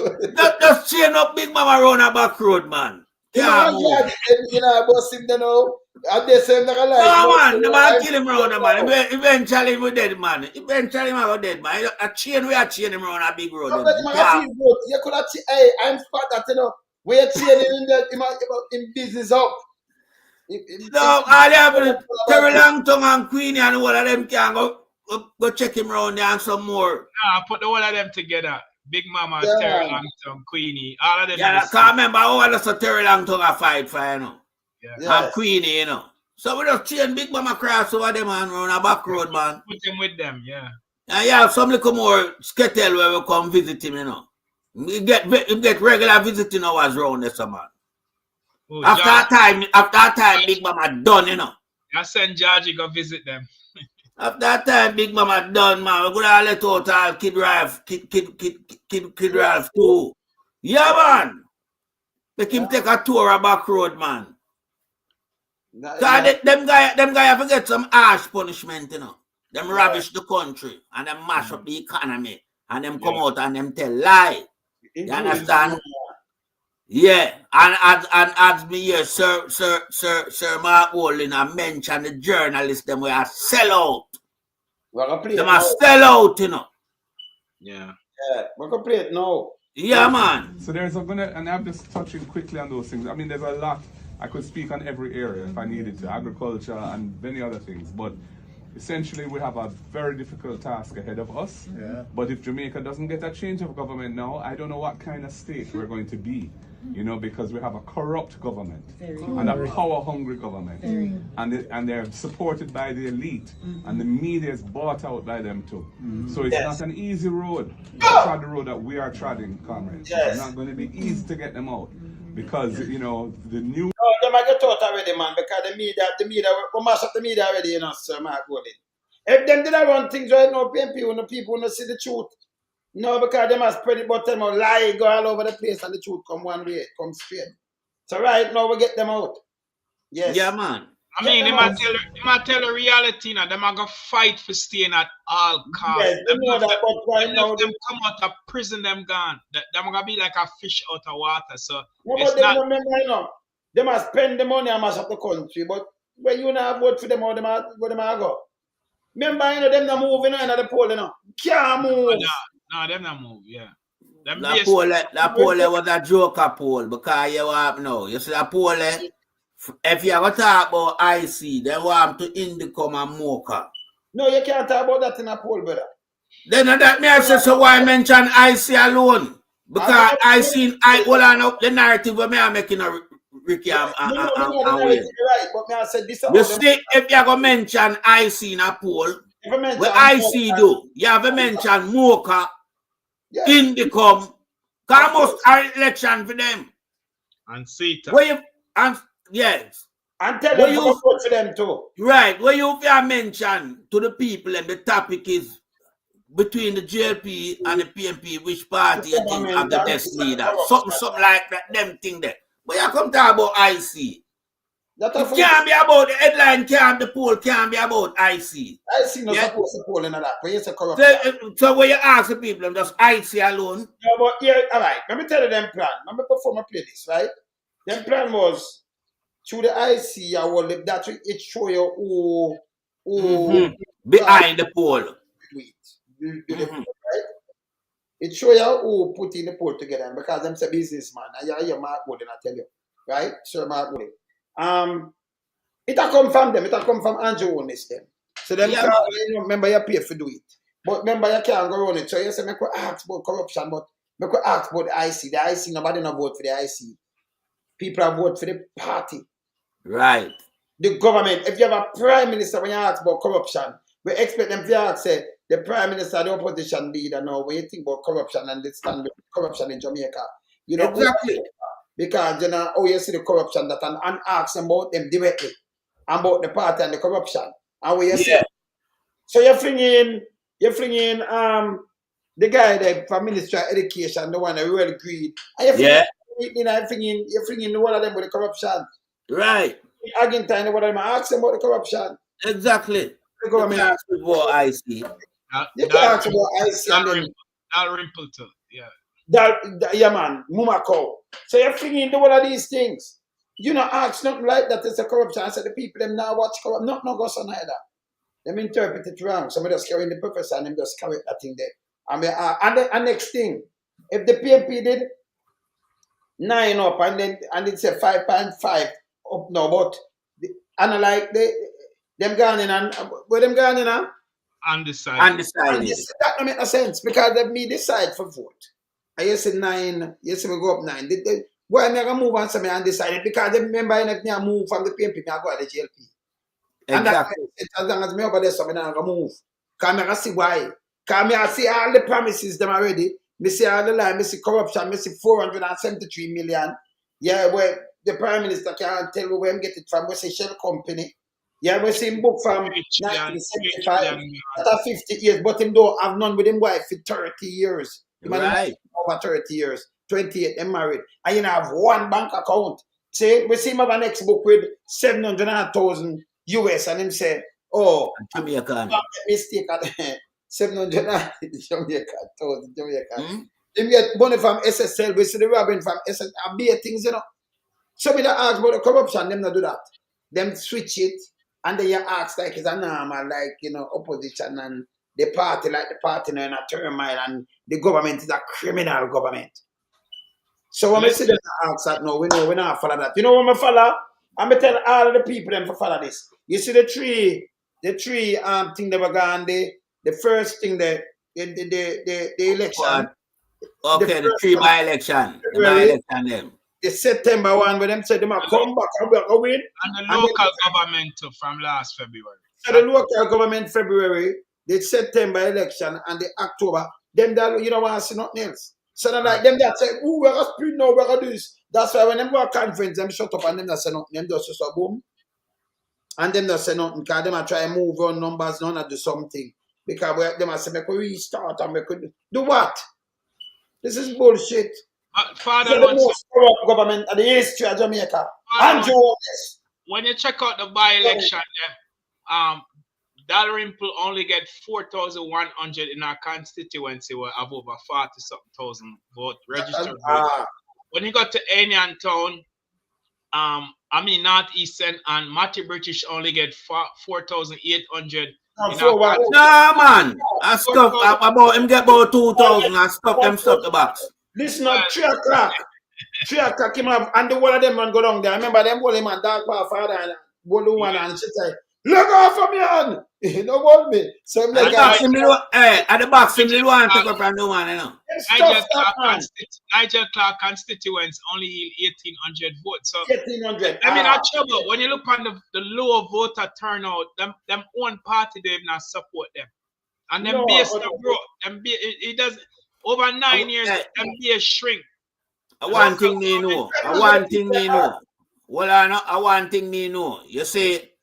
Speaker 3: just chain up Big Mama around a back road, man.
Speaker 2: Yeah, you know, boss him then now. And they say like
Speaker 3: no, man, the man kill him around the man. Eventually we dead, man. Eventually we dead, man. A chain him around a big road.
Speaker 2: You could have hey, I'm spot that, you know. We're chaining in business up.
Speaker 3: No, all you have to Terry Langton and Queenie and all of them can go check him around there and some more.
Speaker 1: Nah, put the whole of them together. Big Mama, Terry Langton, Queenie, all of them.
Speaker 3: Yeah, I can't remember all of us Terry Langton a fight for, you know. Yeah. And Queenie, you know. So we just chain Big Mama cross over them and run a back road, man.
Speaker 1: Put him with them, yeah.
Speaker 3: And yeah, some little more skettle where we come visit him, you know. We get regular visiting hours around there, man. Oh, after that time, Big Mama done, you know.
Speaker 1: I send Georgie go visit them.
Speaker 3: After that time, Big Mama done, man. We're gonna let out all Kid Ralph too. Yeah, man. Make him take a tour of back road, man. Them guy have to get some harsh punishment, you know. Them ravish the country and them mash up the economy and them come out and them tell lie. You understand? Yeah, and as me here, Sir Mark Holding, I mentioned the journalists, them were a sellout. Them a sellout, you know.
Speaker 2: Yeah, we're gonna play it now.
Speaker 3: Yeah, man.
Speaker 6: So there's and I'm just touching quickly on those things. I mean, there's a lot. I could speak on every area if I needed to, agriculture and many other things, but essentially we have a very difficult task ahead of us. Yeah. But if Jamaica doesn't get a change of government now, I don't know what kind of state we're going to be. You know, because we have a corrupt government and a power-hungry government, and they're supported by the elite, and the media is bought out by them too. So it's not an easy road. The road that we are treading, comrades. It's not going to be easy to get them out because you know the new.
Speaker 2: No, they might get out already, man. Because the media, we mash up the media already, you know, Sir Mark Golding. If them did run things right now, people don't see the truth. No, because they must spread it, but them lie, go all over the place, and the truth come one way, come straight. So right now we get them out. Yes.
Speaker 3: Yeah, man.
Speaker 1: I mean, they might tell the reality now. They might go fight for staying at all costs.
Speaker 2: Yes, they know that, but right now
Speaker 1: them come out of prison, them gone. They're gonna be like a fish out of water. So
Speaker 2: no, but they remember, you know, they must spend the money and mash up the country. But when you not vote for them, how where them go? Remember, you know, them not moving on the poll, you know. Can't move.
Speaker 1: No, them not move, yeah.
Speaker 3: That poll was a joker poll because you want now. You see that poll, if you ever talk about IC, they want to Indicom and Mocha.
Speaker 2: No, you can't talk about that in a poll, brother.
Speaker 3: Then that me I say, so why mention IC alone? Because I seen hold on up the narrative where me are making a Ricky and Wayne.
Speaker 2: Right, but me I said this.
Speaker 3: You see, if you go mention IC in a poll, what IC do? You have to mention Mocha, Indicom, because most are election for them.
Speaker 1: And CETA.
Speaker 3: Where you and yes.
Speaker 2: And tell them to vote for them too.
Speaker 3: Right, where you mention to the people and the topic is between the JLP and the PMP, which party you think have the best leader? Something like that, them thing there. But you come talk about IC. It can't be about the headline, the poll can't be about IC.
Speaker 2: IC not supposed to poll in that. But it's a corruption.
Speaker 3: So when you ask the people, I'm just IC alone.
Speaker 2: No, but yeah, all right. Let me tell you them plan. Let me perform a playlist, right? Them plan was through the IC, that it show you who
Speaker 3: behind the poll.
Speaker 2: Right? It show you who put in the poll together because them say businessman. And you hear Mark Wood, I tell you, right? Sir Mark Wood. It a come from them. It a come from Andrew Onis them. So them remember you pay for do it. But remember you can't go run it. So you say, make we ask about corruption, but make we ask about the IC. The IC, nobody no vote for the IC. People have vote for the party.
Speaker 3: Right.
Speaker 2: The government. If you have a prime minister when you ask about corruption, we expect them to ask, say, the prime minister, the opposition leader now, when you think about corruption and the stand with corruption in Jamaica. You know,
Speaker 3: exactly.
Speaker 2: Because you know how you see the corruption that and ask them about them directly, about the party and the corruption. And what you say. So you're bringing the guy there from Ministry of Education, the one that really agreed. And you're bringing the one of them with the corruption.
Speaker 3: Right.
Speaker 2: Argentine, the one of them ask them about the corruption.
Speaker 3: Exactly.
Speaker 2: The government
Speaker 3: ask about IC.
Speaker 2: You can ask about IC.
Speaker 1: Dalrymple too. Yeah.
Speaker 2: Yeah, man, Mumako. So you're bringing the one of these things. You know, ask nothing like that. It's a corruption. I said the people them now watch corruption. Not no goes on either. Them interpret it wrong. Somebody just carrying the professor and them just carry that thing there. And the next thing, if the PMP did 9 up and it said 5.5 up now, but and like them gone in and where them gone in and
Speaker 3: undecided.
Speaker 2: That don't make no sense because they me decide for vote. I used to 9, yes, we go up 9. Why am I going to move on something undecided? Because they remember if I move from the PMP, I go to the JLP. And exactly. As long as me over there, so I'm going to move. Because I see why. Because I see all the promises them already. I see all the line, I see corruption, I see 473 million. Yeah, where the Prime Minister can't tell where I'm getting it from. We see Shell Company. Yeah, we see him book from 1975. That's 50 years, but him don't have none with him wife for 30 years.
Speaker 3: Right.
Speaker 2: Over 30 years. 28, them married. And you have one bank account. Say, we see him have an next book with 700,000 US and him say, oh,
Speaker 3: Jamaican.
Speaker 2: Mistake at 700,000 Jamaican. Him get money from SSL, we see the robbing from SSL, and be things, you know. So we don't ask about the corruption, them not do that. Them switch it, and then you ask like it's a normal, like, you know, opposition and the party, like the party now in a turmoil, and the government is a criminal government. So when we see them ask that, no, we know we not follow that. You know what we follow? I'm gonna tell all of the people them to follow this. You see the three thing that were gone, the first thing the election.
Speaker 3: Okay, the 3 by-election. The by-election them.
Speaker 2: The September one where them said them are come back and we're going.
Speaker 1: And the local government too from last February.
Speaker 2: So the local government February, the September election and the October, them that you don't want to see nothing else. So then like them that say, oh, we're gonna split now, we're gonna do this. That's why when them go to conference, them shut up and them that say nothing, them just say boom. And them that say nothing, because them are try to move on numbers, none of do something. Because them are say, we could restart and we could do what? This is bullshit.
Speaker 1: Father,
Speaker 2: the most corrupt government in the history of Jamaica. Andrew Onis.
Speaker 1: When you check out the by-election, Dalrymple only get 4,100 in our constituency, where have over 40-something thousand vote registered. When you got to Anian Town, Northeastern and Matty British only get 4,800.
Speaker 3: No man, I stop about him get about 2,000. I stop them stop the box.
Speaker 2: Listen up, 3 o'clock. 3 o'clock him up, and the one of them man go down there. I remember them holy man, dark father and one and she say, look off from me on. You know what me? So I'm
Speaker 3: At
Speaker 2: like,
Speaker 3: the box, him did at the box, him did want to take up from the one, you know.
Speaker 1: Nigel Clark constituents only 1,800 votes. So
Speaker 2: 1,800.
Speaker 1: I mean, that trouble. When you look on the low voter turnout, them own party they not support them, and them base the growth. It does over 9 years. Them base shrink.
Speaker 3: One thing me know. One thing me know. Well, I one thing me know. You say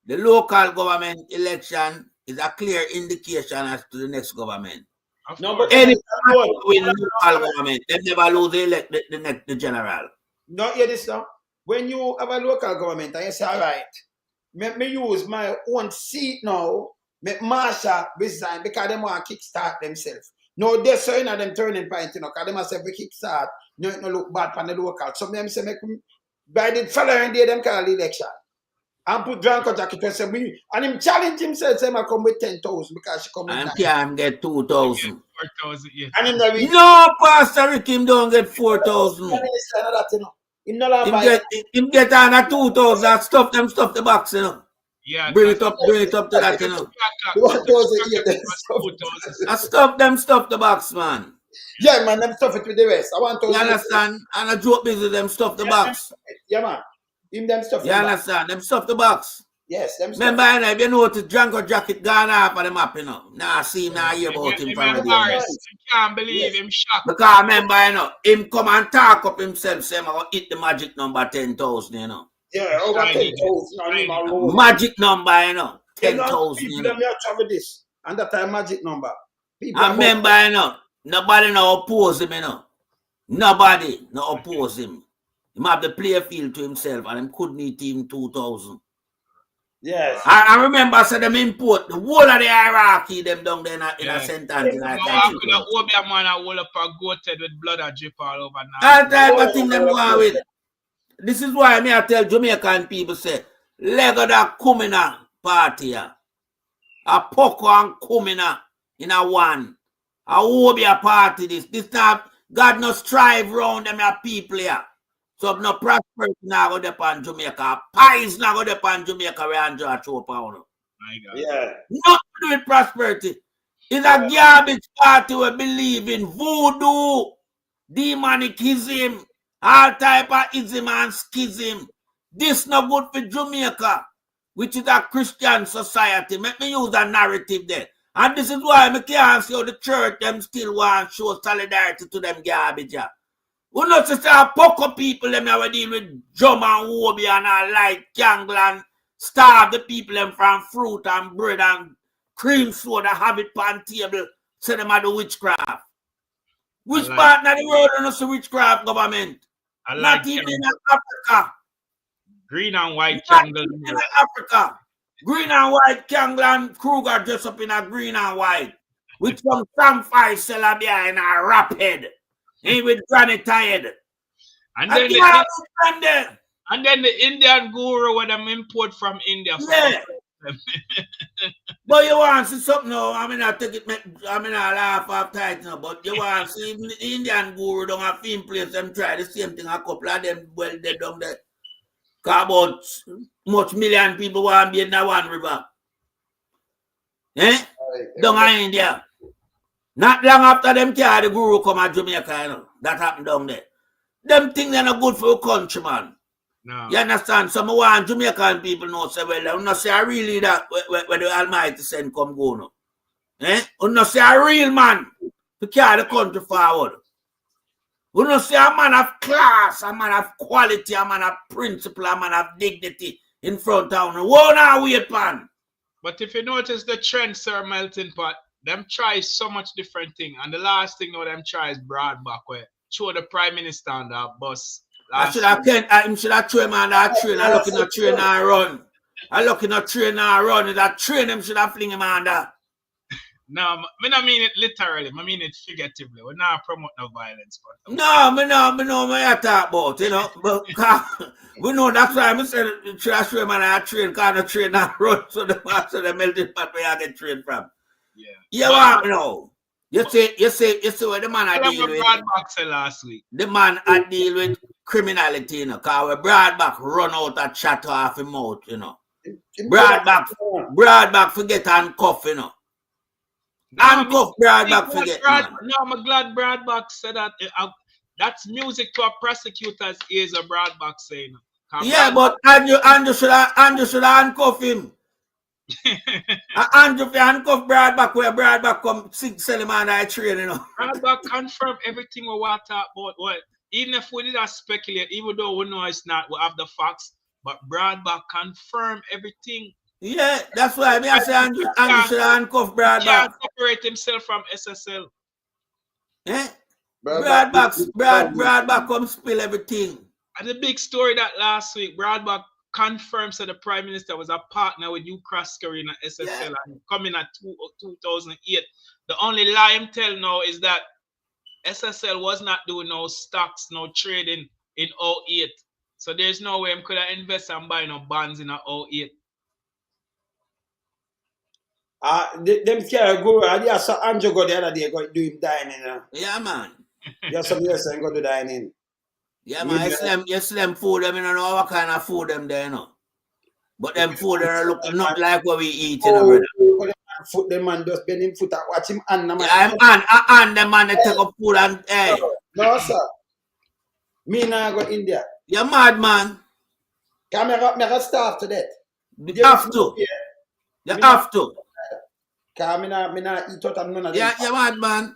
Speaker 3: the local government election is a clear indication as to the next government.
Speaker 2: No, but
Speaker 3: any win local government, they never lose the general.
Speaker 2: No, hear this now. When you have a local government and you say, all right, let me use my own seat now, make Marsha resign because they want to kickstart themselves. No, they're saying that them turning point, you know, because they must have a kickstart, no look bad for the local. So them say, by the following day, them call the election. And put Dranko Jacket and him challenge himself, say, I come with 10,000 because she come with 9,000.
Speaker 3: And can't get 2,000.
Speaker 1: 4,000, yeah.
Speaker 2: And
Speaker 3: no, Pastor Rick, him don't get 4,000. Him get on a 2,000, stuff the box, you know.
Speaker 1: Yeah.
Speaker 3: Bring it up to that, you know. Stuff the box, man.
Speaker 2: Yeah, man, them stuff it with the rest. I want to.
Speaker 3: You understand? And a joke business, them stuff the box.
Speaker 2: Yeah, man. Him them stuff.
Speaker 3: You understand? Them stuff the box.
Speaker 2: Yes, them stuff.
Speaker 3: Remember, if you know the Django jacket gone off of the map, you know. Nah, see him, nah hear about him from the day.
Speaker 1: Can't believe him shocked.
Speaker 3: Because remember, you know, him come and talk up himself, say, I'm going to hit the magic number 10,000, you know.
Speaker 2: Yeah, over 10,000.
Speaker 3: Magic number, you know. 10,000, you know.
Speaker 2: People travel this. And that time magic number.
Speaker 3: And remember, you know, nobody no oppose him, you know. Nobody no oppose him. He have the play field to himself and him couldn't hit him 2,000.
Speaker 2: Yes.
Speaker 3: I remember I said them import the whole of the hierarchy them down there in a sentence.
Speaker 1: Man, I will up a goated with blood and drip all over now.
Speaker 3: That type of thing them go with. This is why I tell Jamaican people say, Lego that Kumina party. A Poco and Kumina in a one. A Obia party this. This time God no strive round them people here. So no prosperity now go depend Jamaica. Pies now go depend Jamaica where Andrew show pound.
Speaker 1: My God.
Speaker 2: Yeah.
Speaker 3: Nothing to do with prosperity. It's a garbage party we believe in voodoo, demonicism, all type of ism and schism. This no good for Jamaica, which is a Christian society. Let me use a narrative there. And this is why I can't see how the church them still want to show solidarity to them garbage. We not to say a poco people them now deal with drum and wobby and a light candle and starve the people them from fruit and bread and cream soda have it on table. Say them are the witchcraft. Which part of the world is the witchcraft government? Not even in Africa.
Speaker 1: Green and white candle.
Speaker 3: In Africa. Green and white candle and Kruger dress up in a green and white. With some samphire seller behind a rap head. Ain't with granny tired.
Speaker 1: And then the Indian guru when them import from India.
Speaker 3: Yeah. But you want to see something now? I mean, I take it, I mean, I laugh off tight now, but you want to see the Indian guru don't have film place, them try the same thing, a couple of them, well, they down there. Because about much million people want to be in that one river. Down in India. Not long after them the guru come at Jamaica, you know. That happened down there. Them things they're not good for a country, man.
Speaker 1: No.
Speaker 3: You understand? Some want Jamaican people know say, well, I'm not say I really that where the Almighty send come go no. I'm not say a real man to carry the country forward. We not say a man of class, a man of quality, a man of principle, a man of dignity in front of you. Won't I wait, pan?
Speaker 1: But if you notice the trend, Sir Melting Pot, them try so much different thing. And the last thing now them try is broad back where show the Prime Minister on that bus.
Speaker 3: I should have throw him on that train. I look in the train and run. I look in the train and run. That train him should have fling him on that.
Speaker 1: No, I don't mean it literally. I mean it figuratively. We're not promoting no violence. But
Speaker 3: no, me I talk about, you know. But we know that's why I said trash him on that train because the train and run. So the melting pot where I get train from.
Speaker 1: Yeah.
Speaker 3: You want to know? You say where the man I deal with.
Speaker 1: Last week.
Speaker 3: The man I deal with criminality, you know, because we Broadback run out a chat off him mouth, you know. Broadback forget handcuff, you know. Handcuff Broadback forget, man.
Speaker 1: No, I'm glad Broadback said that. That's music to a prosecutor's ears, a Broadback saying.
Speaker 3: Yeah, but Andrew should handcuff him. Andrew handcuff Broadback where Broadback come sell him on that train, you know.
Speaker 1: Broadback confirm everything we want to talk about. Well, even if we did not speculate, even though we know it's not, we have the facts, but Broadback confirm everything.
Speaker 3: Yeah, that's why I say Andrew should handcuff Broadback. He
Speaker 1: can't separate himself from SSL.
Speaker 3: Yeah? Broadback come spill everything.
Speaker 1: And the big story that last week, Broadback confirmed that the Prime Minister was a partner with Hugh Croskery in SSL and coming at 2008. The only lie I'm telling now is that SSL was not doing no stocks, no trading in 08. So there's no way I could have invested and buy no bonds in 08.
Speaker 2: Them scare go. I saw Andrew go the other day go do him dining.
Speaker 3: Yeah, man.
Speaker 2: Just some years and go to dining.
Speaker 3: Yeah, man. You see them food, them, you don't know what kind of food them there, you know. But them food are look not like what we eat, you know, brother.
Speaker 2: Foot the man just bend him foot and watch him and the man.
Speaker 3: Yeah, I'm the man that take up food and hey.
Speaker 2: No, sir. Me now go India.
Speaker 3: You're mad, man.
Speaker 2: Can I starve to death?
Speaker 3: You have to. You have to.
Speaker 2: Cause me not eat out and none of them.
Speaker 3: Yeah, you're mad, man.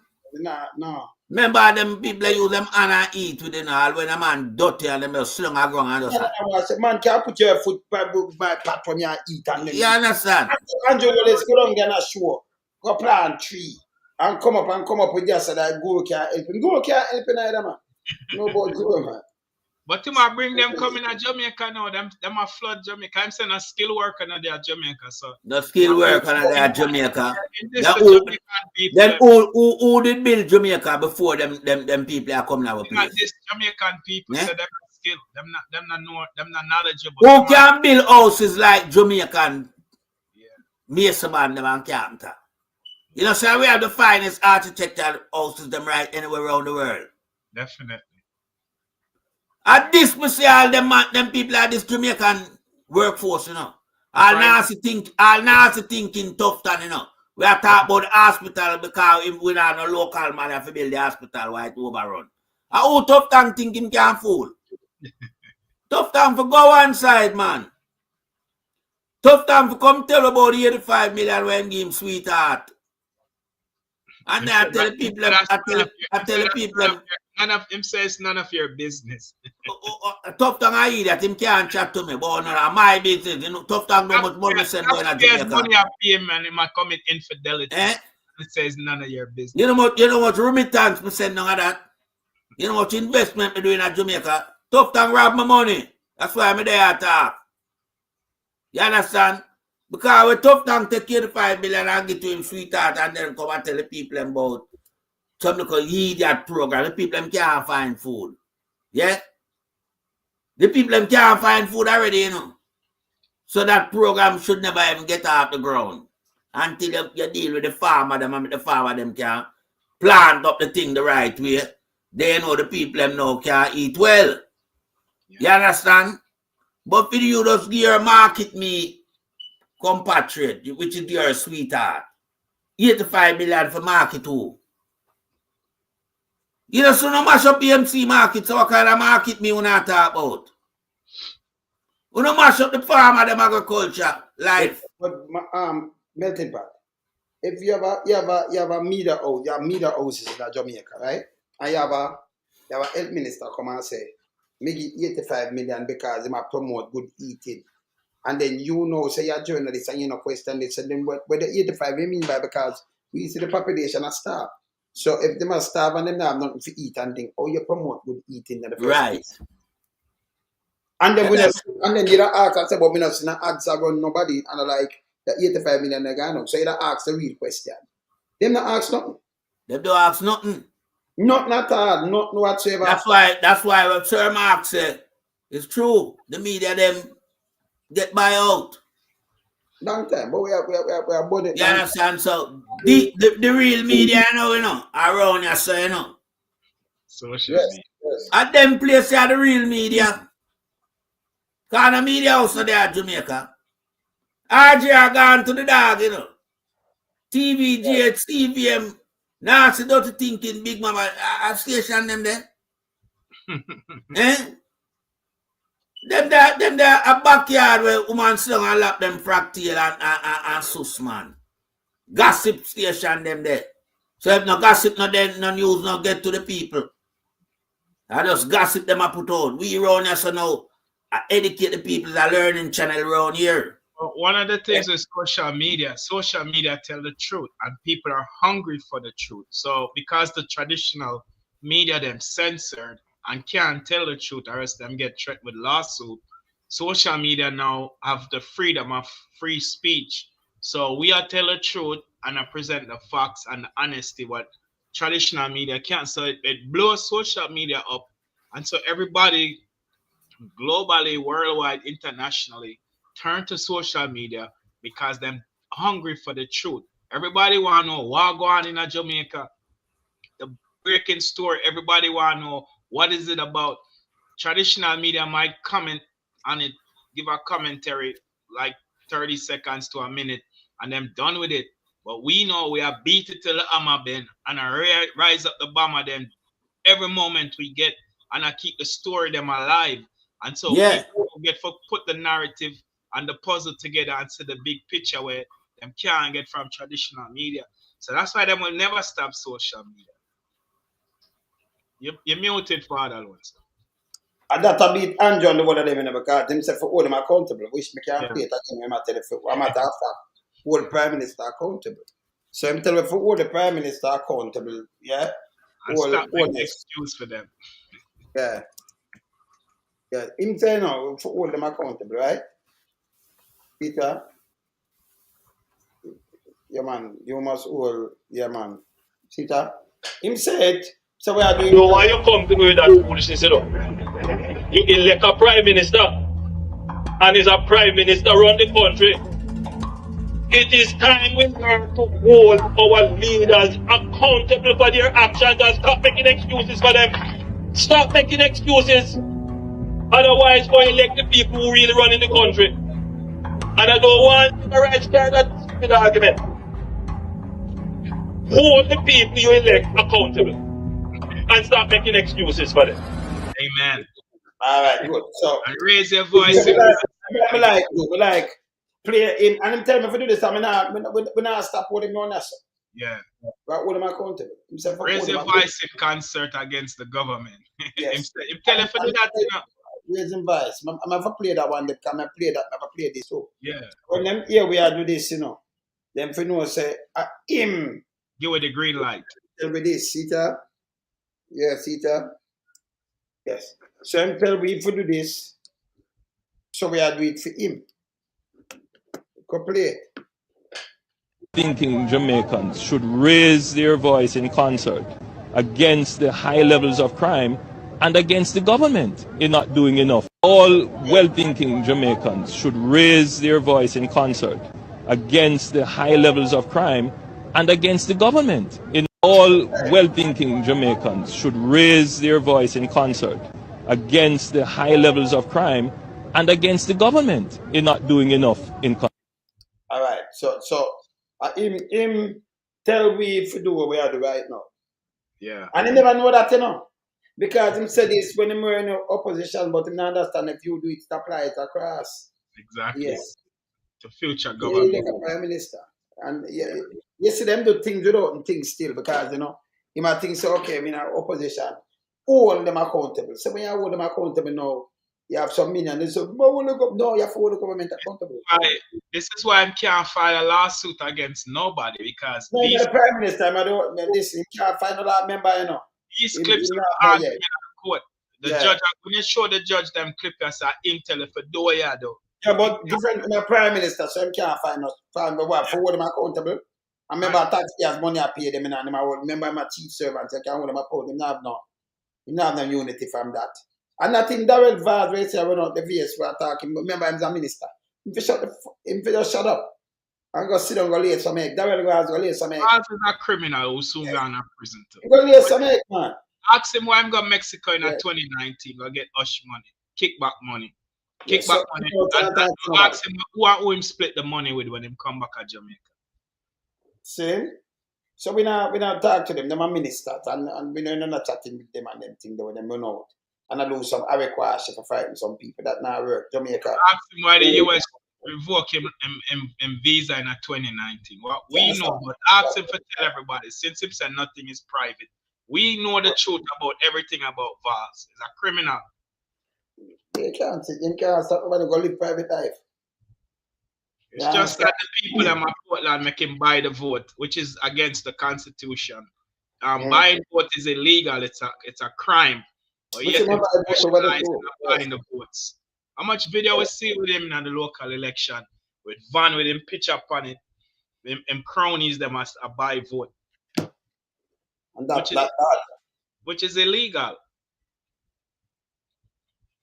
Speaker 2: No.
Speaker 3: Remember them people use them hand and eat with them all when a man dirty and them just slung around and just
Speaker 2: man can't put your foot by platform and eat and then.
Speaker 3: You understand?
Speaker 2: Andrew let's go down there and show. Go plant tree. And come up with just that go can't help him. Go can't help him either, man. No about go, man.
Speaker 1: But you might bring them coming to Jamaica now. Them are flood Jamaica. I'm saying a skilled worker now they are Jamaica. So
Speaker 3: the skilled worker now they are Jamaica. Then who did build Jamaica before them people are coming our place?
Speaker 1: This Jamaican people say them not skilled. Them not knowledgeable.
Speaker 3: Who can build houses like Jamaican mason man them and carpenter? You know, so we have the finest architectural houses them right anywhere around the world.
Speaker 1: Definitely.
Speaker 3: At this, we see all them people at this Jamaican workforce, you know. All nasty thinking tough time, you know. We are talking about the hospital because we don't have no local man have to build the hospital while it overrun. And who tough time thinking can fool? Tough time for go one side, man. Tough time for come tell about the 85 million when give him sweetheart. And then I tell the people,
Speaker 1: none of him says none of your business.
Speaker 3: Tough time I eat that him can't chat to me, but no, my business. You know, tough time no much money send going to Jamaica.
Speaker 1: Money I pay him and he might commit infidelity. It says none of your business.
Speaker 3: You know what remittance me send on that. You know what investment me doing at Jamaica. Tough time rob my money. That's why I'm there to talk. You understand? Because we tough time take care of 5 million and get to him sweetheart and then come and tell the people about something called idiot program. The people can't find food. Yeah? The people can't find food already, you know. So that program should never even get off the ground. Until you deal with the farmer, the farmer them can plant up the thing the right way. They know the people them now can eat well. You understand? But for you just give your market me compatriot, which is your sweetheart. 85 million for market too. You know, so no mash up PMC market, so what kind of market me wanna talk about? We no mash up the farmer, them agriculture, life.
Speaker 2: But melting pot. If you have a meter house, you have meter houses in Jamaica, right? And you have a health minister come and say, make it 85 million because they might promote good eating. And then you know, say you're a journalist and you know question this, and then what the 85 you mean by because we see the population are starved. So if they must starve and them have nothing to eat and think, oh, you promote good eating in the first place. And then you don't ask, I say, but we not see no ads around nobody, and I like the 85 million they got up. So you don't ask the real question. Them not ask nothing.
Speaker 3: They don't ask nothing.
Speaker 2: Not at all, not whatsoever.
Speaker 3: That's why what Sir Mark said, it's true. The media them get buy out.
Speaker 2: Long time, but we are both it.
Speaker 3: You understand? So the real media, you know, around you, so you know.
Speaker 1: Social media.
Speaker 2: Yes.
Speaker 3: At them places are the real media. Because the media also there at Jamaica. RJ are gone to the dog, you know. TVG, CVM, nasty dirty thinking, Big Mama, station them there. Eh? Them there a backyard where woman sing and lap them fractal and sus man. Gossip station them there. So if no gossip, no then no news no get to the people. I just gossip them I put out. We around here so now I educate the people that learning channel around here.
Speaker 1: One of the things is social media tell the truth and people are hungry for the truth. So because the traditional media them censored and can't tell the truth or else them get threatened with lawsuit, social media now have the freedom of free speech. So we are tell the truth and I present the facts and the honesty what traditional media can't. So it blows social media up. And so everybody globally, worldwide, internationally turn to social media because they're hungry for the truth. Everybody want to know what go on in Jamaica, the breaking story. Everybody want to know what is it about. Traditional media might comment on it, give a commentary like 30 seconds to a minute, and then done with it. But we know we are beat it till the hammer bend and I rise up the bomber then every moment we get and I keep the story them alive. And so people get for put the narrative and the puzzle together and see the big picture where them can't get from traditional media. So that's why them will never stop social media. You're muted for that one, sir.
Speaker 2: And that a beat Andrew on the one of them because them say for hold them accountable, which me can't play it again. I'm at after hold Prime Minister accountable. So I'm telling you for hold the Prime Minister accountable, yeah.
Speaker 1: And stop making excuse for them.
Speaker 2: Yeah. Yeah. Him say no for hold them accountable, right? Peter. Yeah man, you must hold, yeah man. Peter. Him said, so we are doing.
Speaker 7: No, why you come to me with that foolishness, you know? You elect a prime minister, and is a prime minister run the country. It is time we learn to hold our leaders accountable for their actions and stop making excuses for them. Stop making excuses. Otherwise, go elect the people who really run in the country. And I don't want the right start that stupid argument. Hold the people you elect accountable and stop making excuses for them.
Speaker 1: Amen.
Speaker 2: All right, good. So
Speaker 1: and raise your voice.
Speaker 2: We like play him, and him tell me if we do this, we not stop holding him on us.
Speaker 1: Yeah.
Speaker 2: Right, hold him accountable.
Speaker 1: Raise your voice in concert against the government.
Speaker 2: Yes.
Speaker 1: him tell him to do that, you know.
Speaker 2: Raise him voice. I'm never play that one. Because I play that. I play this too.
Speaker 1: Yeah.
Speaker 2: When them here we are do this, you know. Them for know say him.
Speaker 1: Give it the green light.
Speaker 2: Tell me this, Sita. Yeah, Sita. Yes. So him tell me if we do this, so we are do it for him. Go play.
Speaker 7: Thinking Jamaicans should raise their voice in concert against the high levels of crime and against the government in not doing enough. All well-thinking Jamaicans should raise their voice in concert against the high levels of crime and against the government. All well-thinking Jamaicans should raise their voice in concert against the high levels of crime and against the government in not doing enough in country.
Speaker 2: All right. So him tell we if we do what we are doing right now.
Speaker 1: Yeah.
Speaker 2: And he never know that, you know. Because him said this when he were in opposition, but he don't understand if you do it, apply it across.
Speaker 1: Exactly.
Speaker 2: Yes.
Speaker 1: The future government.
Speaker 2: Like a prime minister. And yeah, you see them do things without things still because, you know, he might think, so, okay, I'm in opposition. Hold them accountable. So when you hold them accountable now, you have some million. They say, no, you have to hold the government accountable.
Speaker 1: This is why I can't file a lawsuit against nobody because
Speaker 2: no, the prime minister, this he can't find a member, you know.
Speaker 1: These clips are arguing in the court. The judge, when you show the judge them clip, that's him tell if do ya do.
Speaker 2: Yeah, but different from the prime minister, so he can't find what for hold them accountable. I remember taxpayers' money I pay them and I remember my chief servant, I can't hold them accountable. He have no unity from that. And I think Darrell Vaz right here when out the VS we are talking, remember he's a minister. Him just shut up. And go sit down and go lay some egg. Darrell Vaz go lay some egg.
Speaker 1: Vaz is a criminal who soon gone to prison too.
Speaker 2: He go lay some egg, man.
Speaker 1: Ask him why I'm going to Mexico in 2019 go get hush money, kickback money.
Speaker 2: Yeah,
Speaker 1: Kickback
Speaker 2: so
Speaker 1: money.
Speaker 2: you know,
Speaker 1: And
Speaker 2: tell
Speaker 1: ask him who him split the money with when him come back at Jamaica.
Speaker 2: see? So we not talk to them. Them are ministers, and we not chatting with them and them thing when them run out. And I lose some request for fighting some people that now work Jamaica.
Speaker 1: Ask him why the US revoke him visa in 2019. What we know, but ask him to tell everybody, since him said nothing is private. We know the truth about everything about Vaz. He's a criminal.
Speaker 2: You can't stop nobody go live private life.
Speaker 1: It's
Speaker 2: Yeah,
Speaker 1: just that the people in Portland make him buy the vote, which is against the Constitution. Buying vote is illegal. It's a crime. But
Speaker 2: But
Speaker 1: yet
Speaker 2: you
Speaker 1: they
Speaker 2: never
Speaker 1: specialize in buying the votes. How much video we see with him in the local election with van with him pitch up on it, him cronies them as a buy vote,
Speaker 2: and
Speaker 1: which is illegal.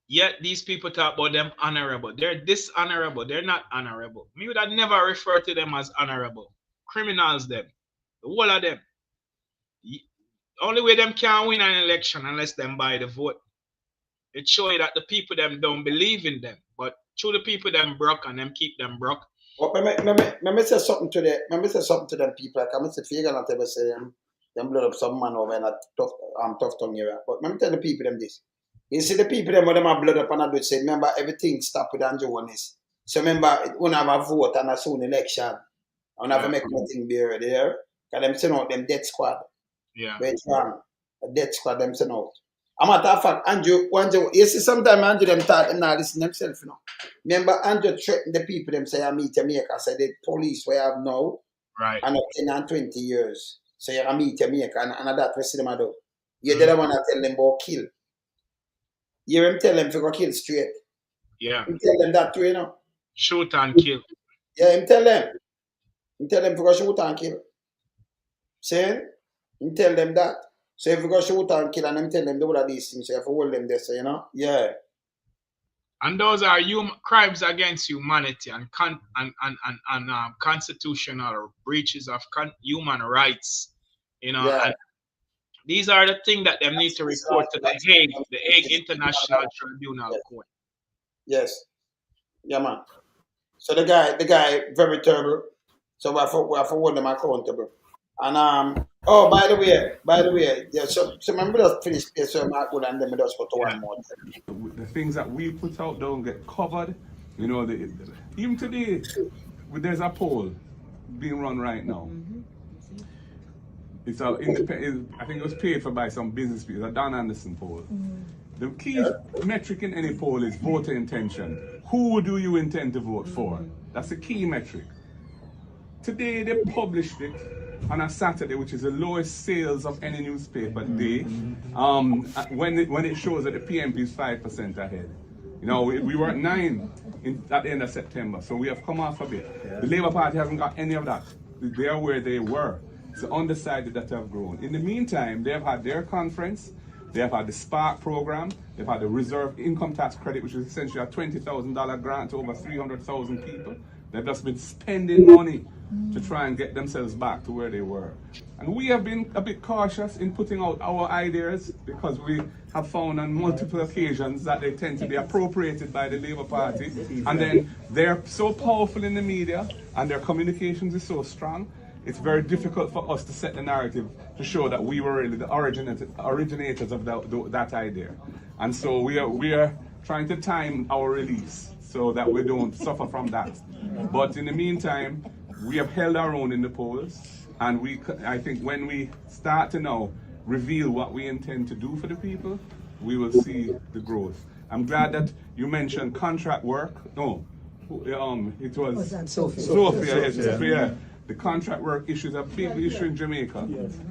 Speaker 1: Yet these people talk about them honorable. They're dishonorable. They're not honorable. Me would have never referred to them as honorable. Criminals, them. The whole of them. Only way them can't win an election unless them buy the vote. It shows you that the people them don't believe in them. But through the people them broke and them keep them broke.
Speaker 2: But me say something to them people. Like I say, if you're gonna ever say them blood up some man over in a tough tongue area. But let me tell the people them this. You see the people them when them have blood up and I do say, remember everything stop with Andrew Jones. So remember when I have a vote and a soon election, I never make nothing be ready there. Because them send out them death squad.
Speaker 1: Yeah.
Speaker 2: Wait, wrong. A death squad them send out. A matter of fact, Andrew, you see sometimes Andrew them thought them not listen themselves, you know. Remember Andrew threatened the people them say I meet Jamaica, say the police we have now.
Speaker 1: Right.
Speaker 2: And up 10 and 20 years. So you meet Jamaica and that we see them do. You the one that tell them about kill. You hear him tell them to go kill straight.
Speaker 1: Yeah.
Speaker 2: Him tell them that too, you know.
Speaker 1: Shoot and kill.
Speaker 2: Yeah, him tell them. Him tell them to go shoot and kill. See? Him tell them that. So if you go shoot and kill and him tell them do all of these things, so you have to hold them there, so you know? Yeah.
Speaker 1: And those are crimes against humanity and constitutional breaches of human rights. You know,
Speaker 2: Yeah.
Speaker 1: and these are the things that they need to report to the Hague International Tribunal Court.
Speaker 2: Yes. Yeah, man. So the guy very terrible. So we have to hold them accountable. And oh, by the way, yeah. So remember just finish this, so Mark good and then we just go to one more.
Speaker 6: The things that we put out don't get covered. You know, even today, there's a poll being run right now. It's independent. I think it was paid for by some business people. A Don Anderson poll. The key metric in any poll is voter intention. Who do you intend to vote for? That's the key metric. Today they published it on a Saturday, which is the lowest sales of any newspaper day. When it shows that the PMP is 5% ahead. You know, we were at 9 at the end of September, so we have come off a bit. The Labour Party hasn't got any of that. They are where they were. It's the undecided that have grown. In the meantime, they have had their conference, they have had the Spark program, they've had the Reserve Income Tax Credit, which is essentially a $20,000 grant to over 300,000 people. They've just been spending money to try and get themselves back to where they were. And we have been a bit cautious in putting out our ideas because we have found on multiple occasions that they tend to be appropriated by the Labour Party. And then they're so powerful in the media and their communications is so strong, it's very difficult for us to set the narrative to show that we were really the originators of that idea. And so we are trying to time our release so that we don't suffer from that. But in the meantime, we have held our own in the polls, and I think when we start to now reveal what we intend to do for the people, we will see the growth. I'm glad that you mentioned contract work. No, it was Sophia. Sophia. The contract work issue is a big issue in Jamaica.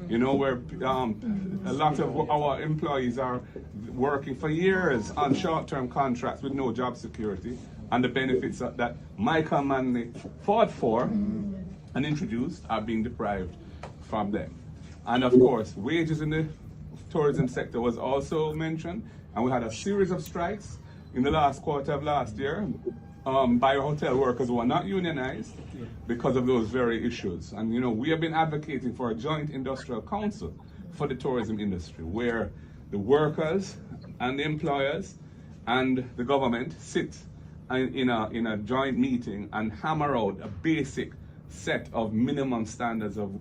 Speaker 6: You know, where a lot of our employees are working for years on short-term contracts with no job security, and the benefits that Michael Manley fought for and introduced are being deprived from them. And of course, wages in the tourism sector was also mentioned, and we had a series of strikes in the last quarter of last year by hotel workers who are not unionized because of those very issues. And you know, we have been advocating for a joint industrial council for the tourism industry where the workers and the employers and the government sit in a joint meeting and hammer out a basic set of minimum standards of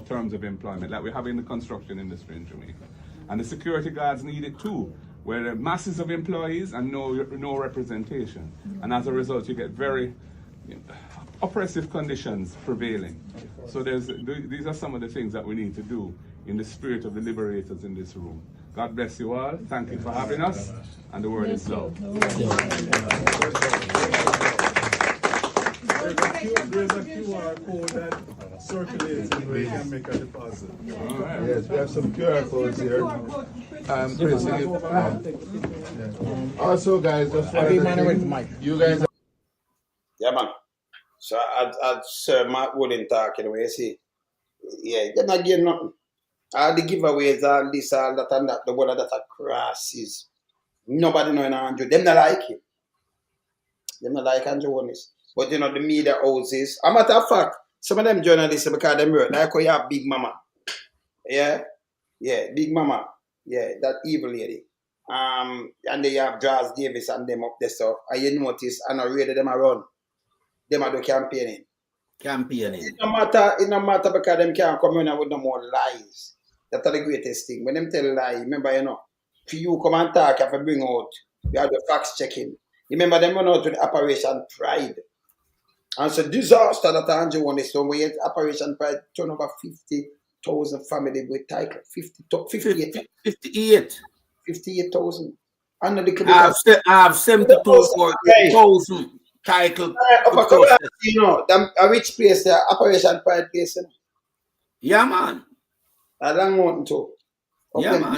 Speaker 6: terms of employment like we have in the construction industry in Jamaica. And the security guards need it too, where there are masses of employees and no representation. And as a result, you get very oppressive conditions prevailing. So these are some of the things that we need to do in the spirit of the liberators in this room. God bless you all. Thank you for having us. And the word is love.
Speaker 8: There's a QR code that circulates and where you can make a deposit. Right. Yes, we have some QR codes here. Also, guys, just for you guys.
Speaker 2: Yeah, man. So as Sir Matt Wooden talking away, see, yeah, they're not getting nothing. All the giveaways, all this, all that, and that, the one that are crasses. Nobody know Andrew. Them not like him. Them not like Andrew Honest. But you know, the media houses. A matter of fact, some of them journalists, because them work, like how you have Big Mama. Yeah? Yeah, Big Mama. Yeah, that evil lady. And they have Draws Davis and them up there. So, and you notice, and I read them around. Them are do campaigning. It no matter because them can't come in with no more lies. That's the greatest thing. When them tell lie, remember, you know, for you come and talk, you have to bring out, you have the facts checking. Remember them run out with Operation Pride. And so disaster that Andrew won is when we had Operation Pride turn over 50,000 family with title. 58,000. And
Speaker 3: I have 72,000 title.
Speaker 2: You know, a rich place there, Operation Pride place. You know?
Speaker 3: Yeah, man.
Speaker 2: A long mountain too.
Speaker 3: Yeah, man.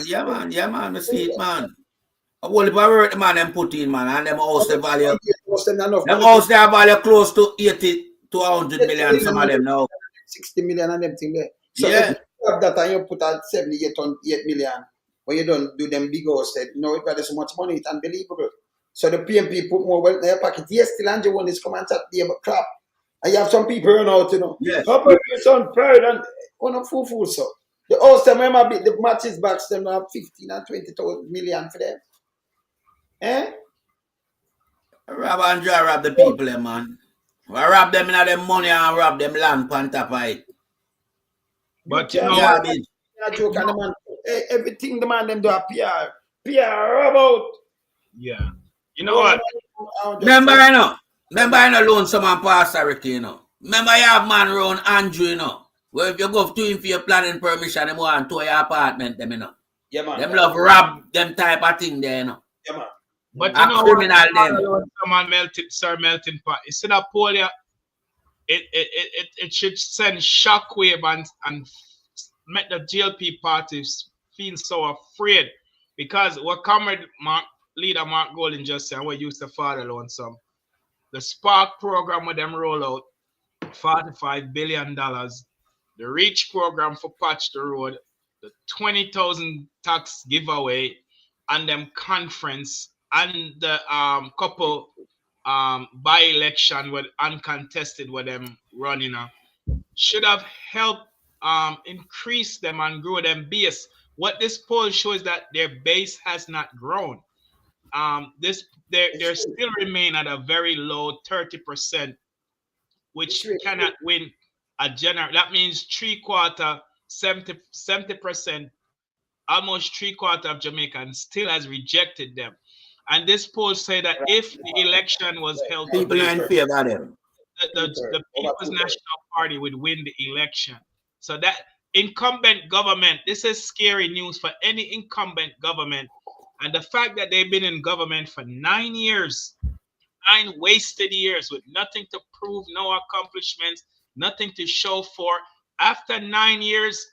Speaker 3: I see it, man. I will if I work the man them put in, man, and them house the value. Them house they value close to 80 to 100 million, some of them now.
Speaker 2: 60 million and them thing there. So
Speaker 3: yeah.
Speaker 2: if you have that and you put out 78 million, when you don't do them big house, you know, it got so much money, it's unbelievable. So the PMP put more wealth in their pocket. Yes, still Andrew one is come and chat there, but crap. And you have some people run out, you know.
Speaker 3: Yes.
Speaker 2: Operation Pride and one of fool so. The house them remember the matches backs them have 15 and 20,000 million for them. Eh?
Speaker 3: Rob and Joy rob the people, man. We rob them in them money and rob them land on top of it.
Speaker 1: But you know
Speaker 2: what? Joke and the man, everything the man them do a PR about.
Speaker 1: Yeah. You know what?
Speaker 3: Remember, you know loan someone Pastor Ricky, you know. Remember you have man around Andrew, you know. Where if you go to him for your planning permission, them want to your apartment, them, you know.
Speaker 2: Yeah, man.
Speaker 3: Them love rob them type of thing there, you know.
Speaker 2: Yeah, man.
Speaker 1: But you know what? Someone melting pot. Instead of polio, it should send shockwave and make the GLP parties feel so afraid. Because what comrade leader Mark Golden just said, and we used to father on some. The Spark program with them roll out $45 billion. The Reach program for patch the road, the 20,000 tax giveaway, and them conference and the couple by-election with uncontested with them running should have helped increase them and grow them base. What this poll shows that their base has not grown. They still remain at a very low 30%, which cannot win a general. That means 70%, almost 3/4 of Jamaicans still has rejected them. And this poll say that if the election was held,
Speaker 3: people are in favor of them.
Speaker 1: The People's National Party would win the election. So that incumbent government, this is scary news for any incumbent government. And the fact that they've been in government for 9 years, 9 wasted years with nothing to prove, no accomplishments, nothing to show for. After 9 years,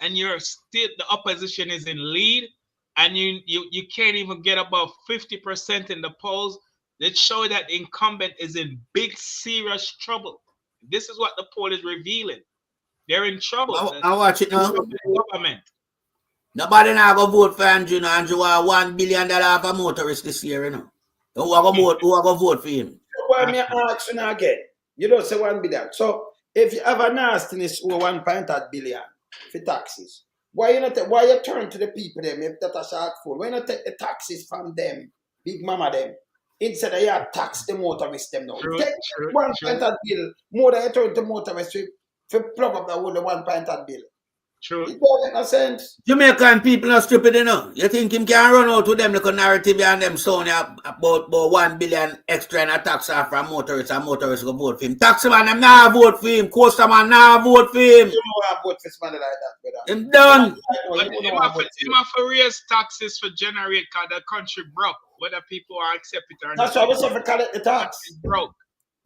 Speaker 1: and you're still, the opposition is in lead, and you can't even get above 50% in the polls, that show that the incumbent is in big, serious trouble. This is what the poll is revealing. They're in trouble.
Speaker 3: I watch it now.
Speaker 1: Government.
Speaker 3: Nobody now go vote for Andrew. No. Andrew want $1 billion for motorists this year, you know. Who are going to vote for him?
Speaker 2: So why me ask you now again? You don't say $1 billion. So if you have a nastiness over 1.8 billion for taxes, why you turn to the people them if that a shortfall? Why you not take the taxes from them, big mama them, instead of you tax the motorists them now.
Speaker 1: True,
Speaker 2: Take
Speaker 1: true,
Speaker 2: 1
Speaker 1: true,
Speaker 2: point of bill, more than you turn to motorists to plug up the whole 1 point of bill.
Speaker 1: true.
Speaker 2: It don't make no sense.
Speaker 3: Jamaican people are stupid, you know. You think him can run out with them like a narrative and them sound about 1 billion extra in a tax off from motorists and motorists go vote for him. Taxi man, them now vote for him. Coaster man now vote for him.
Speaker 2: You know I vote for somebody like that, brother.
Speaker 3: Him done.
Speaker 1: But him have to raise taxes for generate because the country broke. Whether people are accept it or not.
Speaker 2: That's why we say we collect the tax.
Speaker 1: It's broke.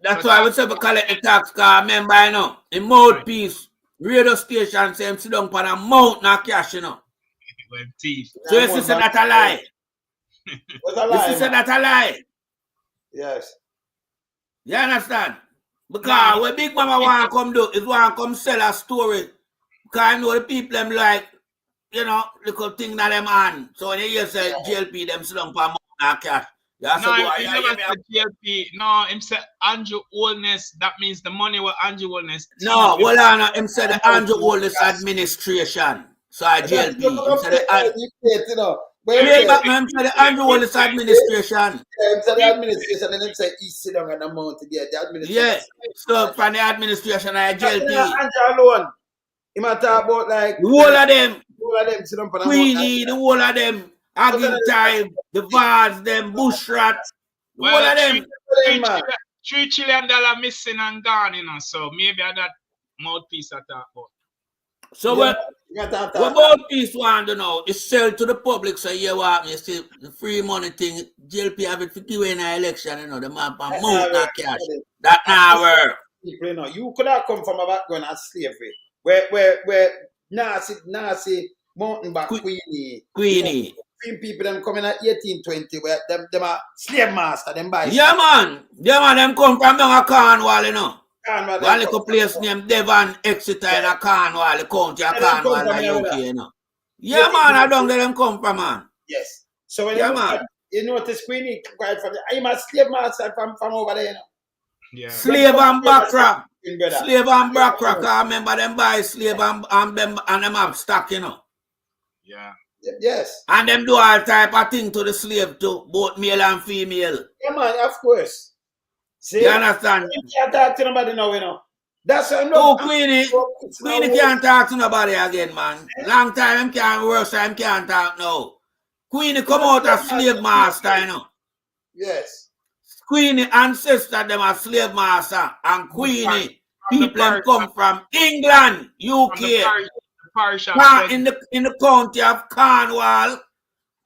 Speaker 3: That's why we say we collect the tax, because remember, you know, the mouthpiece, radio station say him sit down on a mountain of cash, you know.
Speaker 1: When thief.
Speaker 3: So you say that a lie.
Speaker 2: What's a lie?
Speaker 3: You say that a lie.
Speaker 2: Yes.
Speaker 3: You understand? Because what Big Mama want to come do is want to come sell a story. Because I know the people them like, you know, little thing that them on. So when you hear say GLP, them sit down for a mountain of cash.
Speaker 1: No, he never said GLP. No, him said Andrew Holness. That means the money with Andrew Holness.
Speaker 3: No, well, him said the Andrew Holness administration. So I GLP. Him said the Andrew Holness administration.
Speaker 2: Him said the administration, and him say he sit down on the mountain there. The administration.
Speaker 3: Yeah. So from the administration, I GLP.
Speaker 2: Andrew alone. He might talk about like
Speaker 3: the whole of them.
Speaker 2: The whole of them sit down on the
Speaker 3: Queenie, the whole of them. Agin Time, the Vars, them, Bushrat,
Speaker 1: well,
Speaker 3: all of them.
Speaker 1: $3 trillion missing and gone, you know, so maybe I that mouthpiece I talk about.
Speaker 3: So what mouthpiece want to know is sell to the public, so you want me to see the free money thing, GLP have it for give in an election, you know, the man for mouth not cash. That now work.
Speaker 2: People, you know, you could have come from a background of slavery, where Nazi mountain back Queenie. People them coming at 1820 where them are slave master, them buy.
Speaker 3: Yeah man, them come from down a Cornwall, you know. One little place named Devon, Exeter in a Cornwall, the county of Cornwall in the UK, you know. Yeah man, I don't let them come from, man.
Speaker 2: Yes. So when you notice Queenie quite from I'm a slave master from over there, you know.
Speaker 1: Yeah.
Speaker 3: Slave and backcrack. Slave and backcrack, I remember them buy slave and them have stock, you know.
Speaker 1: Yeah.
Speaker 2: Yes.
Speaker 3: And them do all type of thing to the slave too, both male and female.
Speaker 2: Yeah, man, of course. See,
Speaker 3: you understand?
Speaker 2: You can't talk to nobody now, you know. That's why
Speaker 3: Queenie can't talk to nobody again, man. Long time him can't work, so him can't talk now. Queenie come out as slave master, you know.
Speaker 2: Yes.
Speaker 3: Queenie ancestor them are slave master, and Queenie people them come from England, UK. In the county of Cornwall,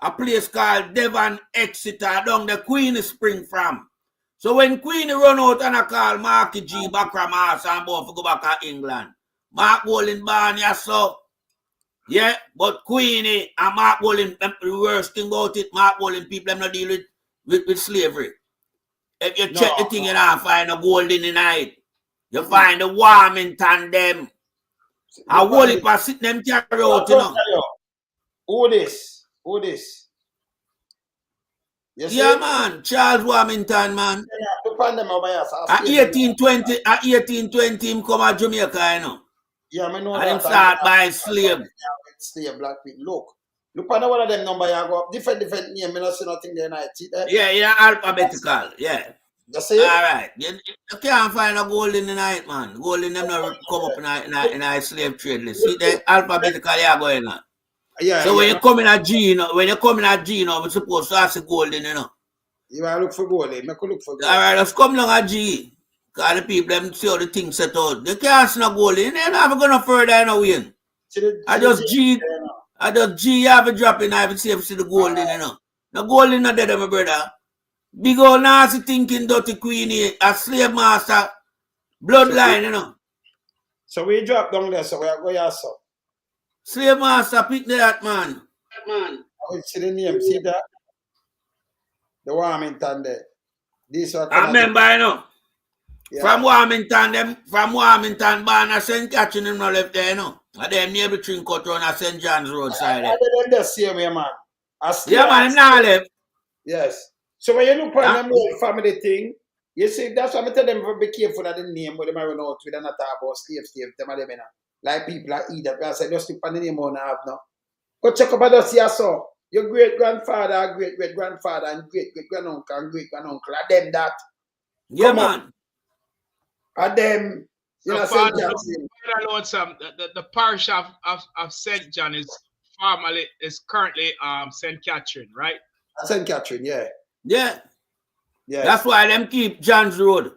Speaker 3: a place called Devon, Exeter, down the Queenie spring from. So when Queenie run out and I call Marky G back from us and born to go back to England. Mark Bolin born here, so yeah, but Queenie and Mark Bolin, the worst thing about it, Mark Bolin people them not deal with slavery. If you check the thing, you don't find a gold in the night. You find the Warmington them. I will if I sit them carry out, you know.
Speaker 2: Who this?
Speaker 3: Yeah, man. Charles Warmington, man. At 1820, him come to Jamaica, you know.
Speaker 2: Yeah, I know
Speaker 3: and him start buying slave.
Speaker 2: Slave black people. Look on one of them number you go up. Different name. I don't see nothing there night.
Speaker 3: Yeah, alphabetical. Yeah.
Speaker 2: That's it.
Speaker 3: All right. You can't find a gold in the night, man. Gold in them not come up in a slave trade list. See, the alphabetical you are going on.
Speaker 2: Yeah.
Speaker 3: So when you come in a G, you know, we're supposed to ask the gold in, you know.
Speaker 2: You want to look for gold, Make you look for gold.
Speaker 3: All right, let's come along a G. Because the people them see how the things set out. They can't see no gold in. They're never going no further in a way. I just G have a drop in. I haven't see the gold in, you know. No gold in not there, my brother. Big old nasty thinking dirty Queenie, a slave master, bloodline, you know.
Speaker 2: So we drop down there, so we are going to
Speaker 3: slave master, pick that, man.
Speaker 2: I will see the name, see that? The Warmington there. This one.
Speaker 3: I remember, you know. Yeah. From Warmington, Barna St. Catherine, him not left there, you know. And then near between cut on a St. John's Road side.
Speaker 2: I didn't just see me, man.
Speaker 3: Yeah, man, him not left.
Speaker 2: Yes. So when you look at them whole family thing, you see, that's why I tell them to be careful of the name where they might run out with and not talk about slave, them and them, you know. Like people like eat that. I say, just look at the name on have now. Go check up at us here, so. your great-grandfather, great-great-grandfather, and great-great-granduncle and great-granduncle, are them that
Speaker 3: Yeah,
Speaker 2: come up,
Speaker 3: man.
Speaker 2: are them, you
Speaker 1: So
Speaker 2: know,
Speaker 1: Father,
Speaker 2: St. Johnson.
Speaker 1: Lord, the parish of St. John is currently St. Catherine, right?
Speaker 2: St. Catherine, yeah.
Speaker 3: Yeah.
Speaker 2: Yes.
Speaker 3: That's why them keep John's Road.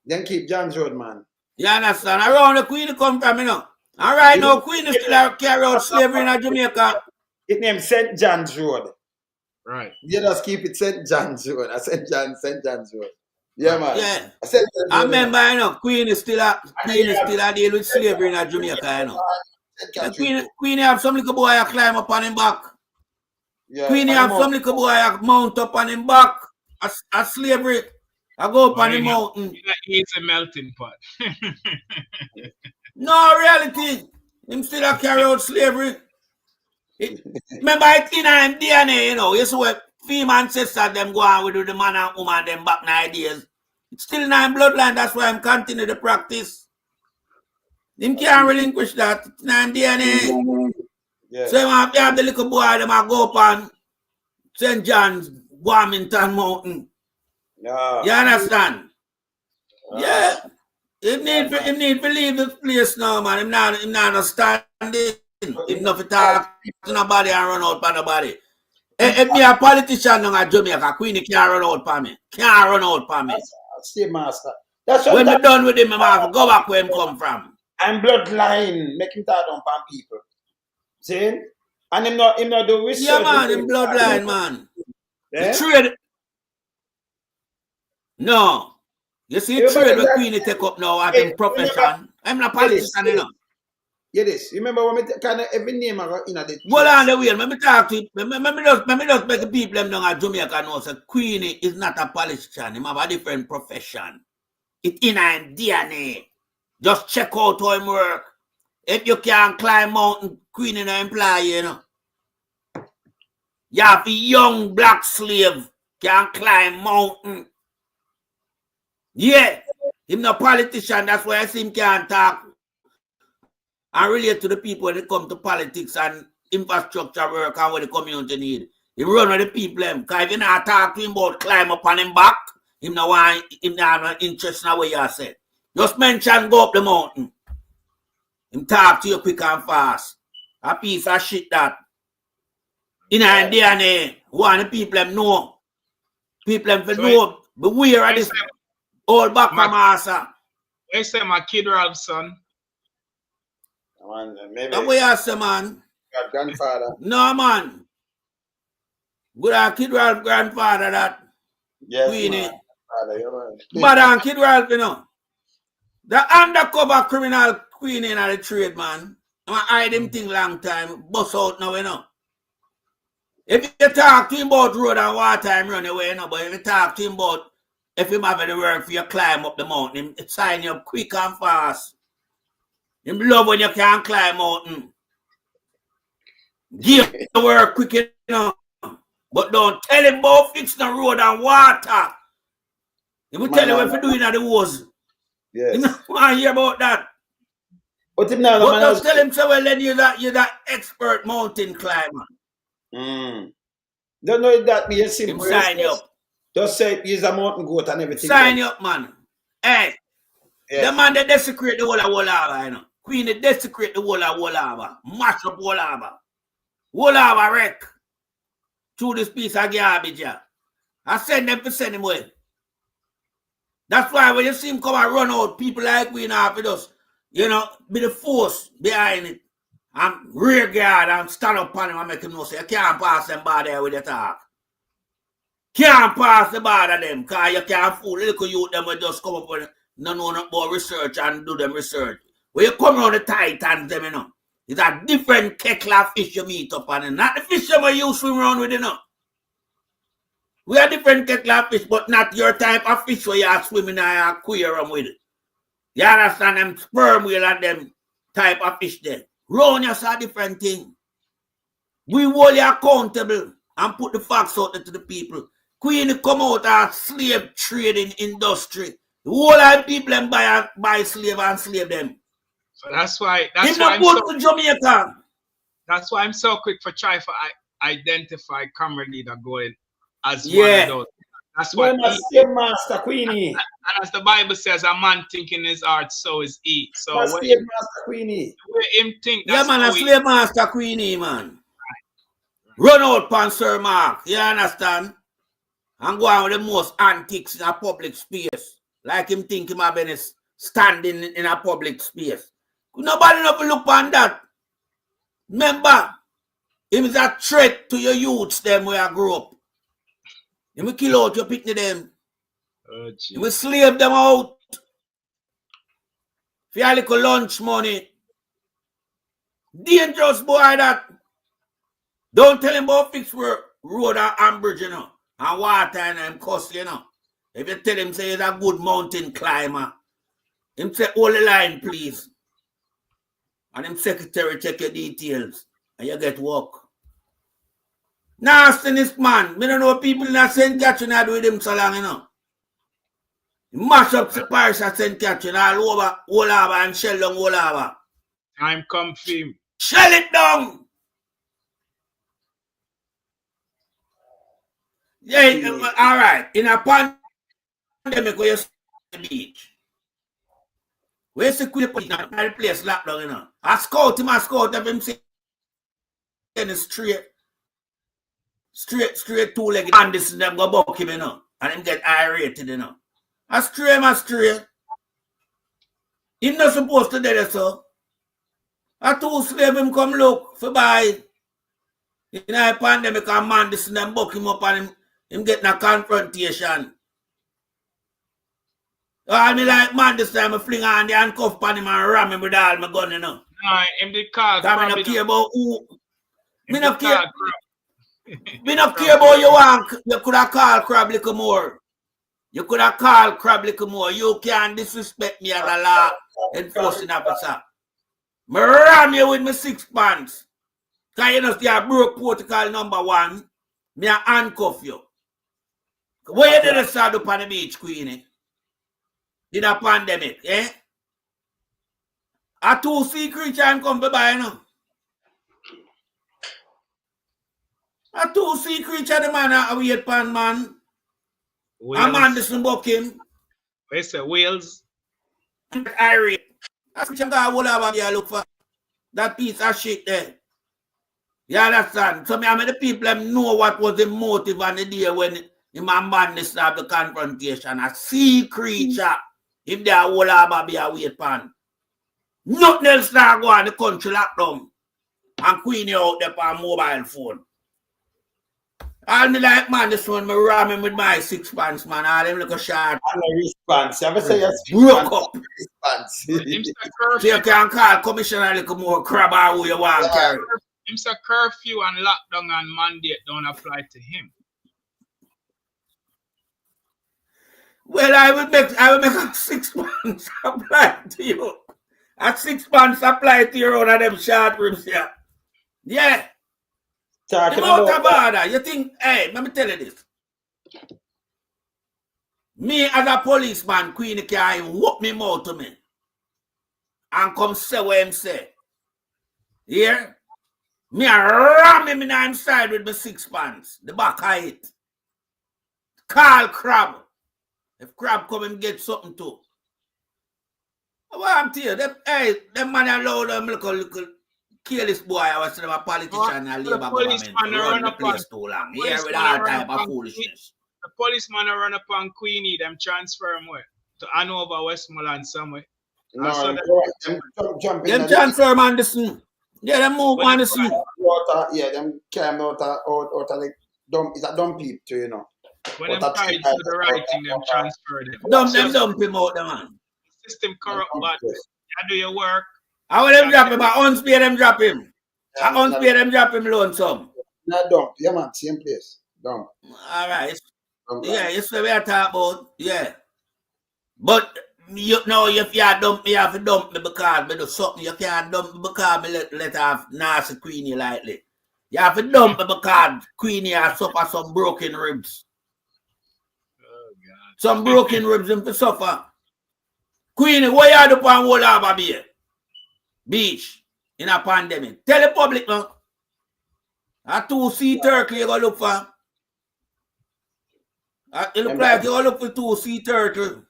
Speaker 2: Then keep John's Road, man.
Speaker 3: You understand? Around the Queen come from, you know. And right now, Queen is still carry out slavery in Jamaica.
Speaker 2: It named St. John's Road.
Speaker 1: Right.
Speaker 2: You just keep it St. John's Road. St. John's Road. Yeah, man.
Speaker 3: Yeah.
Speaker 2: St. John's
Speaker 3: I
Speaker 2: Road,
Speaker 3: remember, you know, Queen is still a deal with slavery in Jamaica, you know. The Queen have some little boy a climb up on him back.
Speaker 2: Yeah,
Speaker 3: Queen have some little boy a mount up on him back. A slavery. I go up on the mountain.
Speaker 1: He's a melting pot.
Speaker 3: No reality. Him still a carry out slavery. Remember it in him DNA, you know. You see what female ancestors them go on with the man and woman them back in the days. It's still in him bloodline, that's why I'm continue the practice. Him can't relinquish that. It's in him DNA.
Speaker 2: Yeah.
Speaker 3: So you have the little boy them a go up on St. John's Warmington Mountain.
Speaker 2: Yeah.
Speaker 3: You understand? Yeah. He need to leave this place now, man. Him not understanding. Him not to talk to nobody and run out for nobody. If me a politician now in Jamaica, Queenie can't run out for me. Can't run out for me.
Speaker 2: That's the master. That's what
Speaker 3: when me done with him, I have to go back where him come from.
Speaker 2: And bloodline, make him talk on people. See? And him not do research.
Speaker 3: Yeah, man, him bloodline, man.
Speaker 2: Yeah?
Speaker 3: The trade. No. You see, trade with Queenie take up now as him profession. I'm not politician, you know.
Speaker 2: Yeah, this. Remember when we kind of every name I got in the
Speaker 3: hold on the way. Let me talk to you. Let me just make the people them down at Jamaica know that Queenie is not a politician. He have a different profession. It's in him DNA. Just check out how him work. If you can't climb mountain, Queenie no employee, you know. You have a young black slave can climb mountain. Yeah. Him no politician, that's why I see him can't talk and relate to the people when it come to politics and infrastructure work and what the community need. He run with the people them. Because if you not talk to him about climb up on him back, him no want him not have no interest in what you said. Just mention go up the mountain. Him talk to you quick and fast. A piece of shit that. In our DNA, want the people them know. People them for know. Beware of this old back from Asa.
Speaker 1: I say my kid Ralph son.
Speaker 2: Man, maybe
Speaker 3: That's what you say, man.
Speaker 2: grandfather.
Speaker 3: No, man. Good kid Ralph grandfather that.
Speaker 2: Yes,
Speaker 3: Queenie.
Speaker 2: man.
Speaker 3: But kid Ralph, you know. The undercover criminal Queenie in the trade, man. I hide him thing long time. Bust out now, you know. If you talk to him about road and water, him run away, you know. But if you talk to him about if him have the work for you climb up the mountain, him sign you up quick and fast. Him love when you can't climb mountain. Give the work quick, you know. But don't tell him about fixing the road and water. He will tell you what to do in the woods.
Speaker 2: Yes.
Speaker 3: You don't want to hear about that.
Speaker 2: But him now,
Speaker 3: But just tell him so well then you're that expert mountain climber.
Speaker 2: Don't know that me a simple.
Speaker 3: Him sign you up.
Speaker 2: Just say he's a mountain goat and everything.
Speaker 3: Sign you up, man. Hey.
Speaker 2: Yes.
Speaker 3: The man that desecrate the whole of Wolava, you know. Queen that desecrate the whole of Wolava. Mash up Wolava. Wolava wreck. Through this piece of garbage, yeah. I send them to send him away. That's why when you see him come and run out, people like we now with us, you know, be the force behind it. I'm rear guard and stand up on him and make him know say you can't pass them by there with the talk. Can't pass the bar of them because you can't fool the little youth them will just come up with no know about research and do them research. When you come around the Titans them, you know, it's a different kettle of fish you meet up on it. Not the fish you used to swim around with, you know. We are different kettle of fish, but not your type of fish where you are swimming in an aquarium with it. You understand them sperm whale and them type of fish there. Round you saw different thing. We hold you accountable and put the facts out there to the people. Queen come out of slave trading industry. The whole of people them buy slave and slave them.
Speaker 1: So that's why
Speaker 3: I'm so, Jamaica.
Speaker 1: That's why I'm so quick for try for identify Comrade Leader Golden as one of those. That's what
Speaker 2: No, same Master Queenie.
Speaker 1: and as the Bible says, a man think in his heart, so is he. So
Speaker 2: That's
Speaker 1: when
Speaker 2: same Master Queenie.
Speaker 1: him think,
Speaker 3: Yeah,
Speaker 1: that's
Speaker 3: man,
Speaker 1: how
Speaker 3: a slave master Queenie, man. Run out pan Sir Mark, you understand? And go on with the most antics in a public space. Like him think him have been standing in a public space. Nobody never look on that. Remember, him is a threat to your youths, them where I grew up. He will kill out your picnic them. He will slave them out. For your little lunch money. Dangerous boy that. Don't tell him about fix road and bridge, you know. And water and him cuss, you know. If you tell him say he's a good mountain climber, him say hold the line, please. And him secretary check your details. And you get work. Nastiness man. Me don't know people in St. Catherine are with him so long, you know. Mash up the parish at St. Catherine all over, all over and shell down all over.
Speaker 1: Time come for him.
Speaker 3: Shell it down! Yeah, all right. In a pandemic, where you see the beach, where you see the place locked down, you know. I scout him, have him saying straight two-legged, and this them go buck him, you know, and him get irritated, you know. I stray. Him not supposed to do that, so. A two slave him come look for buy. In a pandemic, a man this and them buck him up and him getting a confrontation. All me like man this time I fling on the handcuff on him and ram him with all my gun, you know.
Speaker 1: No, him the call.
Speaker 3: I don't care about who. Me not care. Me not care about you want. You could have called Crab little more. You could have called Crab little more. You can't disrespect me as a law enforcing officer. Me ram you with my 6 pants. Because you know you broke protocol number 1. Me a handcuff you. Where you did a start up on the beach, Queenie? In a pandemic, eh? A 2C creature and come by, you know. A 2C creature, the man a wait pan man.
Speaker 1: Wales.
Speaker 3: A man listen buck him.
Speaker 1: Where's the Wales?
Speaker 3: Irate. That's what you got all over here look for. That piece of shit there. You understand? So I mean the people them know what was the motive on the day when him and man start the confrontation. A sea creature. If they are all over be a wait pan. Nothing else start go on the country lockdown. And Queenie out there on mobile phone. All me like man, this one me ram him with my 6 pants, man. All them look a short.
Speaker 2: And a response. You ever say yes?
Speaker 3: Broke up.
Speaker 2: Response.
Speaker 3: So you can call commissioner a little more crab or who you want to carry.
Speaker 1: Him say curfew and lockdown and mandate don't apply to him.
Speaker 3: Well, I will make a 6 months apply to you. A 6 months apply to you on them short ribs here. Yeah.
Speaker 2: Talking
Speaker 3: The out
Speaker 2: about
Speaker 3: of order. You think, hey, let me tell you this. Me as a policeman, Queenie can whoop me mouth to me. And come say what him say. Here? Me a ram him inside with my 6 pants. The back of it. Call Crab. If Crab come and get something too. What I'm telling you, them man allow them little careless boy. I was a politician and labor government to run the place too long. Here with all type of foolishness.
Speaker 1: The policeman run upon Queenie, them transfer him where? To Hanover, Westmoreland somewhere.
Speaker 2: no, them jump in.
Speaker 3: Them transfer man the scene. Yeah, them move on the scene.
Speaker 2: Yeah, them came out of the dump. It's a dump heap too, you know.
Speaker 1: When them try to do the right thing, them transfer them.
Speaker 3: Dump him out the man.
Speaker 1: System corrupt, but you do your work.
Speaker 3: How will them drop him? At unspay them drop him. At unspay them drop him lonesome.
Speaker 2: Not dump. Yeah, man, same place. Dump.
Speaker 3: All right.
Speaker 2: Dump.
Speaker 3: Yeah, it's what we are talking about. Yeah. But you know, if you dump me, you have to dump me because me do something. You can't dump me because me let off nasty Queenie lightly. You have to dump me because Queenie has suffer some broken ribs.
Speaker 1: Oh, God.
Speaker 3: Some broken ribs him to suffer. Queenie, what you do on Whole Harbour Beach in a pandemic? Tell the public now. A 2C turtle you go look for. It look like you go look for 2C turtle.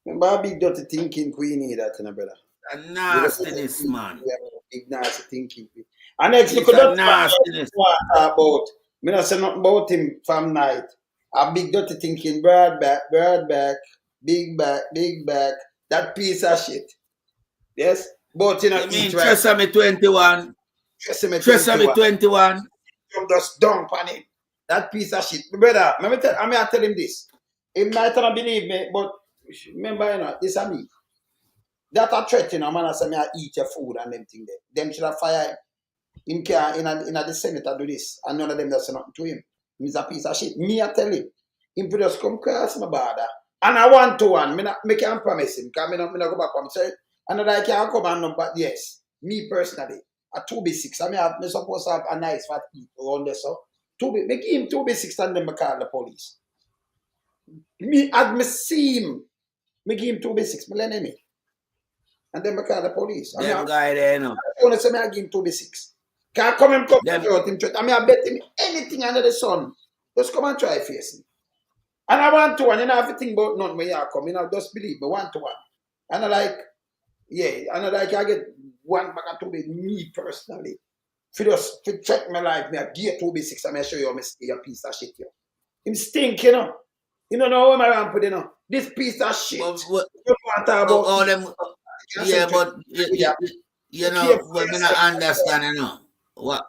Speaker 2: Remember a big dirty thinking queen here, that, brother.
Speaker 3: A nastiness, man.
Speaker 2: Big nasty thinking queen. And next,
Speaker 3: It's
Speaker 2: look at
Speaker 3: a
Speaker 2: that
Speaker 3: nastiness.
Speaker 2: about. Me not say nothing about him from night. A big dirty thinking, broad back, big back. That piece of shit. Yes? But you know,
Speaker 3: You mean
Speaker 2: eat right.
Speaker 3: Tresemme 21? Tresemme 21?
Speaker 2: You just dump on him. That piece of shit. Brother, I may tell him this. He might not believe me, but remember, you know, this is me. That a threat, you know, man, I say me I eat your food and them thing there. Them should have fire him. Him can in the Senate do this. And none of them that say nothing to him. He's a piece of shit. Me I tell him. Him could just come cross my border. And I 1-to-1. Me can't promise him. Because me not go back and say, another I can't come and no, but yes. Me personally. A 2B6. I mean, I'm supposed to have a nice fat eat around there, so. Make him 2B6 and then I call the police. Me, as me see him, me give him 2B6, me lend him. And then I call the police.
Speaker 3: Them guy there, no.
Speaker 2: I want to say I give him 2B6. Can't come and talk about him. I mean, I bet him anything under the sun. Just come and try face him. And I 1-to-1, you know, have to think about nothing when you come. You know, just believe me, 1-to-1. And I like, yeah, and I like, I get one back to me personally. If you check my life, me I give 2B6 and I show you how I stay a piece of shit, yo. Him stink, you know. You don't know what my ramp put, you know. This piece of shit.
Speaker 3: What,
Speaker 2: you want to talk about
Speaker 3: all them, yeah, but you know, what me not understand, you know. What?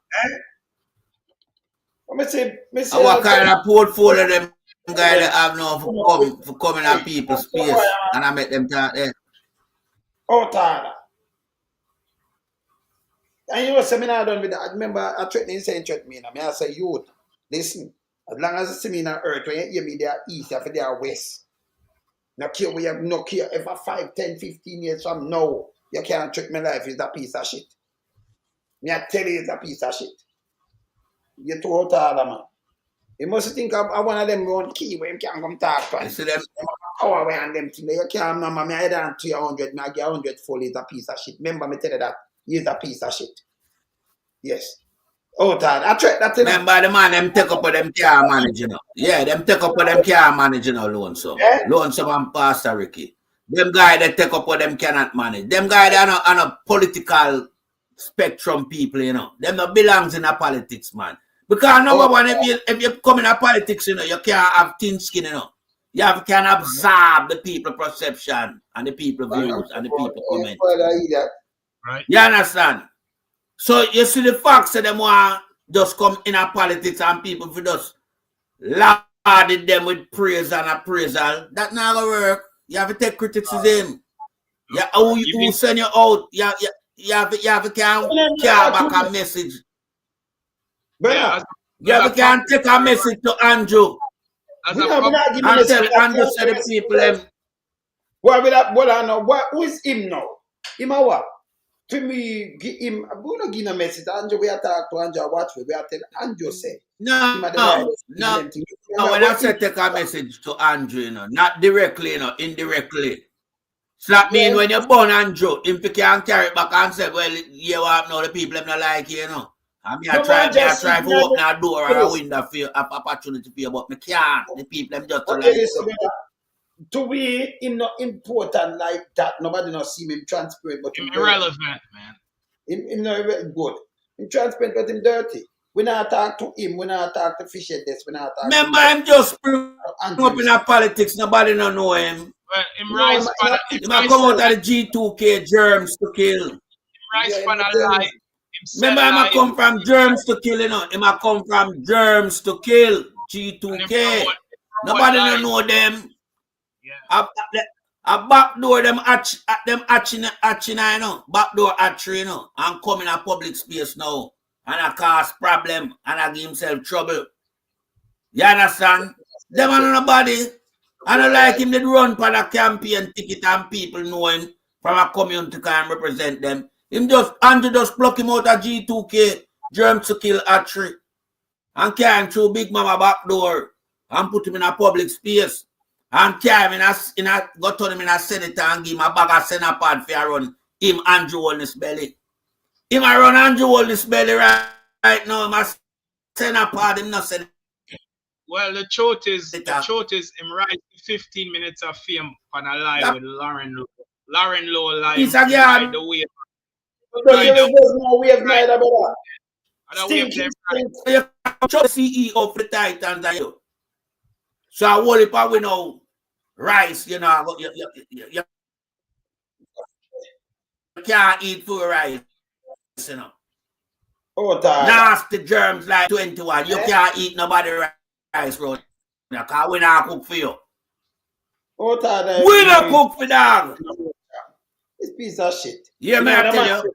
Speaker 2: Me say,
Speaker 3: what kind of portfolio them guy that have now for coming at people's space and I make them talk there.
Speaker 2: Oh, Tana. And you know, seminar done with that. I remember I threatened saying threaten me. I say, youth, listen, as long as you see me in the earth, when you hear me, they are east, if they are west. No care we have no care ever 5, 10, 15 years from now. You can't trick my life, it's a piece of shit. Me I tell you it's a piece of shit. You're too out of man. You must think I'm one of them one key where you can't come talk to.
Speaker 3: You see them?
Speaker 2: Power away and them things. You can't remember me I down 300, me I get 100 full is a piece of shit. Remember me tell you that. He's a piece of shit. Yes. Oh, Todd, I tried that thing.
Speaker 3: Remember the man, them take up with them car manage, you know. Yeah, them take up with them car manage, you know, Lonesome.
Speaker 2: Yeah?
Speaker 3: Lonesome and Pastor Ricky. Them guys that take up with them cannot manage. Them guys that are not political spectrum people, you know. Them not belongs in the politics, man. Because number one, if you come in a politics, you know, you can't have thin skin, you know. You can absorb the people perception and the people views and the people comment.
Speaker 1: Right.
Speaker 3: You understand? So you see the facts that them want just come in a politics and people for just lauded them with praise and appraisal. That not gonna work. You have to take criticism. Yeah, who send you out? You have to care back a message.
Speaker 2: Yeah,
Speaker 3: you have to can take a message to Andrew.
Speaker 1: As
Speaker 2: and
Speaker 3: tell Andrew say the people them.
Speaker 2: Who is him now? Him a what? To me, give him, I'm going to give him a message. Andrew, we are talking to Andrew, watch me. We are telling Andrew say.
Speaker 3: No. When I say take a message to Andrew, you know, not directly, you know, indirectly. So that means when you born Andrew, if you can carry it back and say, well, you want know the people them not like you, you know. I mean, I try to open a door or a window for you, an opportunity for you, but I can't. The people them just like you.
Speaker 2: To be him not important like that, nobody not see him transparent, but him
Speaker 1: irrelevant, man.
Speaker 2: Him not good. Him transparent, but him dirty. We not talk to him, we not talk to Fisher this, we not talk
Speaker 3: remember to him just up in our politics, nobody don't know him.
Speaker 1: Well, him rise for
Speaker 3: he might come out of the G2K germs to kill.
Speaker 1: Him rise for the life.
Speaker 3: Remember, he might come from germs to kill, you know. He might come from germs to kill. G2K. Nobody don't know them.
Speaker 1: Yeah.
Speaker 3: A backdoor them hatching, you know. Backdoor hatchery, you know. And come in a public space now. And I cause problem. And I give himself trouble. You understand? Them are nobody. I don't like him. They run for the campaign ticket and people know him from a community can represent them. Andrew just pluck him out of G2K. Germs to kill hatchery. And carry him through Big Mama back door. And put him in a public space. And carry him go turn him in a senator and give him a bag of Senapad for run him Andrew on his belly. Him a run Andrew on his belly right now. send a part him not send
Speaker 1: Well, the truth is,
Speaker 3: it.
Speaker 1: him right 15 minutes of fame on a live with Lauren Lowe. Lauren Lowe live
Speaker 3: He's a
Speaker 1: ride
Speaker 3: guy.
Speaker 1: the wave.
Speaker 2: Because there is no wave neither, brother.
Speaker 1: And the wave
Speaker 2: Stinky,
Speaker 1: them
Speaker 2: stink.
Speaker 3: You can't CEO for the Titans and you. So I worry about we know rice, you know. You can't eat food rice, you know.
Speaker 2: Oh, tired.
Speaker 3: Nasty germs like 21. You can't eat nobody rice, bro. Because we not cook for you.
Speaker 2: Oh, tired.
Speaker 3: We not cook for dog.
Speaker 2: This piece of shit.
Speaker 3: Yeah, man, I tell you.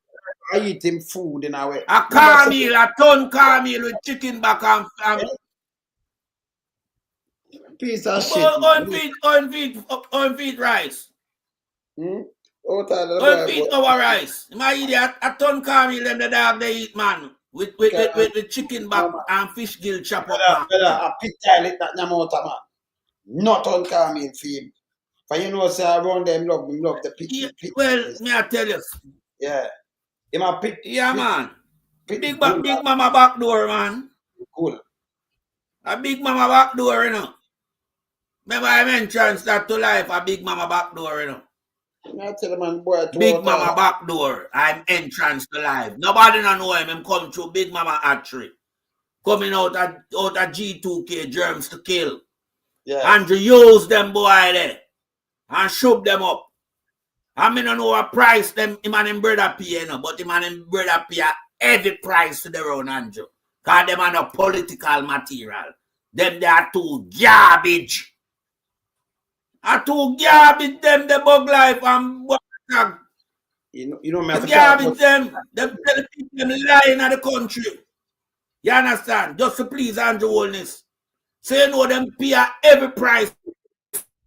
Speaker 2: I eat him food in a way.
Speaker 3: A cornmeal, a ton cornmeal with chicken back and
Speaker 2: piece of shit.
Speaker 3: unfeed rice.
Speaker 2: Oh, tired.
Speaker 3: Unfeed our rice. My idiot, a ton cornmeal them the dog they eat, man. With chicken back and fish gill chop up.
Speaker 2: Brother, a pit toilet that Nyamota, man. Not on cornmeal for him. For you know, say around them love the pit.
Speaker 3: Yeah,
Speaker 2: pit
Speaker 3: well, me I tell you.
Speaker 2: Yeah. Him a pit.
Speaker 3: Yeah, man.
Speaker 2: Pit
Speaker 3: Big mama back door, man.
Speaker 2: Cool.
Speaker 3: A big mama back door, you know. Remember I mentioned start to life a big mama back door, you know.
Speaker 2: I tell the man, boy,
Speaker 3: Big mama back door. I'm entrance to life. Nobody don't know him. Him come through big mama hatchery. Coming out of G2K germs to kill.
Speaker 2: Yeah.
Speaker 3: And you use them boy there. And shove them up. I mean, I know what price them him and him brother pay, you know, but him and him brother pay a heavy price to the round Andrew. Because them are no political material. Them they are too garbage. Are too garbage them the bug life and
Speaker 2: you know me.
Speaker 3: Garbage them. Them tell the people them lying at the country. You understand? Just to please Andrew Holness. So you know them pay a every price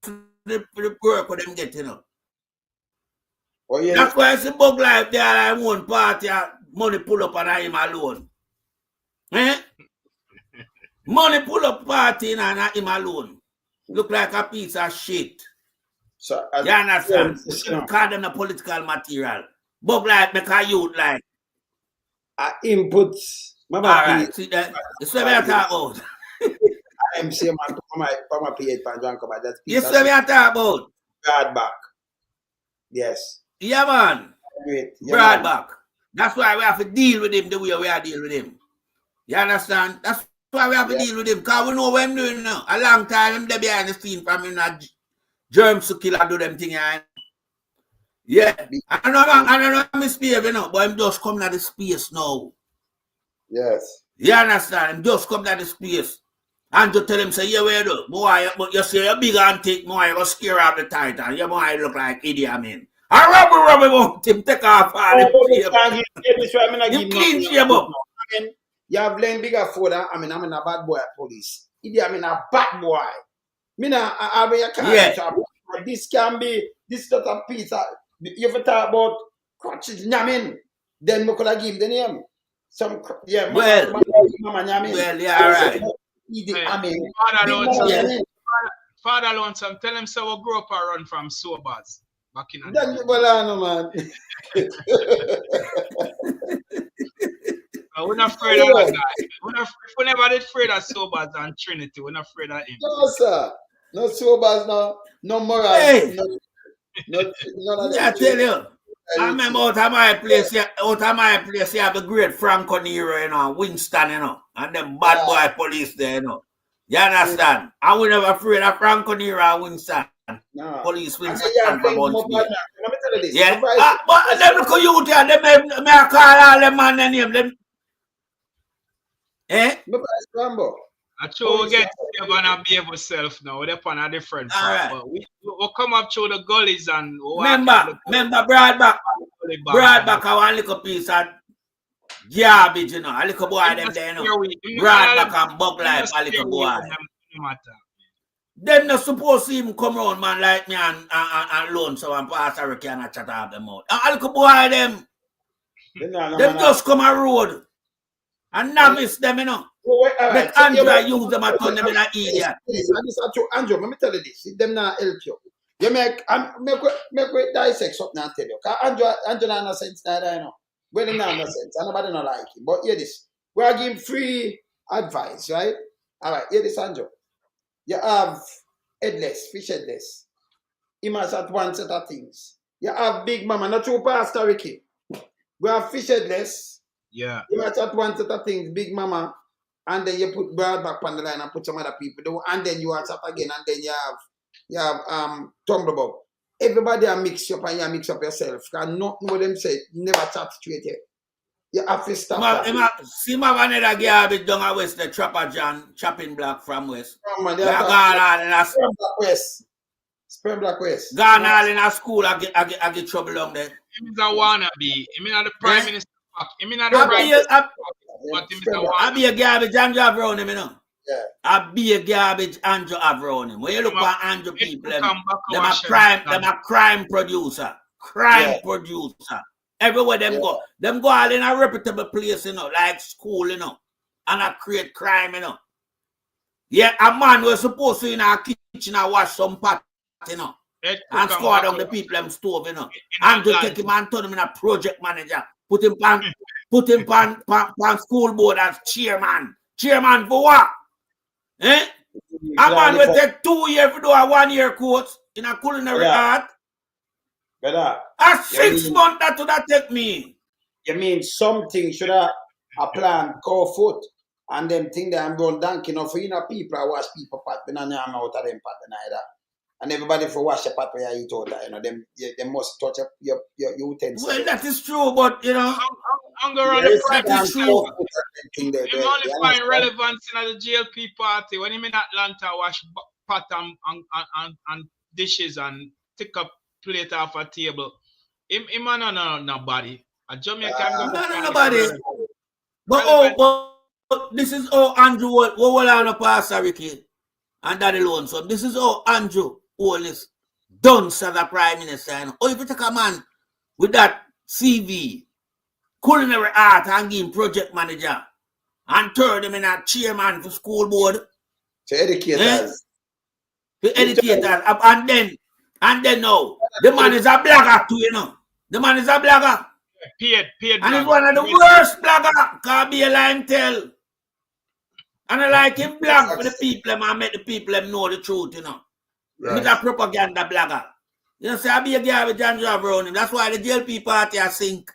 Speaker 3: for the work what them get, you know.
Speaker 2: Oh, yeah.
Speaker 3: That's why it's a bug life there like one party money pull up and I him alone. Eh? Money pull up party and I him alone. Look like a piece of shit.
Speaker 2: So,
Speaker 3: you understand? Call them the political material. Bug life make a youth like.
Speaker 2: Input.
Speaker 3: Alright, see that? That's what we are talking about.
Speaker 2: I'm saying, man, for my PH pan drunk about that.
Speaker 3: Yes, what we are talking about.
Speaker 2: Broadback. Yes.
Speaker 3: Yeah, man.
Speaker 2: Great. Yeah,
Speaker 3: Broadback. That's why we have to deal with him the way we are dealing with him. You understand? That's why we have to deal with him. Because we know what I'm doing now. A long time, him there behind the scene from him, germs to kill and do them things. Yeah. I don't know misbehave, you know, but I'm just coming at the space now.
Speaker 2: Yes.
Speaker 3: You understand? I'm just coming at the space. And to tell him, say, yeah, where do? Boy, but you say you're big and thick, boy, you go scare out the Titan. You boy look like Idi Amin. I rubber won't him take off all the
Speaker 2: You
Speaker 3: clean shape up.
Speaker 2: You have learned bigger for that. I'm in a bad boy at police. Idi Amin a bad boy. This can be this sort of pizza. You ever talk about crutches Nyamin? Then we could have given the name. Some
Speaker 3: Well, yeah, right.
Speaker 1: Father Lonesome, tell him so we grew up and run from sobers back in the
Speaker 2: day. Well, man.
Speaker 1: We're not afraid of that guy. We never did afraid of sobers and Trinity. We're not afraid of him.
Speaker 2: No, sir. No sobers, no morals.
Speaker 3: Hey.
Speaker 2: I
Speaker 3: tell you. I remember out of my place, you have the great Franco Nero, you know, Winston, you know, and them bad boy police there, you know. You understand? And we never afraid of Franco Nero and Winston. No. Police Winston from Bounce. Yeah. But them look at you there, they may call all them man and name them. Eh?
Speaker 2: Rambo.
Speaker 1: I told we get to behave ourselves now. We're up on a different part. But we come up through the gullies and
Speaker 3: remember Broadback. Broadback, I want a little piece of garbage, you know. A little boy them there, you know. Broadback and Bug Life, a little boy. Them not supposed to even come around, man, like me and Lone, so I'm Pastor Ricky and I chat up them out. A little boy them. Them just come a road. And novice them, you know. But Andrew use them and turn them in an idiot.
Speaker 2: Andrew, let me tell you this. Them not help you. You make dissect something and tell you. Because Andrew not sense neither, you know. Well, him not sense. And nobody not like him. But hear this. We are giving free advice, right? All right, here is Andrew. You have headless, fish headless. He must have one set of things. You have Big Mama, not true, Pastor Ricky. We have fish headless.
Speaker 1: Yeah.
Speaker 2: You must have one set of things, Big Mama, and then you put Brad back on the line and put some other people do, and then you have that again, and then you have Tumblebob. Everybody are mix up and you mix up yourself. Because nothing what them say, you never chat straight here. You have to stop that.
Speaker 3: See my vanilla garbage down at West, the Trapper John, chopping block from West.
Speaker 2: Come on,
Speaker 3: They are gone all in a
Speaker 2: Spring Black West. Spring Black West.
Speaker 3: gone all in a school, I get trouble down there.
Speaker 1: Him is a wannabe. Him not the prime minister. Him not the prime minister. But him is a
Speaker 3: I
Speaker 1: wannabe.
Speaker 3: be a garbage Andrew have around him, you know.
Speaker 2: Yeah.
Speaker 3: I be a garbage Andrew have around him. When you look at Andrew people, them a crime producer. Crime producer. Everywhere them go. Them go all in a reputable place, you know, like school, you know. And I create crime, you know. Yeah, a man was supposed to in our kitchen and wash some pot, you know. And score down the people them stove, you know. Andrew take him and turn him in a project manager. Put him on school board as chairman. Chairman for what? Eh? A man will take 2 years to do a 1 year course in a culinary art.
Speaker 2: Better.
Speaker 3: A 6 months that would have take me.
Speaker 2: You mean something should have a plan, call foot, and them thing that I'm going donkey enough for you know people I watch people pat and I'm out of them pat either. And everybody for wash the pot where you eat out that, you know, they must touch up your utensils.
Speaker 3: Well, that is true, but you know,
Speaker 1: I'm going around the prime
Speaker 3: that is true.
Speaker 1: You only find relevance in the GLP party when him in Atlanta wash pot and dishes and take up plate off a table. Him not nobody. A Jamaican
Speaker 3: nobody. But this is how Andrew will on a Pastor Ricky and that alone. So this is how Andrew is done as a prime minister. You know? Or if you take a man with that CV, culinary art, and give him project manager, and turn him in a chairman for school board.
Speaker 2: To educate us.
Speaker 3: To educate us. And then now, the man is a blogger too, you know. The man is a blogger.
Speaker 1: Paid
Speaker 3: and he's one of the worst blogger. Can't be a line tell. And I like him blog for the people and make the people know the truth, you know. Right. He's a propaganda blogger. You know, say I be a garbage and drive around him. That's why the JLP party I sink.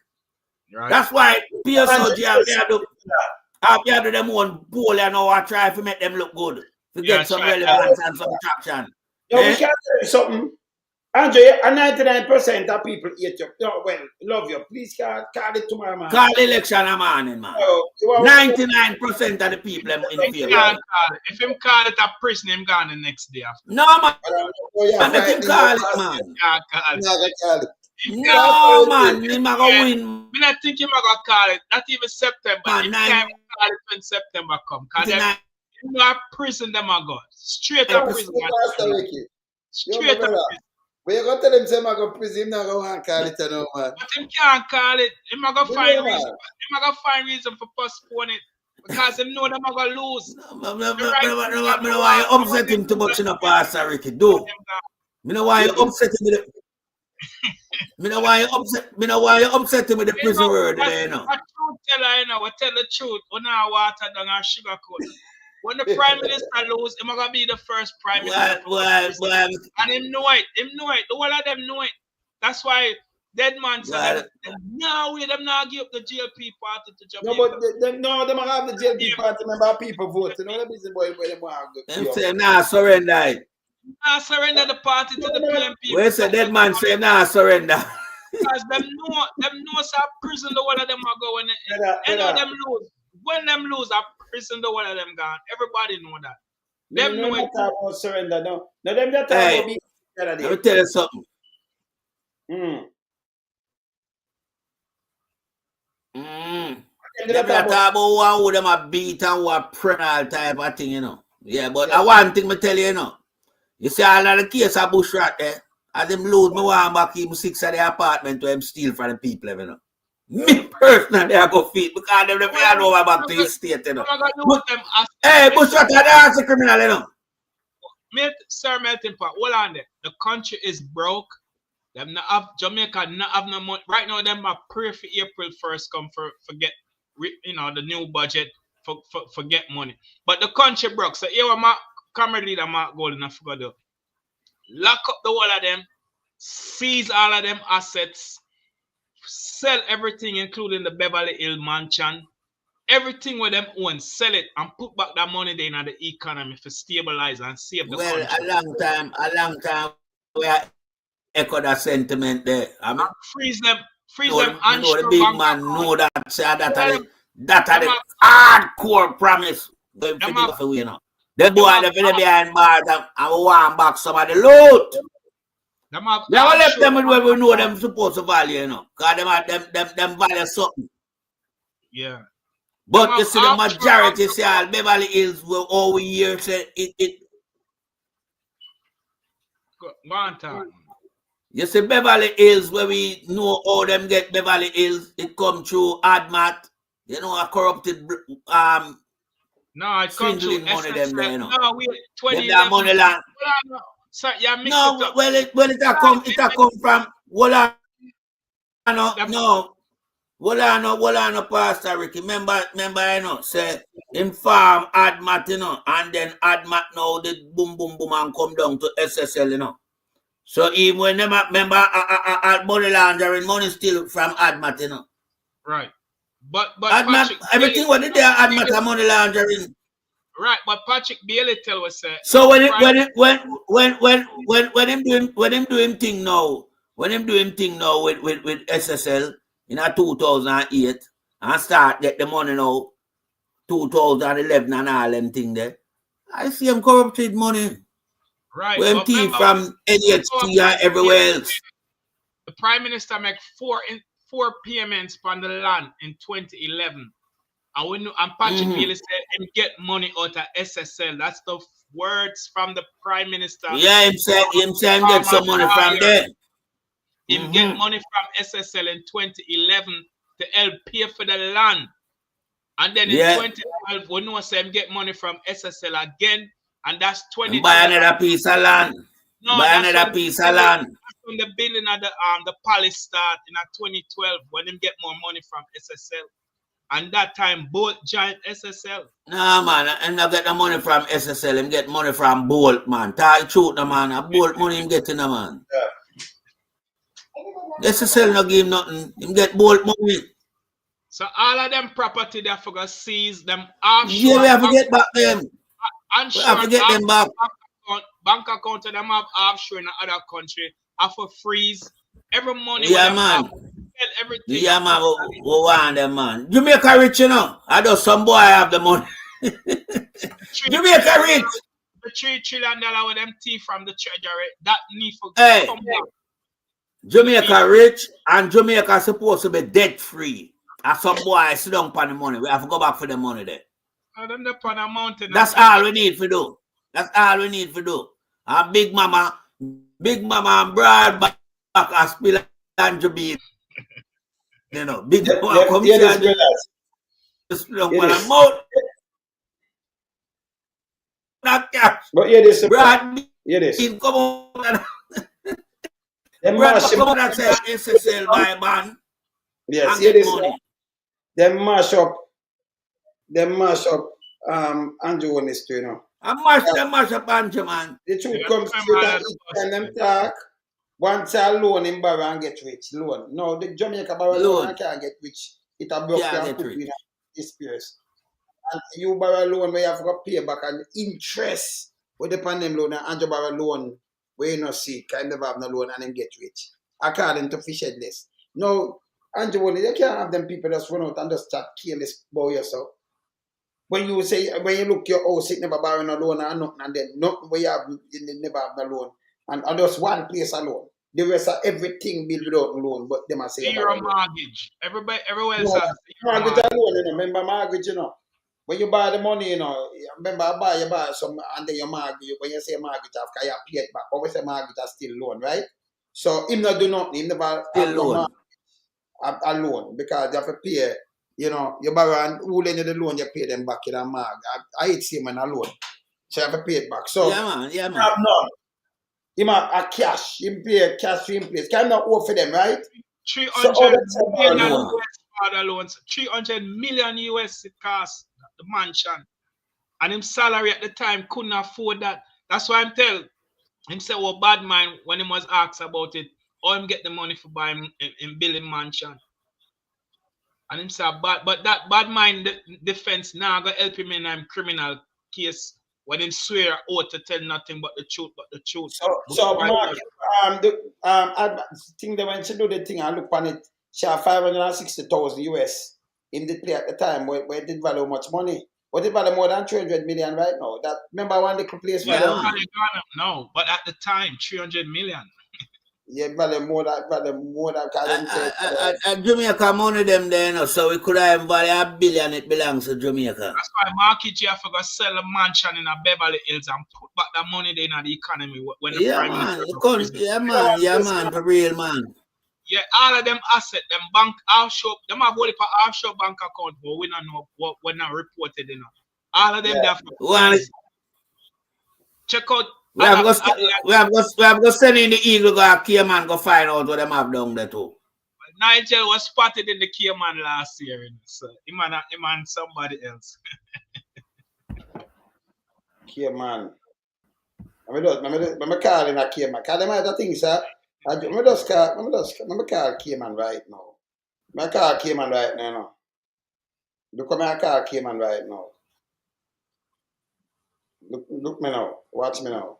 Speaker 3: Right. That's why PSOG have to them own poll and now I try to make them look good. To get some relevance and some traction.
Speaker 2: No, we can't tell you something. Andrew, 99% of people hate you. No, well, love you. Please call it tomorrow, man.
Speaker 3: Call the election a morning, man. 99% of the people in the field.
Speaker 1: If him call it a prison, him gone the next day after.
Speaker 3: No, man. I make him call it, man. No, man. Him a go win.
Speaker 1: I think him a go call it. Not even September. Him can't call it when September come. Because him a prison them a go. Straight to prison. Straight to prison.
Speaker 2: But you go tell him say I go prison, him not go and call it, you know, man.
Speaker 1: But him can't call it. Him a go find reason. Him a go find reason for postpone it. Because him know them a go lose.
Speaker 3: I know why you upset him too much in the past, Ricky. Do. I know why you upset him with the I know why you upset him with the prison word there, you know.
Speaker 1: I tell the truth. We not water down our sugar coat. When the prime minister lose, he's gonna be the first prime minister. And him know it. The whole of them know it. That's why dead man said no way them not give up the GLP party to Jamaica.
Speaker 2: No, but them have the GLP party member people vote. You know the business boy where them want to
Speaker 3: go. Them say nah surrender it.
Speaker 1: Nah surrender the party to the PMP.
Speaker 3: Where say dead man say nah surrender.
Speaker 1: Because them know some prison the whole of them are going. And know them lose. When them lose a prison, the one of them gone. Everybody know that. Them know it.
Speaker 2: About surrender, no. No, them just talk about being
Speaker 3: let me tell you something. Them talk about one who them a beat and who a prenal type of thing, you know. Yeah, but I one thing me tell you, you know. You see all of the case of Bush right there. As them lose, me want back him 6 of the apartment to him steal from the people, you know. Me personally, I go feed because them never know back to his state, you know. Hey, Bush, what are the criminal, you know?
Speaker 1: Sir Melting Pot, hold on there. The country is broke. Them not have Jamaica not have no money. Right now, them are pray for April 1st come for get, you know, the new budget for get money. But the country broke. So here my camera leader Mark Golden I forgot to lock up the whole of them, seize all of them assets, sell everything, including the Beverly Hill mansion. Everything with them own, sell it and put back that money there in the economy for stabilize and save the country.
Speaker 3: A long time we are echo that sentiment there. I mean,
Speaker 1: freeze them
Speaker 3: and the big man know that that are the hardcore promise. The boy the behind bars and we want back some of the loot. They will left them with what we know them supposed to value, Because them value something.
Speaker 1: Yeah.
Speaker 3: But you see the majority say all Beverly Hills will all we hear say it.
Speaker 1: Go on, talk.
Speaker 3: You see Beverly Hills where we know how them get Beverly Hills, it come through ADMAT, a corrupted
Speaker 1: no, it come through
Speaker 3: money them there,
Speaker 1: No, we 20
Speaker 3: money land.
Speaker 1: So yeah, mix
Speaker 3: no,
Speaker 1: it up.
Speaker 3: well it come from no, Pastor Ricky. Remember, say inform ADMAT, and then ADMAT now the boom and come down to SSL, So even when them remember money laundering, money still from ADMAT,
Speaker 1: Right. But
Speaker 3: ADMAT,
Speaker 1: Patrick,
Speaker 3: everything what they are ADMAT money laundering.
Speaker 1: Right, but Patrick Bailey tell us
Speaker 3: so when him doing thing now with SSL in 2008 and start get the money now 2011 and all them thing there, I see him corrupted money.
Speaker 1: Right.
Speaker 3: When thief from NHT and everywhere else.
Speaker 1: The Prime Minister make four payments on the land in 2011. And Patrick Bailey said him get money out of SSL. That's the words from the Prime Minister.
Speaker 3: Yeah, him say get some money from there.
Speaker 1: Him get money from SSL in 2011 to help pay for the land. And then in 2012, we know say him get money from SSL again, and that's 20.
Speaker 3: Buy another piece of land.
Speaker 1: No,
Speaker 3: buy another piece of land.
Speaker 1: That's when the building of the palace start in 2012 when him get more money from SSL. And that time, Bolt joined SSL.
Speaker 3: Nah, man, I'm not get the money from SSL. Him get money from Bolt, man. Tell the truth, man. A Bolt money him getting, man. Yeah. SSL no give him nothing. Him get Bolt money.
Speaker 1: So all of them property they forgot seize them offshore.
Speaker 3: Yeah, we have to get back them.
Speaker 1: We
Speaker 3: have to get them back.
Speaker 1: Bank account of them have offshore in another country. Have to freeze every money.
Speaker 3: Yeah, man.
Speaker 1: Everything.
Speaker 3: Yeah, man, we want them, man. Jamaica rich, I know some boy have the money. Jamaica rich.
Speaker 1: The $3 trillion with them thief from the treasury, that need for
Speaker 3: come back. Jamaica rich and Jamaica supposed to be debt free. And some boy sit down for the money. We have to go back for the money there. That's all we need to do. That's all we need to do. And Big Mama and Broad back and spill and Jamaica. Big Mama come here and just look for the mouth.
Speaker 2: But yeah, this
Speaker 3: Brad, come on. Brad, come on and say SSL by man.
Speaker 2: Yes, here this. Them mash up Andrew on this too,
Speaker 3: I mash up Andrew, man.
Speaker 2: The truth comes to and them talk. Once a loan in borrow and get rich. Loan. No, the Jamaica borrow loan can't get rich. It a broke and put in this place. And you borrow a loan where you have to pay back and interest with the pandemic loan and Andrew borrow loan where you not see kind of have no loan and then get rich. According to fish list. No, Andrew, you can't have them people just run out and just start careless about yourself. When you look your house, it never borrow no loan and nothing, and then nothing where you never have no loan. And just one place alone. The rest of everything built without loan, but them are saying
Speaker 1: zero mortgage. Everywhere else has
Speaker 2: mortgage alone, Remember mortgage, When you buy the money, remember you buy some and then your mortgage, when you say mortgage after you pay it back, but we say mortgage is still loan, right? So him not do nothing, him never
Speaker 3: still loan.
Speaker 2: A loan because you have to pay, you borrow and who lend you the loan, you pay them back in a mortgage. I hate him in a loan. So you have to pay it back. So
Speaker 3: yeah, man.
Speaker 2: Have none. Him a cash, him pay cash in place. Can not owe for them, right?
Speaker 1: 300 million US loans. 300 million US it costs. the mansion. And him salary at the time couldn't afford that. That's why I'm tell him say, well, bad mind when he was asked about it, or him get the money for buy him building mansion. And him say, but that bad mind defense now go help him in a criminal case when him swear out to tell nothing but the truth,
Speaker 2: So Mark, I think that when she do the thing, I look on it, she have 560,000 US in the play at the time where it did value much money. But it value more than 300 million right now. That remember one little place
Speaker 3: Yeah,
Speaker 2: value?
Speaker 3: man.
Speaker 1: No, but at the time, 300 million.
Speaker 2: Yeah, value more than because them say
Speaker 3: Jamaica money them there, you know, so we could have value $1 billion. It belongs to Jamaica.
Speaker 1: That's why Market G have to sell a mansion in a Beverly Hills and put back that money there in the economy when the
Speaker 3: Yeah,
Speaker 1: prime
Speaker 3: man.
Speaker 1: minister.
Speaker 3: Yeah, man, for real, man.
Speaker 1: Yeah, all of them asset, them bank offshore, them have only for offshore bank account, but we don't know what we're not reported, you know. All of them have
Speaker 3: Well,
Speaker 1: check out.
Speaker 3: we have to send in the Eagle go Cayman go find out what them have down there too.
Speaker 1: Nigel was spotted in the Cayman last year, you know, so him and somebody else.
Speaker 2: Cayman. I'm calling a Cayman. Because them other things, sir. I'm call Cayman right now. I call Cayman right now. No. Look at me, I call Cayman right now. Look me now. Watch me now.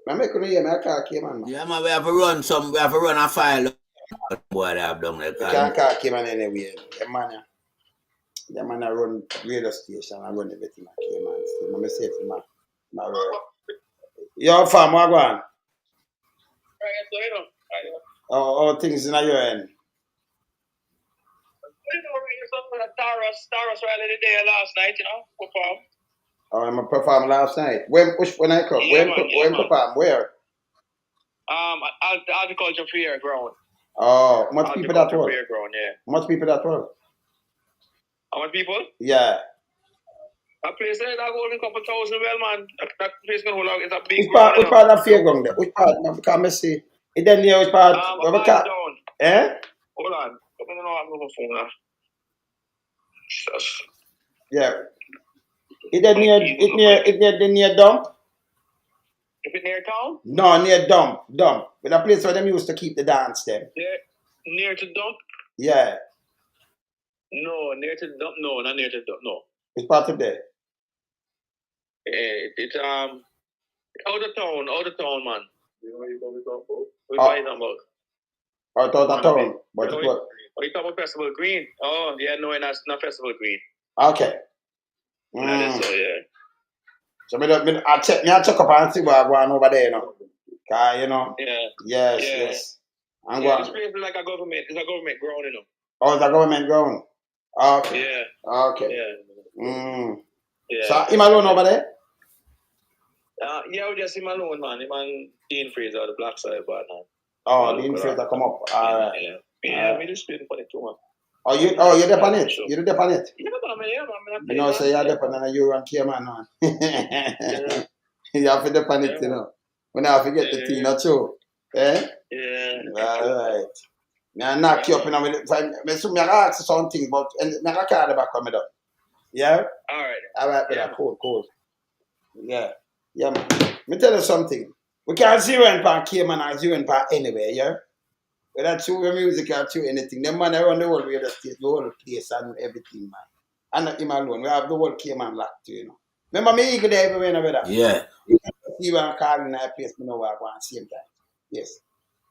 Speaker 2: I make you hear me, I call Cayman, man.
Speaker 3: Yeah, man, we have to run a file. Boy, they have done that.
Speaker 2: You can't call Cayman anywhere. The man I run radio station, I run everything at Cayman. So I'm say to my word. Yo, fam, what go on? Oh, things in your end.
Speaker 9: Taurus rally the day last night, you know, perform.
Speaker 2: Oh, I'm perform last night. When I come? When perform? Where?
Speaker 9: Agriculture fair ground.
Speaker 2: Oh, much people that work?
Speaker 9: Fair ground, yeah.
Speaker 2: Much people that work?
Speaker 9: How many people?
Speaker 2: Yeah.
Speaker 9: That place there, that holding a couple thousand, well, man. That place can hold out. It's a big
Speaker 2: Which part of fairground there? Which part? Because I see. It then near which part?
Speaker 9: Down.
Speaker 2: Eh?
Speaker 9: Hold on. I don't know. I'm on my phone now. Shush.
Speaker 2: Yeah. It then near dump?
Speaker 9: Is it near town?
Speaker 2: No, near dump. With a place where them used to keep the dance there.
Speaker 9: Yeah. Near to dump?
Speaker 2: Yeah.
Speaker 9: No, near to dump. No, not near to dump. No.
Speaker 2: Which part of there?
Speaker 9: It's out of town, man. You know what you're talking about? What are you talking about?
Speaker 2: Out of town. But it was.
Speaker 9: Oh, you talking about Festival Green? Oh, yeah, no, that's not Festival Green.
Speaker 2: Okay.
Speaker 9: That is so, yeah.
Speaker 2: So I check up and see what I go on over there, you know. Cause you know.
Speaker 9: Yeah.
Speaker 2: Yes. I'm
Speaker 9: going.
Speaker 2: going.
Speaker 9: This place is like a government. It's a government ground, you know.
Speaker 2: Oh, it's a government ground. Okay.
Speaker 9: Yeah.
Speaker 2: Okay.
Speaker 9: Yeah. Yeah.
Speaker 2: So him alone over there?
Speaker 9: Yeah, we just him alone, man. Him and Dean Fraser, the black side, but
Speaker 2: oh, Dean Fraser come up. Alright.
Speaker 9: Yeah, we just playing for it too, man.
Speaker 2: Oh, you're dep on it? You're dep on it?
Speaker 9: Yeah, man.
Speaker 2: You know, say you're dep on it, you're on Cayman, man.
Speaker 9: Yeah.
Speaker 2: You have to dep on it, you know. When I forget the thing, not true. Eh?
Speaker 9: Yeah.
Speaker 2: Alright. I knock you up, you know. I ask you something, but I can't the back of me though. Yeah? Alright, brother. Cool. Yeah, man. Let me tell you something. We can't zero in part Cayman or zero in part anywhere, yeah? Whether through music or through anything. Them man around the world, we have the state, the whole place and everything, man. And not him alone. We have the whole Cayman locked too, you know. Remember me eagle there everywhere, brother?
Speaker 3: Yeah.
Speaker 2: You can see when I'm calling that place, me know where I go at the same time. Yes.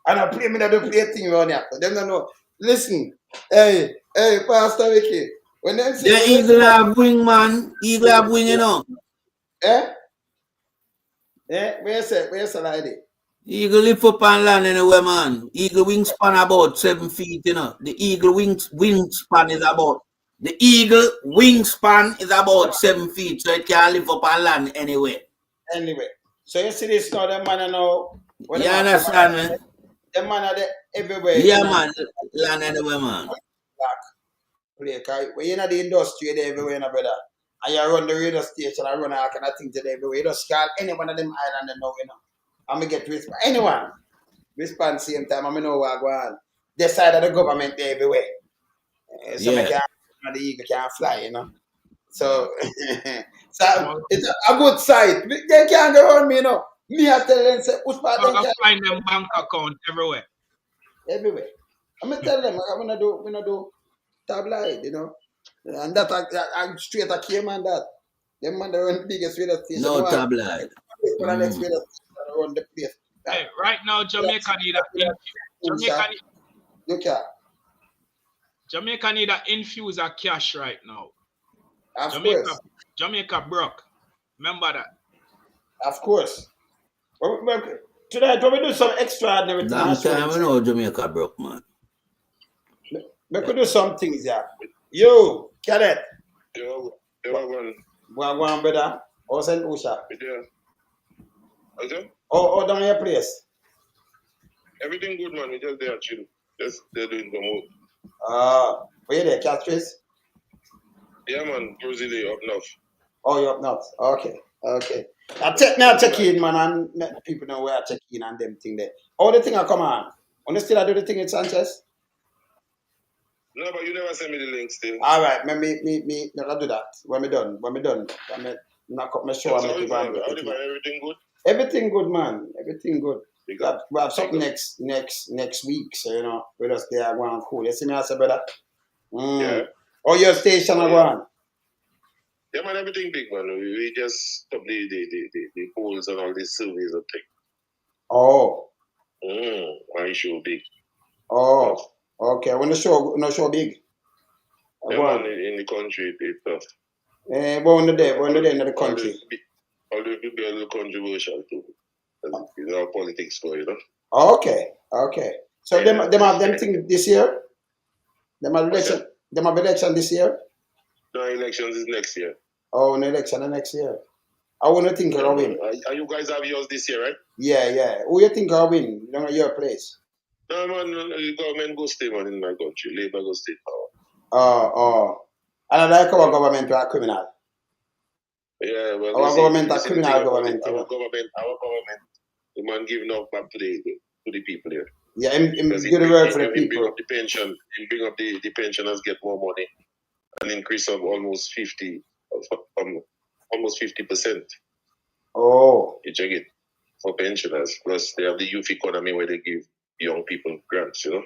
Speaker 2: And I play me that don't play thing around here. Them don't know. Listen, hey, Pastor Vicky. When them say
Speaker 3: the eagle have wing, man. Eagle have wing, you know.
Speaker 2: Where's the lady?
Speaker 3: Eagle lift up on land anywhere, man. Eagle wingspan about 7 feet, you know. The eagle wingspan is about 7 feet, so it can live up on land anywhere.
Speaker 2: Anyway, so you see this now, them man now.
Speaker 3: You understand, man?
Speaker 2: Them man are there everywhere.
Speaker 3: Yeah, man. Land anywhere, man.
Speaker 2: Because when you're in the industry, they're everywhere, brother. And you run the radio station, I run all kind of things today everywhere. You just call any one of them islanders now, you know. I'm going to get response. Anyone. Respond same time. I know what I go on. This side of the government, they're everywhere. So the eagle can't fly, you know. So, so it's a good site. They can't go on me, you know. Me, I tell them, say, which part
Speaker 1: I'm
Speaker 2: they
Speaker 1: gonna
Speaker 2: can
Speaker 1: find them bank account everywhere.
Speaker 2: everywhere. I'm gonna tell them, I'm gonna do tabloid, you know. And that I straight I came on that. Them man they run the biggest radio station.
Speaker 3: No
Speaker 2: One
Speaker 3: tabloid.
Speaker 2: for the next radio station run the place.
Speaker 1: Hey, right now Jamaica need a
Speaker 2: You can.
Speaker 1: Jamaica need a infuse of cash right now.
Speaker 2: Of course.
Speaker 1: Jamaica broke. Remember that.
Speaker 2: Of course. Tonight, when we do some extraordinary things,
Speaker 3: Long time we know Jamaica broke, man.
Speaker 2: we could do some things, yeah. Yo, Cadet.
Speaker 9: Yo,
Speaker 2: Go on, brother. Or send Usha.
Speaker 9: Yeah. Okay?
Speaker 2: Or down your place.
Speaker 9: Everything good, man. We just there chill. Just they're doing some work.
Speaker 2: Where you there, Catrice?
Speaker 9: Yeah, man. Brazil up north.
Speaker 2: Oh, you're up north. Okay. I check in, man, and let people know where I check in and them thing there. All the thing I come on. On the still I do the thing in Sanchez?
Speaker 9: No, but you never send me the link still.
Speaker 2: All right, me, I'll do that. When we done, I knock up my show and make it go and do it.
Speaker 9: Everything good?
Speaker 2: Everything good, man. Everything good.
Speaker 9: Because
Speaker 2: We have something next week, so you know, we're just there going cool. You see me, I say, brother?
Speaker 9: Yeah.
Speaker 2: Oh, your station are going.
Speaker 9: Yeah, man, everything big, man. We just stop the polls and all these surveys and things.
Speaker 2: Oh.
Speaker 9: My show big.
Speaker 2: Oh. Okay. When the show big.
Speaker 9: Yeah, man, in the country, it's tough.
Speaker 2: But when the day in the country.
Speaker 9: All the people be a little controversial too. You know, politics for, you know.
Speaker 2: Okay. So them have them thing this year? Them have election this year?
Speaker 9: No, elections is next year.
Speaker 2: Oh, an election next year. I want to think I'll win.
Speaker 9: Are you guys have yours this year, right?
Speaker 2: Yeah. Who you think I'll win? You know your place.
Speaker 9: No, man, the government go stay, man, in my country. Labour go stay power.
Speaker 2: Oh. And I like our government to a criminal.
Speaker 9: Yeah, well,
Speaker 2: our government a criminal government.
Speaker 9: Our government, the man giving up back to the people here.
Speaker 2: Yeah, him do the work for the people.
Speaker 9: Bring up the pension, bring up the pensioners get more money, an increase of almost 50%.
Speaker 2: Oh.
Speaker 9: You check it for pensioners. Plus, they have the youth economy where they give young people grants, you know.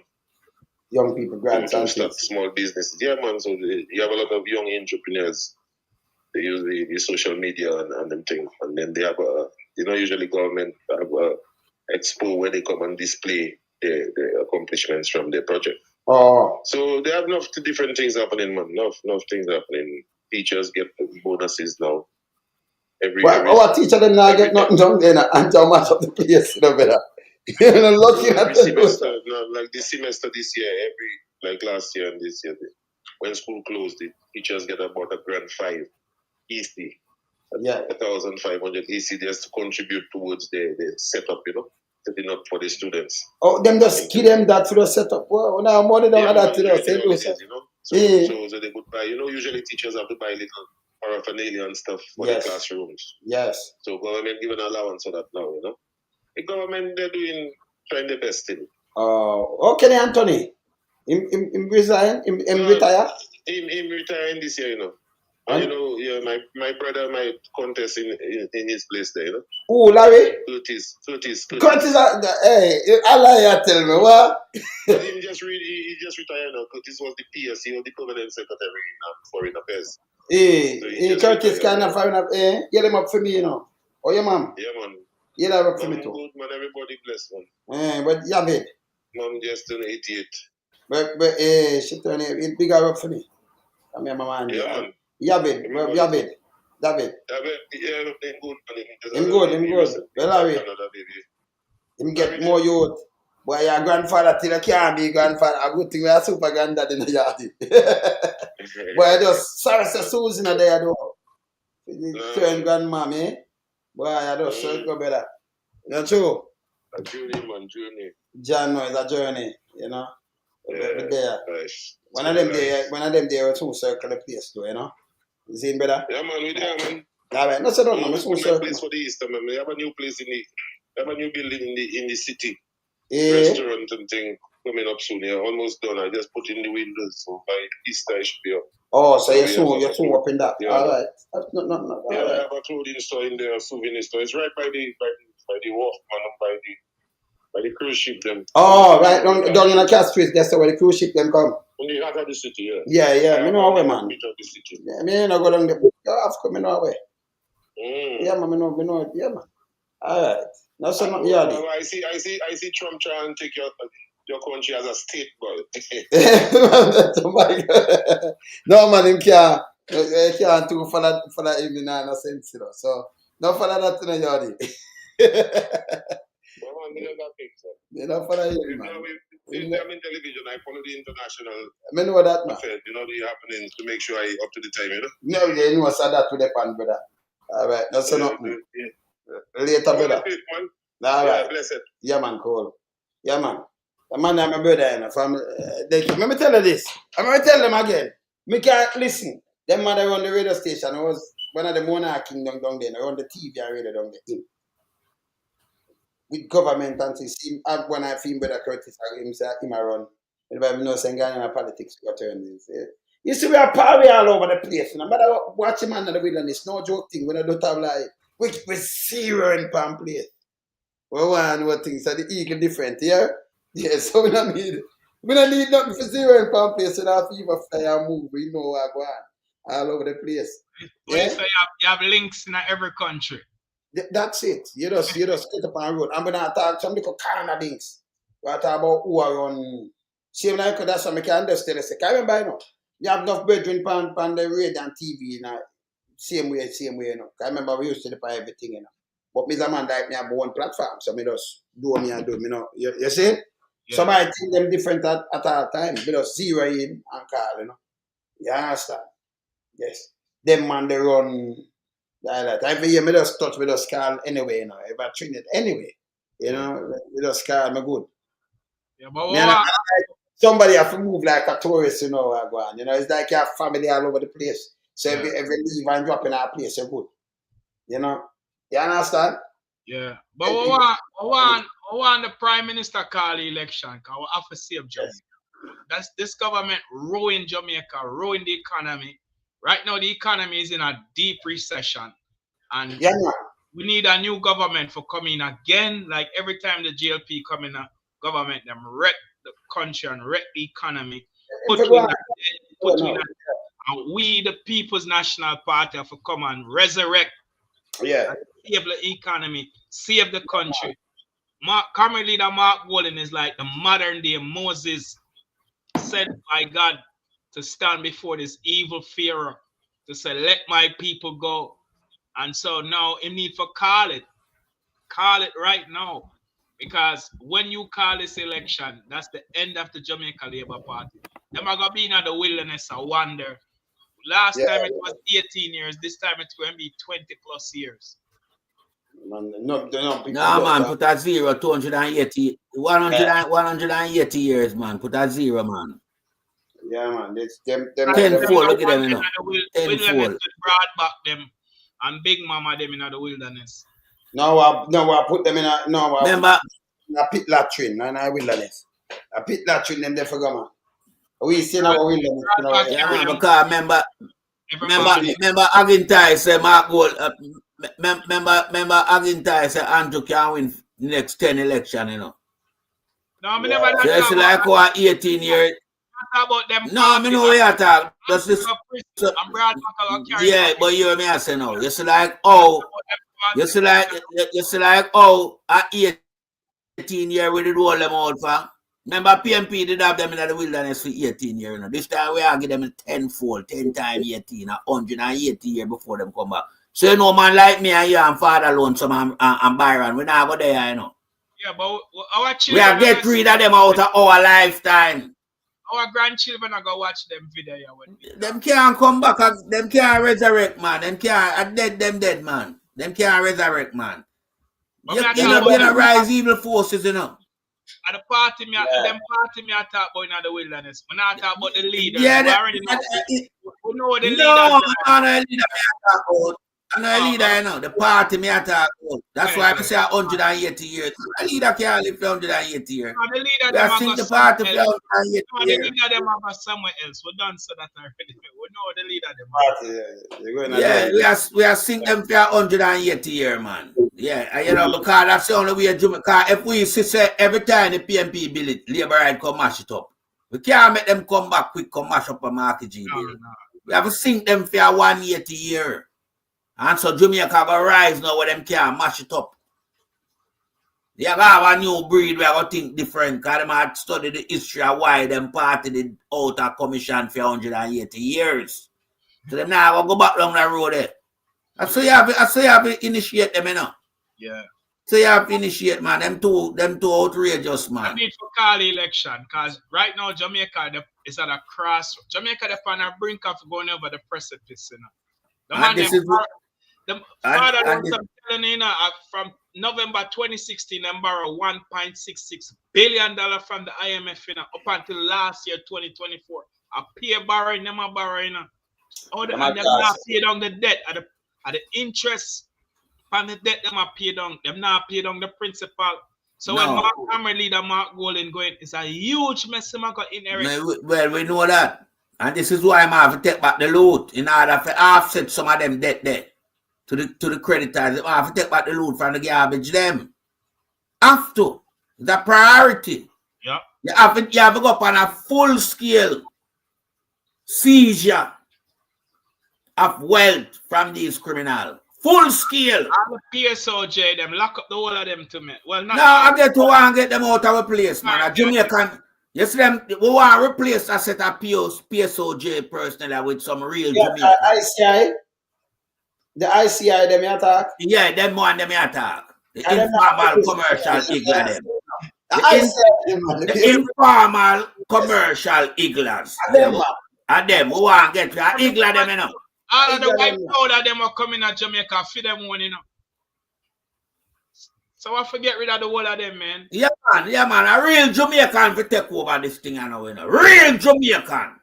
Speaker 2: Young people grants
Speaker 9: to start small businesses. Yeah, man. So you have a lot of young entrepreneurs. They use the social media and them things, and then they have usually government have a expo where they come and display their accomplishments from their project.
Speaker 2: Oh.
Speaker 9: So they have enough different things happening, man. Enough things happening. Teachers get bonuses now.
Speaker 2: Our teacher them now get nothing done then and how much of the place, you know, better. You know, lucky
Speaker 9: every semester, like this semester this year, like last year and this year, when school closed, the teachers get about $1,500 easy.
Speaker 2: Yeah.
Speaker 9: 1,500 easy just to contribute towards the setup, you know, setting up for the students.
Speaker 2: Oh, them just give them that for the setup. Well, now money don't have that to us.
Speaker 9: You know? So they would buy, you know, usually teachers have to buy little paraphernalia and stuff for the classrooms.
Speaker 2: Yes.
Speaker 9: So government giving allowance for that now, you know. The government, they're trying their best thing.
Speaker 2: Okay, Anthony. Him resign? Him retire?
Speaker 9: Him retiring this year, you know. And you know, yeah, my brother might contest in his place there, you know.
Speaker 2: Who, Larry?
Speaker 9: Curtis.
Speaker 2: Curtis, hey, I lie, tell me, what?
Speaker 9: he just retired now. Curtis was the PS, he was the permanent secretary in Foreign Affairs.
Speaker 2: Hey, Curtis kind of foreign affairs, get him up for me, you know. Oh, your mom?
Speaker 9: Yeah, man.
Speaker 2: You that up for me too.
Speaker 9: Good, man, everybody blessed, man.
Speaker 2: But Yavid?
Speaker 9: Mom just turned 88.
Speaker 2: But she turned it bigger up for me. I mean, my man.
Speaker 9: Yeah, man.
Speaker 2: David.
Speaker 9: Yeah, him
Speaker 2: good. Well, Larry. Him get more youth. Boy, your grandfather till you can't be grandfather. A good thing we are super granddad in the yard. Boy, just sorry, Susan there, though. Turn grandmom, eh? Boy, I just go better. You know, true?
Speaker 9: A journey, man, journey.
Speaker 2: Journey is a journey, you know?
Speaker 9: Yeah, nice.
Speaker 2: One of them there, two circle the place, though, you know? You see, brother?
Speaker 9: Yeah, man, we there, man.
Speaker 2: All right, no, so don't, man.
Speaker 9: We have a place for the Easter, man. We have a new place have a new building in the city.
Speaker 2: Yeah.
Speaker 9: Restaurant and thing. coming up soon. Yeah, almost done. I just put in the windows, so by Easter it should be up.
Speaker 2: Oh, so you're soon up in that.
Speaker 9: Yeah.
Speaker 2: All right. That's not
Speaker 9: Yeah,
Speaker 2: all
Speaker 9: I
Speaker 2: right.
Speaker 9: have a clothing store in there, a souvenir store. It's right by the wharf, man, by the cruise ship them.
Speaker 2: Oh, right down in a Cass Street, that's where the cruise ship them come.
Speaker 9: When you out of the city, yeah.
Speaker 2: Yeah, me know where, man.
Speaker 9: Bit of the city.
Speaker 2: Yeah, me no go down there. Of course, me know where.
Speaker 9: Mm.
Speaker 2: Yeah, man, me know, yeah, man. All right. No, so not
Speaker 9: Well,
Speaker 2: yardy.
Speaker 9: I see Trump trying to take your country as a state, boy.
Speaker 2: Oh my God. No, man, him can't do for that evening, no sense, you know. So, no for that in the yardy.
Speaker 9: Well, man, you know that thing, sir.
Speaker 2: You know for that evening,
Speaker 9: If
Speaker 2: man.
Speaker 9: I'm in television, I follow the international
Speaker 2: I know that, man.
Speaker 9: affairs, you know, the happenings to make sure I up to the time, you know.
Speaker 2: No, you know, so that to the pan, brother. All right, that's enough. Later, brother.
Speaker 9: Man.
Speaker 2: All right.
Speaker 9: Yeah, blessed.
Speaker 2: Yeah, man, cool. Yeah, man. The man and my brother, you know, from, let me tell you this. I'm going to tell them again. Me can't listen. Them man that run the radio station, I was one of the monarch kingdom down there, around the TV and radio down there. With government and things. When I feel brother Curtis, him say him a run. Everybody know saying Ghana politics got turned this. You see, we are power all over the place. No matter watch him in the wilderness, no joke thing. We don't have like we zero in palm place. We want what things so the eagle different, yeah? Yeah, so we don't need nothing for zero in palm place so that fever fly and move. We know what go on all over the place.
Speaker 1: Well, you say you have links in every country.
Speaker 2: That's it. You just get up on the road. I'm gonna talk some little Canada things. We talk about who are on same like that's what I can understand. I remember, you know, you have enough brethren on the radio and TV, you know. Same way, you know. I remember we used to do everything, you know. But me as a man like me have one platform, so me just do what me and do, you know. You see? Yeah. Somebody think them different at all times. Me just zero in and call, you know. You understand? Yes. Them man they run like that. Every year me just touch, me just call anyway, you know. If I train it anyway, you know, me just call me good.
Speaker 1: Yeah, but
Speaker 2: somebody have to move like a tourist, you know, go on. You know, it's like you have family all over the place. So every leave and drop in our place, you're good. You know? You understand?
Speaker 1: Yeah. But we want the Prime Minister call the election because we have to save Jamaica. This government ruined Jamaica, ruined the economy. Right now the economy is in a deep recession. And we need a new government for coming again. Like every time the GLP come in a government, them wreck the country and wreck the economy. And we, the People's National Party, have to come and resurrect, and save the economy, save the country. Current leader Mark Wallen is like the modern day Moses sent by God to stand before this evil Pharaoh to say, let my people go. And so now he need to call it right now. Because when you call this election, that's the end of the Jamaica Labour Party. Them are going to be in the wilderness, I wonder. Last time it was 18 years. This time it's going to be 20 plus years.
Speaker 3: No, man, put a zero, 280, 180 years, man. Put a zero, man.
Speaker 2: Yeah, man. It's them
Speaker 3: 10-4, look at them, you know.
Speaker 1: 10-4. Brought back them and Big Mama them in the wilderness.
Speaker 2: No, I put them in a
Speaker 3: remember
Speaker 2: a pit latrine and a wilderness. A pit latrine them there for go, man. We see now wilderness.
Speaker 3: Yeah, man, because remember Agintai say Mark Gold. Remember Agintai say Andrew can win the next 10 election, you know.
Speaker 1: No, I never.
Speaker 3: So it's like our 18 years.
Speaker 1: About them.
Speaker 3: No, I know what you're talking. Just this.
Speaker 1: Yeah,
Speaker 3: but you hear me I say no. You see like you see like at 18 years we did roll them out for. Remember PMP did have them in the wilderness for 18 years. You know. This time we are give them 10-fold, 10 times 18, 180 years before them come back. So you know man like me and you and Father Lonesome and Byron, we not go there, you know.
Speaker 1: Yeah, but our children
Speaker 3: we are get rid of them out of our lifetime.
Speaker 1: Our grandchildren are gonna watch them video.
Speaker 3: Them can't come back. Them can't resurrect, man. Them can't them dead, man. Them can't resurrect, man. You know, rise evil forces, you know.
Speaker 1: At the party, them party me I talk about in the wilderness. When I talk about the leaders,
Speaker 3: yeah,
Speaker 1: we already know. We know the leaders.
Speaker 3: No, the leader me I talk about. I know a leader, you know, the party me attack. That's why I say 180 years. A leader can't live for 180 years.
Speaker 1: The leader
Speaker 3: We are
Speaker 1: them
Speaker 3: sing
Speaker 1: go
Speaker 3: the
Speaker 1: somewhere
Speaker 3: party for
Speaker 1: else.
Speaker 3: 180
Speaker 1: No, the
Speaker 3: years.
Speaker 1: leader them go somewhere else. We done so that already. We know the leader them.
Speaker 2: Party, you're going
Speaker 3: Yeah, we are sing them for 180 years, man. Yeah, and you know, because that's the only way Jamaica. If we say every time the PMP bill it, Labour right come mash it up. We can't make them come back quick, come mash up a market G bill.
Speaker 1: No.
Speaker 3: We have to sing them for 180 years. And so Jamaica go rise now where them can't mash it up. They have a new breed where I think different because they might study the history of why them party did out of commission for 180 years. So them now go back down the road there. I say you have to initiate them, you know.
Speaker 1: Yeah.
Speaker 3: So you have to initiate, man. Them two outrageous,
Speaker 1: I
Speaker 3: man.
Speaker 1: need to call the election because right now Jamaica is at a crossroads. Jamaica is on the brink of going over the precipice, you know. The man the father was telling you know, from November 2016, them borrow $1.66 billion from the IMF, you know, up until last year, 2024. A peer borrowing, them are borrowing, you know. And them not pay down the debt at the interest on the debt, them are paid down. Them not pay down the principal. So when Mark Hammer leader Mark Golden going, it's a huge mess him got inherit.
Speaker 3: Well, we know that. And this is why I have to take back the loot in order to offset some of them debt there. To the creditors, I have to take back the loot from the garbage them. Have to. The priority.
Speaker 1: Yeah.
Speaker 3: You have to go up on a full scale seizure of wealth from these criminals. Full scale.
Speaker 1: All the PSOJ, them lock up the whole of them to me. Well, not
Speaker 3: I get to want to get them out of a place, man. A Jamaican. You see them, we want to replace a set of PSOJ personnel with some real Jamaican.
Speaker 2: ICI? The ICI them attack?
Speaker 3: Yeah, them one them attack. The informal commercial eagle them. The informal commercial eaglers. And them, we want to get to an eagle them, you know.
Speaker 1: All of the white powder them are coming to Jamaica for them one, you know. So I forget rid of the whole of them, man.
Speaker 3: Yeah, man. A real Jamaican to take over this thing, you know. Real Jamaican.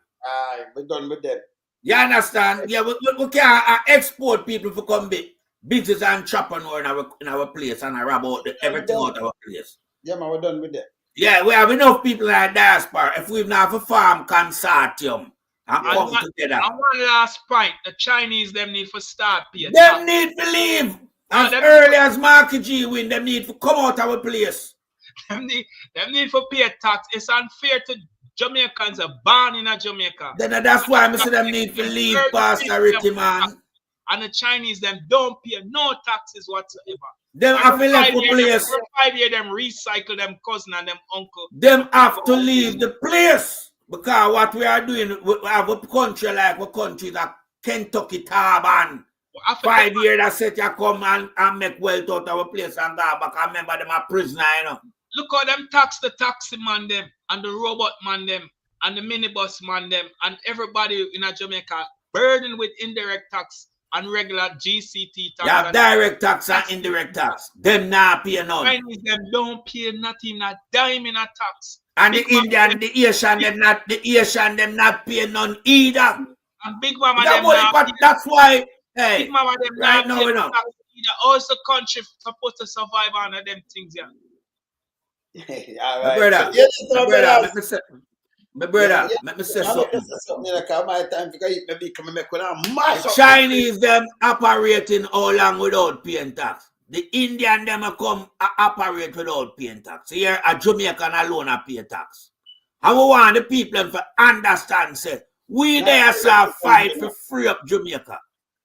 Speaker 2: We're done with them.
Speaker 3: You understand? Yeah, we can't export people to come be business and chop in our place and rob out everything out of our place.
Speaker 2: Yeah, man, we're done with them.
Speaker 3: Yeah, we have enough people in the diaspora. If we have a farm consortium and come together.
Speaker 1: And one last point, the Chinese them need to start pay.
Speaker 3: Them need to leave. As early as Marky G win, them need to come out of our place.
Speaker 1: Them need to pay tax. It's unfair to Jamaicans are born in Jamaica.
Speaker 3: Then that's why I say them need to leave, Pastor Ricky, man.
Speaker 1: And the Chinese them don't pay no taxes whatsoever.
Speaker 3: Them have to leave the place.
Speaker 1: For 5 years, them recycle them cousin and them uncle.
Speaker 3: Them have to leave the place. Because what we are doing, we have a country like a country that Kentucky Tarban. 5 years that set you come and make wealth out of a place and go back. I remember them a prisoner, you know.
Speaker 1: Look how them tax the taxi man them and the robot man them and the minibus man them and everybody in Jamaica burdened with indirect tax and regular GCT tax.
Speaker 3: Yeah, direct tax and indirect tax. Them not pay none.
Speaker 1: Chinese them don't pay nothing, a dime in a tax.
Speaker 3: And the Indian, the Asian, them not pay none either.
Speaker 1: And Big Mama them not pay.
Speaker 3: That's why, hey,
Speaker 1: Big Mama them
Speaker 3: right
Speaker 1: not
Speaker 3: now,
Speaker 1: pay tax either. Also country supposed to survive on them things, yeah.
Speaker 3: My brother, let me say something. The Chinese them operating all along without paying tax. The Indian them come operate without paying tax. Here a Jamaican alone a pay tax. And we want the people to understand, say, we there fight for free up Jamaica.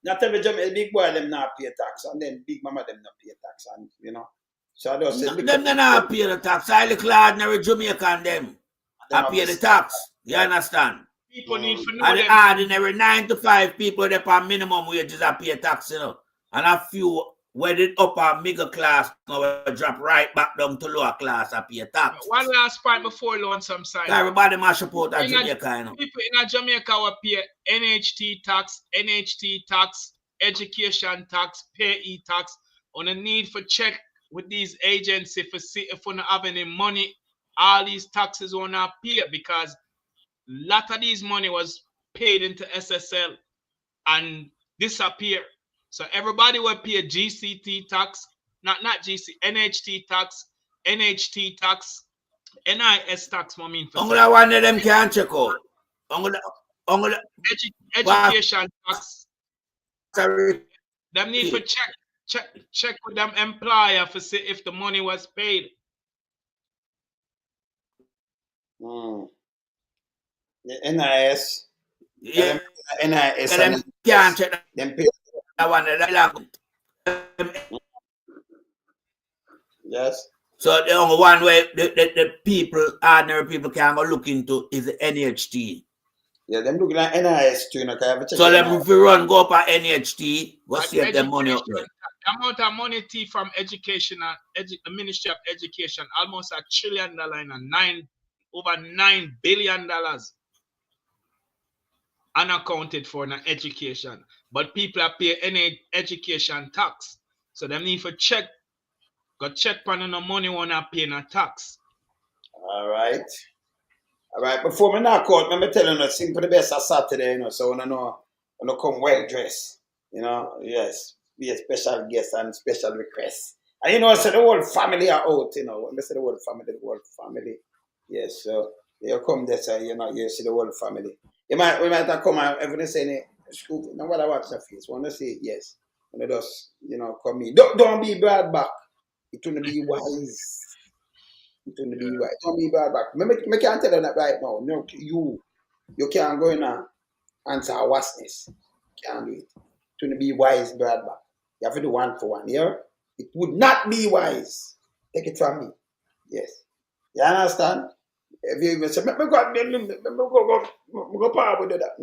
Speaker 2: Not every big boy them not pay tax, and then Big Mama them not pay tax, and you know. So I just say
Speaker 3: them not pay the tax. I look ordinary Jamaican them. I pay the tax. You understand?
Speaker 1: People need to know
Speaker 3: and the ordinary 9 to 5 people that pay minimum wages are pay tax, you know. And a few where the upper middle class now drop right back down to lower class and pay tax.
Speaker 1: One last point before lonesome sign.
Speaker 3: Everybody must support Jamaica, you know.
Speaker 1: People in Jamaica will pay NHT tax, education tax, payee tax. On a need for check with these agencies for see if we don't have any money. All these taxes will not pay because a lot of these money was paid into SSL and disappear. So everybody will pay GCT tax, not NHT tax, NHT tax, NIS tax. I mean,
Speaker 3: only one of them can check out. Only
Speaker 1: education tax. Them need to check with them employer for see if the money was paid.
Speaker 2: The NIS.
Speaker 3: Yeah.
Speaker 2: NIS.
Speaker 3: Them can't check
Speaker 2: them pay.
Speaker 3: That one.
Speaker 2: Yes.
Speaker 3: So the only one way the people, ordinary people, can go look into is the NHT.
Speaker 2: Yeah, them looking at NIS too.
Speaker 3: So them if you run go up at NHT, what save them money up there?
Speaker 1: The amount of money from education, the Ministry of Education, almost $1 trillion and over $9 billion unaccounted for in education. But people are paying any education tax. So them need to check on the money when I pay a tax.
Speaker 2: All right. Before me knock out, let me tell you, sing for the best of Saturday, so I know come well dressed, yes, be a special guest and special request. And so the whole family are out, when they say the whole family, yes, so you come there, so you see the whole family. We might have come and everyone say, school, now what I watch the face, want to say yes, when they just, come in. Don't be bad back, it will be wise. Don't be bad back. I can't tell you that right now. No, you can't go in and answer our vastness. Can't do it. To be wise, bad back. You have to do 1 for 1. Yeah? It would not be wise. Take it from me. Yes. You understand? If you even say, go power with that.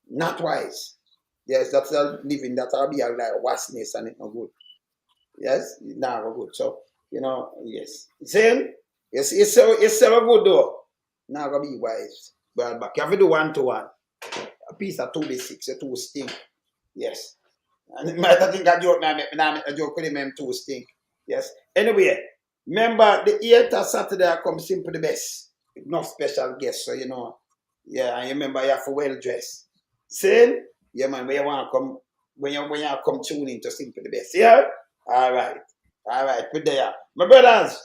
Speaker 2: Not wise. Yes, that's a living. That'll be like vastness and it's not good. Yes, not good. So. Yes. Same. It's so good though. Now gotta be wise. Bad back. You have to do 1 to 1. A piece of 2 basics, 2 stink. Yes. And you might think a joke now, a joke with him 2 stink. Yes. Anyway, remember the 8th of Saturday I come simple the best. Enough special guests, so yeah, and remember you have to well dress. Same? Yeah man, when you wanna come when you come tune in to simple the best. Yeah? Alright, good day. My brothers.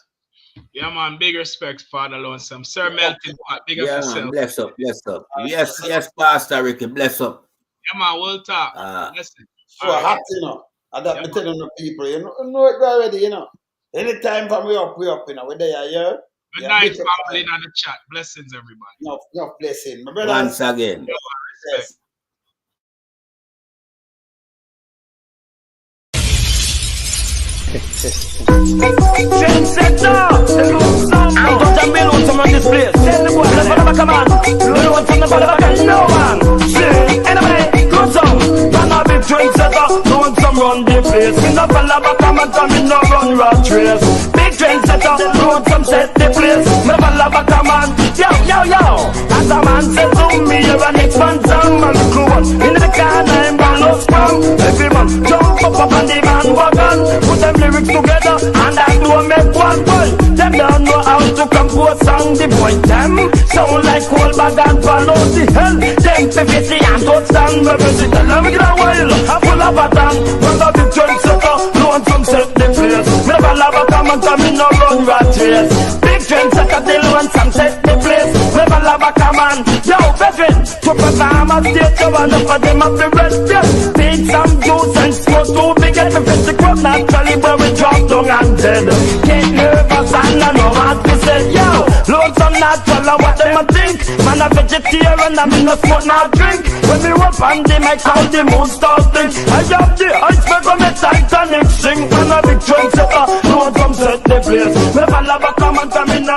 Speaker 1: Yeah, man, big respect, Father Lonesome. Sir Melton, big up yourself.
Speaker 3: Bless up. Yes, Pastor Ricky, bless up.
Speaker 1: Yeah, man, we'll talk.
Speaker 2: Listen. So happy, I don't be telling the people, know it already, Anytime from we up, we're there, yeah?
Speaker 1: Good night, family in the chat. Blessings, everybody.
Speaker 2: No blessing. My brothers.
Speaker 3: Once again.
Speaker 2: Yes.
Speaker 4: Trendsetter, I got a million to run this place. Tell the boy, never come on. No one from the bottom, no one. Anyway, good song. I'm a big trendsetter, no one from run the place. Me no follow back, me no run rat race. Big trendsetter, no one from set the place. Me follow back, yo. As a man said to me, you're an expansion man. Cool. In the car, I'm gonna scrum. Every man jump up on the man wagon. Put them lyrics together and I do make one boy. Them don't know how to compose song. The boy them sound like cold bag and follow the hell. Them PVC and touchdown. Me visit the let me get a while. I pull up a tan. Run the big trendsetter. No one from set the place. Me never love a come and come in no run rat race. Big trendsetter they want some set the place. Never love a come on. Yo, veteran. To perform a stage show and for them up the rest. Yes. Take some juice and smoke too big at the fist. The crowd naturally where we drop down and dead. Get nervous and I know what to say. Yo, loads of natural and what them a think. Man a vegetarian and me no smoke not drink. When we up on the mic how the moon starting. I have the iceberg on the Titanic sing. Man a big trendsetter, no one come set the place. Never love a come and come in